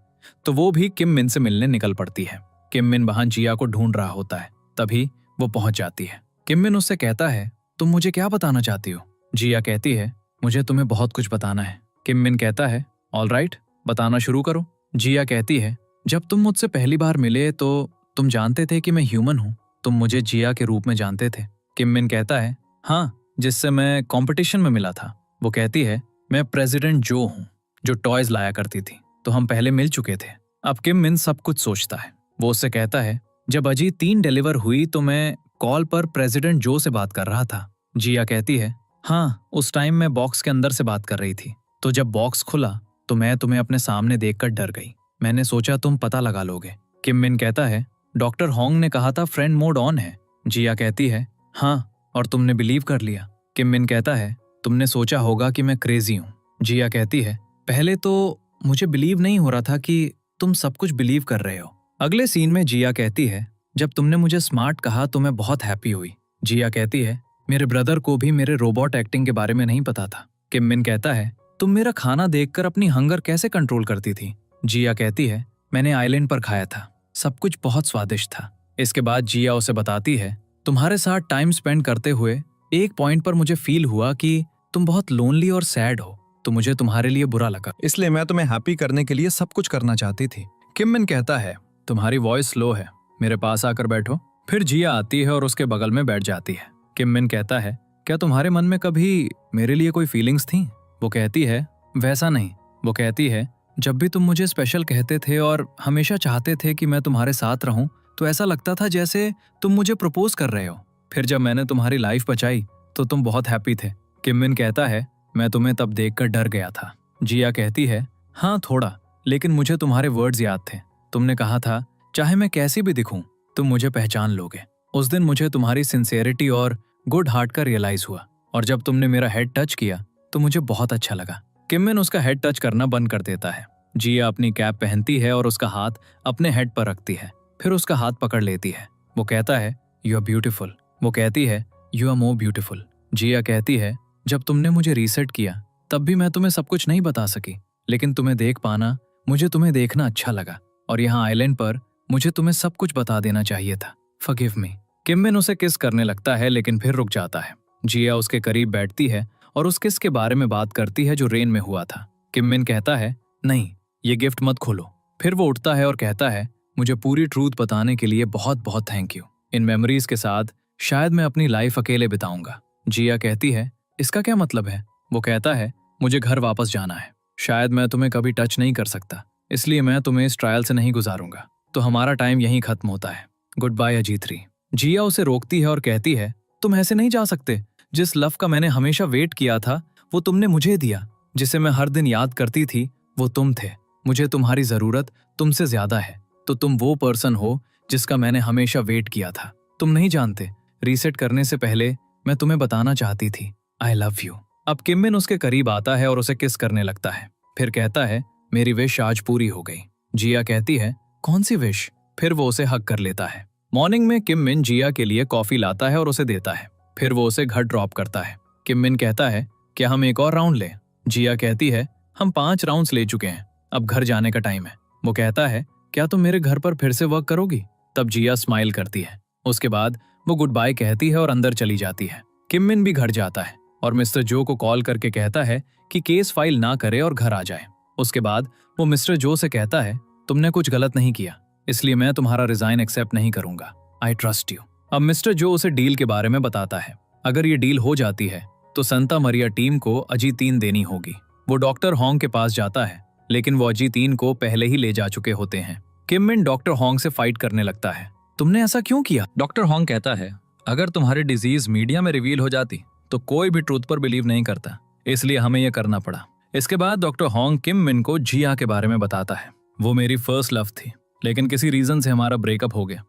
तो वो भी किम मिन से मिलने निकल पड़ती है। किम मिन वहां जिया को ढूंढ रहा होता है। तभी वो पहुंच जाती है। किम मिन उससे कहता है, तुम मुझे क्या बताना चाहती हो? जिया कहती है, मुझे तुम्हें बहुत कुछ बताना है। किम मिन कहता है, ऑल राइट, बताना शुरू करो। जिया कहती है, जब तुम मुझसे पहली बार मिले तो तुम जानते थे कि मैं ह्यूमन हूँ? तुम मुझे जिया के रूप में जानते थे? किम मिन कहता है, हाँ, जिससे मैं कंपटीशन में मिला था। वो कहती है, मैं प्रेसिडेंट जो हूँ, जो टॉयज लाया करती थी, तो हम पहले मिल चुके थे। अब किम मिन सब कुछ सोचता है। वो उससे कहता है, जब अजी 3 डिलीवर हुई तो मैं कॉल पर प्रेसिडेंट जो से बात कर रहा था। जिया कहती है, हाँ, उस टाइम मैं बॉक्स के अंदर से बात कर रही थी। तो जब बॉक्स खुला तो मैं तुम्हें अपने सामने देखकर डर गई। मैंने सोचा तुम पता लगा लोगे। किम मिन कहता है, डॉक्टर होंग ने कहा था फ्रेंड मोड ऑन है। जिया कहती है, हाँ, और तुमने बिलीव कर लिया। किम मिन कहता है, तुमने सोचा होगा कि मैं क्रेजी हूँ। जिया कहती है, पहले तो मुझे बिलीव नहीं हो रहा था कि तुम सब कुछ बिलीव कर रहे हो। अगले सीन में जिया कहती है, जब तुमने मुझे स्मार्ट कहा तो मैं बहुत हैप्पी हुई। जिया कहती है, मेरे ब्रदर को भी मेरे रोबोट एक्टिंग के बारे में नहीं पता था। किम मिन कहता है, तुम मेरा खाना देखकर अपनी हंगर कैसे कंट्रोल करती थी? जिया कहती है, मैंने आइलैंड पर खाया था, सब कुछ बहुत स्वादिष्ट था। इसके बाद जिया उसे बताती है, तुम्हारे साथ टाइम स्पेंड करते हुए एक पॉइंट पर मुझे फील हुआ कि तुम बहुत लोनली और सैड हो, तो मुझे तुम्हारे लिए बुरा लगा, इसलिए मैं तुम्हें हैप्पी करने के लिए सब कुछ करना चाहती थी। किम मिन कहता है, तुम्हारी वॉइस स्लो है, मेरे पास आकर बैठो। फिर जिया आती है और उसके बगल में बैठ जाती है। किम मिन कहता है, क्या तुम्हारे मन में कभी मेरे लिए कोई फीलिंग्स थी? वो कहती है, वैसा नहीं। वो कहती है, जब भी तुम मुझे स्पेशल कहते थे और हमेशा चाहते थे कि मैं तुम्हारे साथ रहूं, तो ऐसा लगता था जैसे तुम मुझे प्रपोज कर रहे हो। फिर जब मैंने तुम्हारी लाइफ बचाई तो तुम बहुत हैप्पी थे। किम मिन कहता है, मैं तुम्हें तब देखकर डर गया था। जिया कहती है, हाँ थोड़ा, लेकिन मुझे तुम्हारे वर्ड्स याद थे। तुमने कहा था, चाहे मैं कैसी भी दिखूं, तुम मुझे पहचान लोगे। उस दिन मुझे तुम्हारी सिंसियरिटी और गुड हार्ट का रियलाइज हुआ, और जब तुमने मेरा हेड टच किया तो मुझे बहुत अच्छा लगा। किम मिन उसका हेड टच करना बंद कर देता है। जिया अपनी कैप पहनती है और उसका हाथ अपने हेड पर रखती है, फिर उसका हाथ पकड़ लेती है। वो कहता है, यू आर ब्यूटीफुल। वो कहती है, यू आर मोर ब्यूटीफुल। जिया कहती है, जब तुमने मुझे रीसेट किया तब भी मैं तुम्हें सब कुछ नहीं बता सकी, लेकिन तुम्हें देख पाना, मुझे तुम्हें देखना अच्छा लगा, और यहाँ आइलैंड पर मुझे तुम्हें सब कुछ बता देना चाहिए था। Forgive me. किम मिन उसे किस करने लगता है लेकिन फिर रुक जाता है। जिया उसके करीब बैठती है और उस किस के बारे में बात करती है जो रेन में हुआ था। किम मिन कहता है, नहीं, ये गिफ्ट मत खोलो। फिर वो उठता है और कहता है, मुझे पूरी ट्रूथ बताने के लिए बहुत बहुत थैंक यू। इन मेमोरीज के साथ शायद मैं अपनी लाइफ अकेले बिताऊंगा। जिया कहती है, इसका क्या मतलब है? वो कहता है, मुझे घर वापस जाना है। शायद मैं तुम्हें कभी टच नहीं कर सकता, इसलिए मैं तुम्हें इस ट्रायल से नहीं गुजारूंगा। तो हमारा टाइम यहीं खत्म होता है। Good bye अजीत-3। जिया उसे रोकती है और कहती है, तुम ऐसे नहीं जा सकते। जिस लव का मैंने हमेशा वेट किया था वो तुमने मुझे दिया। जिसे मैं हर दिन याद करती थी वो तुम थे। मुझे तुम्हारी जरूरत तुमसे ज्यादा है। तो तुम वो पर्सन हो जिसका मैंने हमेशा वेट किया था। तुम नहीं जानते, रीसेट करने से पहले मैं तुम्हें बताना चाहती थी, आई लव यू। अब किम मिन उसके करीब आता है और उसे किस करने लगता है। फिर कहता है, मेरी विश आज पूरी हो गई। जिया कहती है, कौन सी विश? फिर वो उसे हक कर लेता है। मॉर्निंग में किम मिन जिया के लिए कॉफी लाता है और उसे देता है। फिर वो उसे घर ड्रॉप करता है। किम मिन कहता है, क्या हम एक और राउंड लें? जिया कहती है, हम 5 राउंड्स ले चुके हैं, अब घर जाने का टाइम है। वो कहता है, क्या तुम मेरे घर पर फिर से वर्क करोगी? तब जिया स्माइल करती है। उसके बाद वो गुड बाय कहती है और अंदर चली जाती है। किम मिन भी घर जाता है और मिस्टर जो को कॉल करके कहता है कि केस फाइल ना करे और घर आ जाए। उसके बाद वो मिस्टर जो से कहता है, तुमने कुछ गलत नहीं किया, इसलिए मैं तुम्हारा रिजाइन एक्सेप्ट नहीं करूंगा। I trust you. अब मिस्टर जो उसे डील के बारे में बताता है। अगर ये डील हो जाती है तो संता मरिया टीम को अजीत-3 देनी होगी। वो डॉक्टर होंग के पास जाता है, लेकिन वो अजीत-3 को पहले ही ले जा चुके होते हैं। किम मिन डॉक्टर होंग से फाइट करने लगता है। तुमने ऐसा क्यों किया? डॉक्टर होंग कहता है, अगर तुम्हारी डिजीज मीडिया में रिवील हो जाती तो कोई भी ट्रूथ पर बिलीव नहीं करता, इसलिए हमें यह करना पड़ा। इसके बाद डॉक्टर होंग किम मिन को जिया के बारे में बताता है। वो मेरी फर्स्ट लव थी, लेकिन किसी रीजन से हमारा ब्रेकअप हो गया,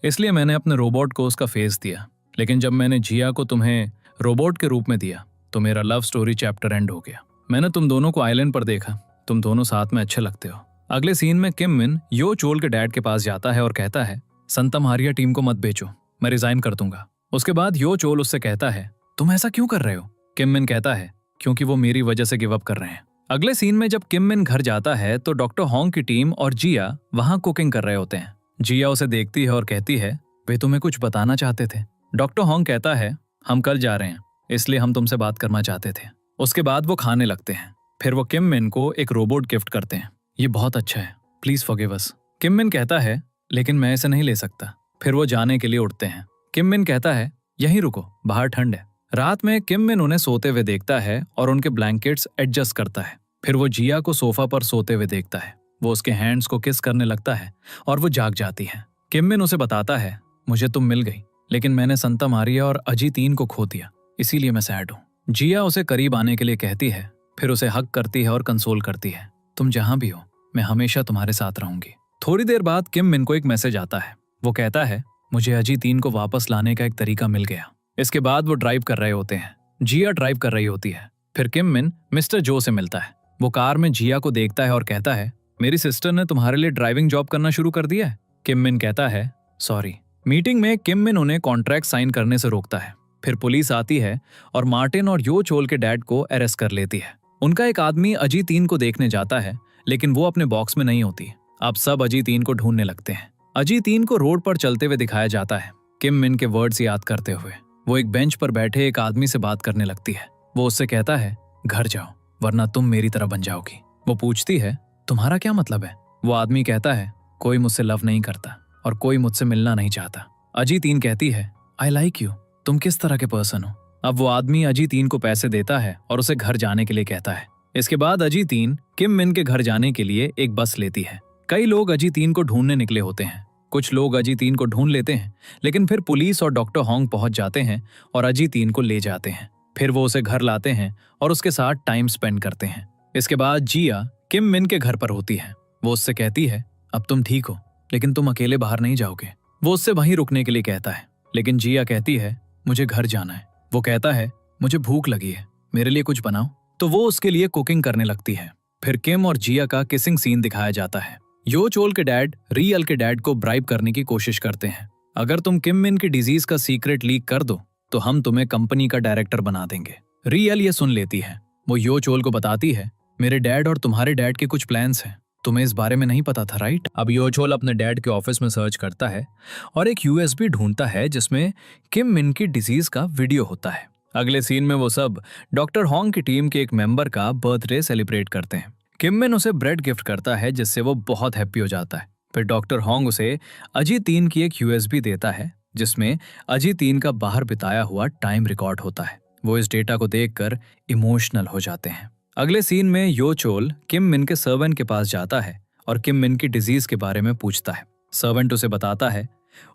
इसलिए मैंने अपने रोबोट को उसका फेस दिया। लेकिन जब मैंने जिया को तुम्हें रोबोट के रूप में दिया तो मेरा लव स्टोरी चैप्टर एंड हो गया। मैंने तुम दोनों को आइलैंड पर देखा, तुम दोनों साथ में अच्छे लगते हो। अगले सीन में किम मिन यो चोल के डैड के पास जाता है और कहता है, संता मारिया टीम को मत बेचो, मैं रिजाइन कर दूंगा। उसके बाद यो चोल उससे कहता है, तुम ऐसा क्यों कर रहे हो? किम मिन कहता है, क्योंकि वो मेरी वजह से गिव अप कर रहे हैं। अगले सीन में जब किम मिन घर जाता है तो डॉक्टर होंग की टीम और जिया वहां कुकिंग कर रहे होते हैं। जिया उसे देखती है और कहती है, वे तुम्हें कुछ बताना चाहते थे। डॉक्टर होंग कहता है, हम कल जा रहे हैं, इसलिए हम तुमसे बात करना चाहते थे। उसके बाद वो खाने लगते हैं। फिर वो किम मिन को एक रोबोट गिफ्ट करते हैं। ये बहुत अच्छा है, please forgive us. Kim Min कहता है, लेकिन मैं इसे नहीं ले सकता। फिर वो जाने के लिए उठते हैं। किम मिन कहता है, यहीं रुको, बाहर ठंड है। रात में किम मिन उन्हें सोते हुए देखता है और उनके ब्लैंकेट्स एडजस्ट करता है। फिर वो जिया को सोफा पर सोते हुए देखता है। वो उसके हैंड्स को किस करने लगता है और वो जाग जाती है। किम मिन उसे बताता है, मुझे तुम मिल गई, लेकिन मैंने संता मारिया और अजीत-3 को खो दिया, इसीलिए मैं सैड हूँ। जिया उसे करीब आने के लिए कहती है, फिर उसे हक करती है और कंसोल करती है, तुम जहां भी हो मैं हमेशा तुम्हारे साथ रहूंगी। थोड़ी देर बाद किम मिन को एक मैसेज आता है। वो कहता है, मुझे अजीत-3 को वापस लाने का एक तरीका मिल गया। इसके बाद वो ड्राइव कर रहे होते हैं। जिया ड्राइव कर रही होती है। फिर किम मिन मिस्टर जो से मिलता है। वो कार में जिया को देखता है और कहता है, मेरी सिस्टर ने तुम्हारे लिए ड्राइविंग जॉब करना शुरू कर दिया है। किम मिन कहता है, सॉरी। मीटिंग में किम मिन उन्हें कॉन्ट्रैक्ट साइन करने से रोकता है। फिर पुलिस आती है और मार्टिन और यो चोल के डैड को अरेस्ट कर लेती है। उनका एक आदमी अजीत-3 को देखने जाता है, लेकिन वो अपने बॉक्स में नहीं होती। अब सब अजीत-3 को ढूंढने लगते हैं। अजीत-3 को रोड पर चलते हुए दिखाया जाता है। किम मिन के वर्ड्स याद करते हुए वो एक बेंच पर बैठे एक आदमी से बात करने लगती है। वो उससे कहता है, घर जाओ वरना तुम मेरी तरह बन जाओगी। वो पूछती है, तुम्हारा क्या मतलब है? वो आदमी कहता है, कोई मुझसे लव नहीं करता और कोई मुझसे मिलना नहीं चाहता। अजीत-3 कहती है, आई लाइक यू, तुम किस तरह के पर्सन हो? अब वो आदमी अजीत-3 को पैसे देता है और उसे घर जाने के लिए कहता है। इसके बाद अजीत-3 किम मिन के घर जाने के लिए एक बस लेती है। कई लोग अजीत-3 को ढूंढने निकले होते हैं। कुछ लोग अजीत-3 को ढूंढ लेते हैं, लेकिन फिर पुलिस और डॉक्टर होंग पहुंच जाते हैं और अजीत-3 को ले जाते हैं। फिर वो उसे घर लाते हैं और उसके साथ टाइम स्पेंड करते हैं। इसके बाद जिया किम मिन के घर पर होती है। वो उससे कहती है, अब तुम ठीक हो, लेकिन तुम अकेले बाहर नहीं जाओगे। वो उससे वहीं रुकने के लिए कहता है, लेकिन जिया कहती है, मुझे घर जाना है। वो कहता है, मुझे भूख लगी है, मेरे लिए कुछ बनाओ। तो वो उसके लिए कुकिंग करने लगती है। फिर किम और जिया का किसिंग सीन दिखाया जाता है। यो चोल के डैड रियल के डैड को ब्राइब करने की कोशिश करते हैं। अगर तुम किम मिन की डिजीज का सीक्रेट लीक कर दो तो हम तुम्हें कंपनी का डायरेक्टर बना देंगे। रियल ये सुन लेती है। वो यो चोल को बताती है, मेरे डैड और तुम्हारे डैड के कुछ प्लान्स हैं, तुम्हें इस बारे में नहीं पता था, राइट? अब यो चोल अपने डैड के ऑफिस में सर्च करता है और एक यूएसबी ढूंढता है जिसमें किम मिन की डिजीज का वीडियो होता है। अगले सीन में वो सब डॉक्टर हॉन्ग की टीम के एक मेंबर का बर्थडे सेलिब्रेट करते हैं। किम मिन उसे ब्रेड गिफ्ट करता है जिससे वो बहुत हैप्पी हो जाता है। फिर डॉक्टर हॉन्ग उसे अजी 3 की एक यूएसबी देता है जिसमें अजी 3 का बाहर बिताया हुआ टाइम रिकॉर्ड होता है। वो इस डेटा को देखकर इमोशनल हो जाते हैं। अगले सीन में यो चोल किम मिन के सर्वेंट के पास जाता है और किम मिन की डिजीज के बारे में पूछता है। सर्वेंट उसे बताता है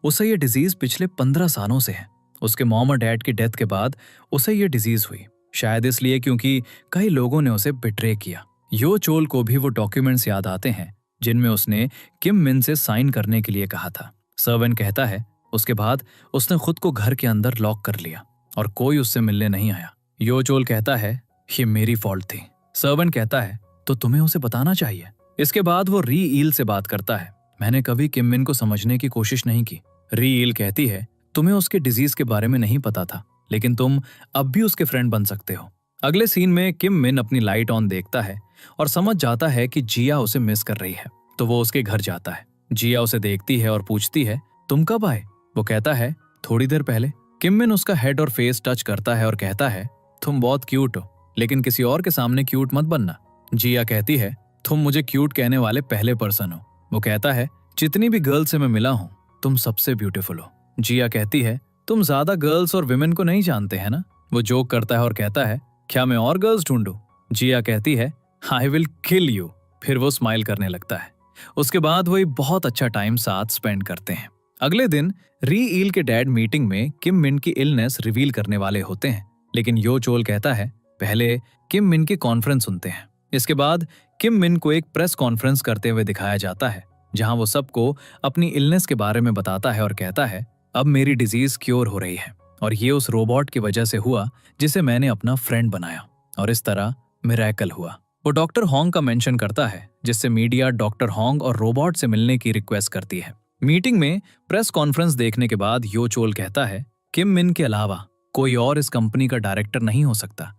उसे ये डिजीज पिछले 15 सालों से है। उसके मॉम और डैड की डेथ के बाद उसे ये डिजीज हुई, शायद इसलिए क्योंकि कई लोगों ने उसे बिट्रे किया। यो चोल को भी वो डॉक्यूमेंट्स याद आते हैं जिनमें उसने किम मिन से साइन करने के लिए कहा था। सर्वेंट कहता है उसके बाद उसने खुद को घर के अंदर लॉक कर लिया और कोई उससे मिलने नहीं आया। यो चोल कहता है ये मेरी फॉल्ट थी। सर्वेंट कहता है तो तुम्हें उसे बताना चाहिए। इसके बाद वो री ईल से बात करता है, मैंने कभी किम मिन को समझने की कोशिश नहीं की। री ईल कहती है तुम्हें उसके डिजीज के बारे में नहीं पता था, लेकिन तुम अब भी उसके फ्रेंड बन सकते हो। अगले सीन में किम मिन अपनी लाइट ऑन देखता है और समझ जाता है कि जिया उसे मिस कर रही है, तो वो उसके घर जाता है। जिया उसे देखती है और पूछती है तुम कब आए? वो कहता है थोड़ी देर पहले। किम मिन उसका हेड और फेस टच करता है और कहता है तुम बहुत क्यूट हो, लेकिन किसी और के सामने क्यूट मत बनना। जिया कहती है तुम मुझे क्यूट कहने वाले पहले पर्सन हो। वो कहता है जितनी भी गर्ल से मैं मिला हूं तुम सबसे ब्यूटीफुल हो। जिया कहती है तुम ज्यादा गर्ल्स और विमेन को नहीं जानते हैं ना। वो जोक करता है और कहता है क्या मैं और गर्ल्स ढूंढूं? जिया कहती है आई विल किल यू। फिर वो स्माइल करने लगता है। उसके बाद वो एक बहुत अच्छा टाइम साथ स्पेंड करते हैं। अगले दिन री ईल के डैड मीटिंग में किम मिन की इलनेस रिवील करने वाले होते हैं, लेकिन यो चोल कहता है पहले किम मिन की कॉन्फ्रेंस सुनते हैं। इसके बाद किम मिन को एक प्रेस कॉन्फ्रेंस करते हुए दिखाया जाता है जहां वो सबको अपनी इलनेस के बारे में बताता है और कहता है अब मेरी डिजीज क्योर हो रही है और ये उस रोबोट की वजह से हुआ जिसे मैंने अपना फ्रेंड बनाया, और इस तरह मिरेकल हुआ। वो डॉक्टर हॉन्ग का मेंशन करता है जिससे मीडिया डॉक्टर हॉन्ग और रोबोट से मिलने की रिक्वेस्ट करती है। मीटिंग में प्रेस कॉन्फ्रेंस देखने के बाद यो चोल कहता है किम मिन के अलावा कोई और इस कंपनी का डायरेक्टर नहीं हो सकता।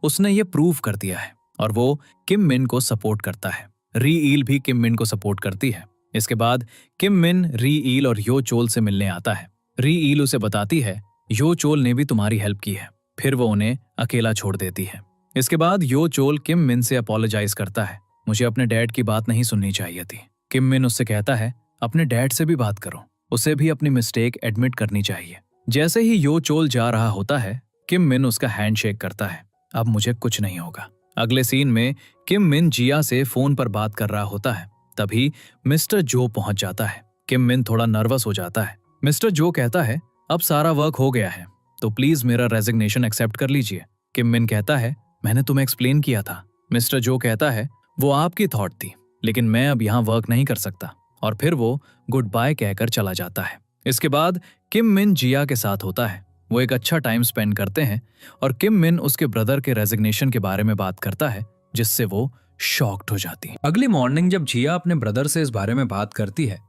उसने ये प्रूव कर दिया है और वो किम मिन को सपोर्ट करता है। री ईल भी किम मिन को सपोर्ट करती है। इसके बाद किम मिन री ईल और यो चोल से मिलने आता है। री ईल उसे बताती है यो चोल ने भी तुम्हारी हेल्प की है। फिर वो उन्हें अकेला छोड़ देती है। इसके बाद यो चोल किम मिन से अपोलोजाइज करता है, मुझे अपने डैड की बात नहीं सुननी चाहिए थी। किम मिन उससे कहता है अपने डैड से भी बात करो, उसे भी अपनी मिस्टेक एडमिट करनी चाहिए। जैसे ही यो चोल जा रहा होता है किम मिन उसका हैंडशेक करता है, अब मुझे कुछ नहीं होगा। अगले सीन में किम मिन जिया से फोन पर बात कर रहा होता है, तभी मिस्टर जो पहुंच जाता है। किम मिन थोड़ा नर्वस हो जाता है। मिस्टर जो कहता है अब सारा वर्क हो गया है तो प्लीज मेरा रेजिग्नेशन एक्सेप्ट कर लीजिए। किम मिन कहता है मैंने तुम्हें एक्सप्लेन किया था। मिस्टर जो कहता है वो आपकी थॉट थी, लेकिन मैं अब यहाँ वर्क नहीं कर सकता, और फिर वो गुड बाय कहकर चला जाता है। इसके बाद किम मिन जिया के साथ होता है। वो एक अच्छा टाइम स्पेंड करते हैं और किम मिन उसके ब्रदर के रेजिग्नेशन के बारे में बात करता है जिससे वो शॉक्ड हो जाती है। अगली मॉर्निंग जब जिया अपने ब्रदर से इस बारे में बात करती है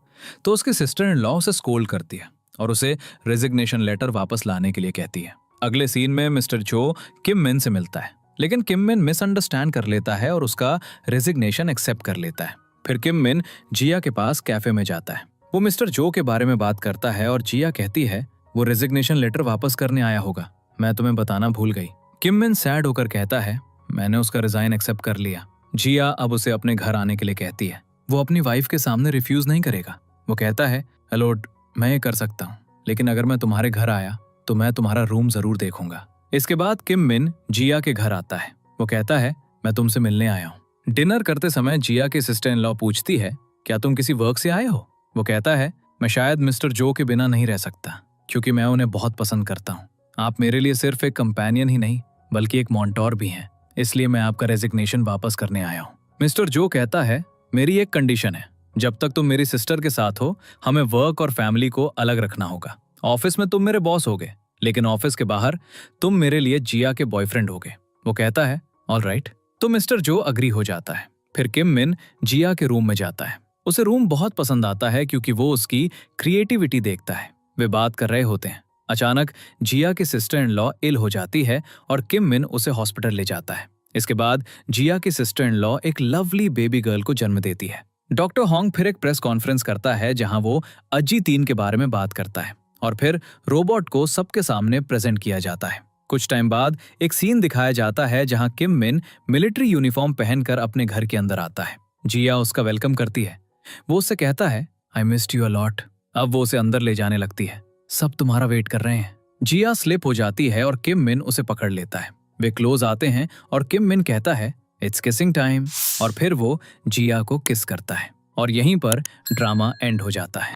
तो उसकी सिस्टर इन लॉ उसे स्कोल्ड करती है और उसे रेजिग्नेशन लेटर वापस लाने के लिए कहती है। अगले सीन में मिस्टर जो किम मिन से मिलता है, लेकिन किम मिन मिसअंडरस्टैंड कर लेता है और उसका रेजिग्नेशन एक्सेप्ट कर लेता है। फिर किम मिन जिया के पास कैफे में जाता है। वो मिस्टर जो के बारे में बात करता है और जिया कहती है वो रेजिग्नेशन लेटर वापस करने आया होगा, मैं तुम्हें बताना भूल गई। किम मिन सैड होकर कहता है मैंने उसका रिजाइन एक्सेप्ट कर लिया। जिया अब उसे अपने घर आने के लिए कहती है। वो अपनी वाइफ के सामने रिफ्यूज नहीं करेगा। वो कहता है हेलो, मैं ये कर सकता हूँ, लेकिन अगर मैं तुम्हारे घर आया तो मैं तुम्हारा रूम जरूर देखूंगा। इसके बाद किम मिन जिया के घर आता है। वो कहता है मैं तुमसे मिलने आया हूँ। डिनर करते समय जिया की सिस्टर इन लॉ पूछती है क्या तुम किसी वर्क से आए हो? वो कहता है मैं शायद मिस्टर जो के बिना नहीं रह सकता क्योंकि मैं उन्हें बहुत पसंद करता हूँ। आप मेरे लिए सिर्फ एक कंपेनियन ही नहीं बल्कि एक मॉन्टोर भी हैं, इसलिए मैं आपका रेजिग्नेशन वापस करने आया हूँ। मिस्टर जो कहता है मेरी एक कंडीशन है, जब तक तुम मेरी सिस्टर के साथ हो हमें वर्क और फैमिली को अलग रखना होगा। ऑफिस में तुम मेरे बॉस होगे, लेकिन ऑफिस के बाहर तुम मेरे लिए जिया के बॉयफ्रेंड होगे। वो कहता है ऑल राइट। तो मिस्टर जो अग्री हो जाता है। फिर किम मिन जिया के रूम में जाता है। उसे रूम बहुत पसंद आता है क्योंकि वो उसकी क्रिएटिविटी देखता है। वे बात कर रहे होते हैं। अचानक जिया की सिस्टर इन लॉ इल हो जाती है और किम मिन उसे हॉस्पिटल ले जाता है। इसके बाद जिया की सिस्टर इन लॉ एक लवली बेबी गर्ल को जन्म देती है। डॉक्टर हॉन्ग फिर एक प्रेस कॉन्फ्रेंस करता है जहां वो अजी 3 के बारे में बात करता है और फिर रोबोट को सबके सामने प्रेजेंट किया जाता है। कुछ टाइम बाद एक सीन दिखाया जाता है जहां किम मिन मिलिट्री यूनिफॉर्म पहनकर अपने घर के अंदर आता है। जिया उसका वेलकम करती है। वो उससे कहता है, I missed you a lot. अब वो उसे अंदर ले जाने लगती है। सब तुम्हारा वेट कर रहे हैं। जिया स्लिप हो जाती है और किम मिन उसे पकड़ लेता है। वे क्लोज आते हैं और किम मिन कहता है, इट्स किसिंग टाइम, और फिर वो जिया को किस करता है और यहीं पर ड्रामा एंड हो जाता है।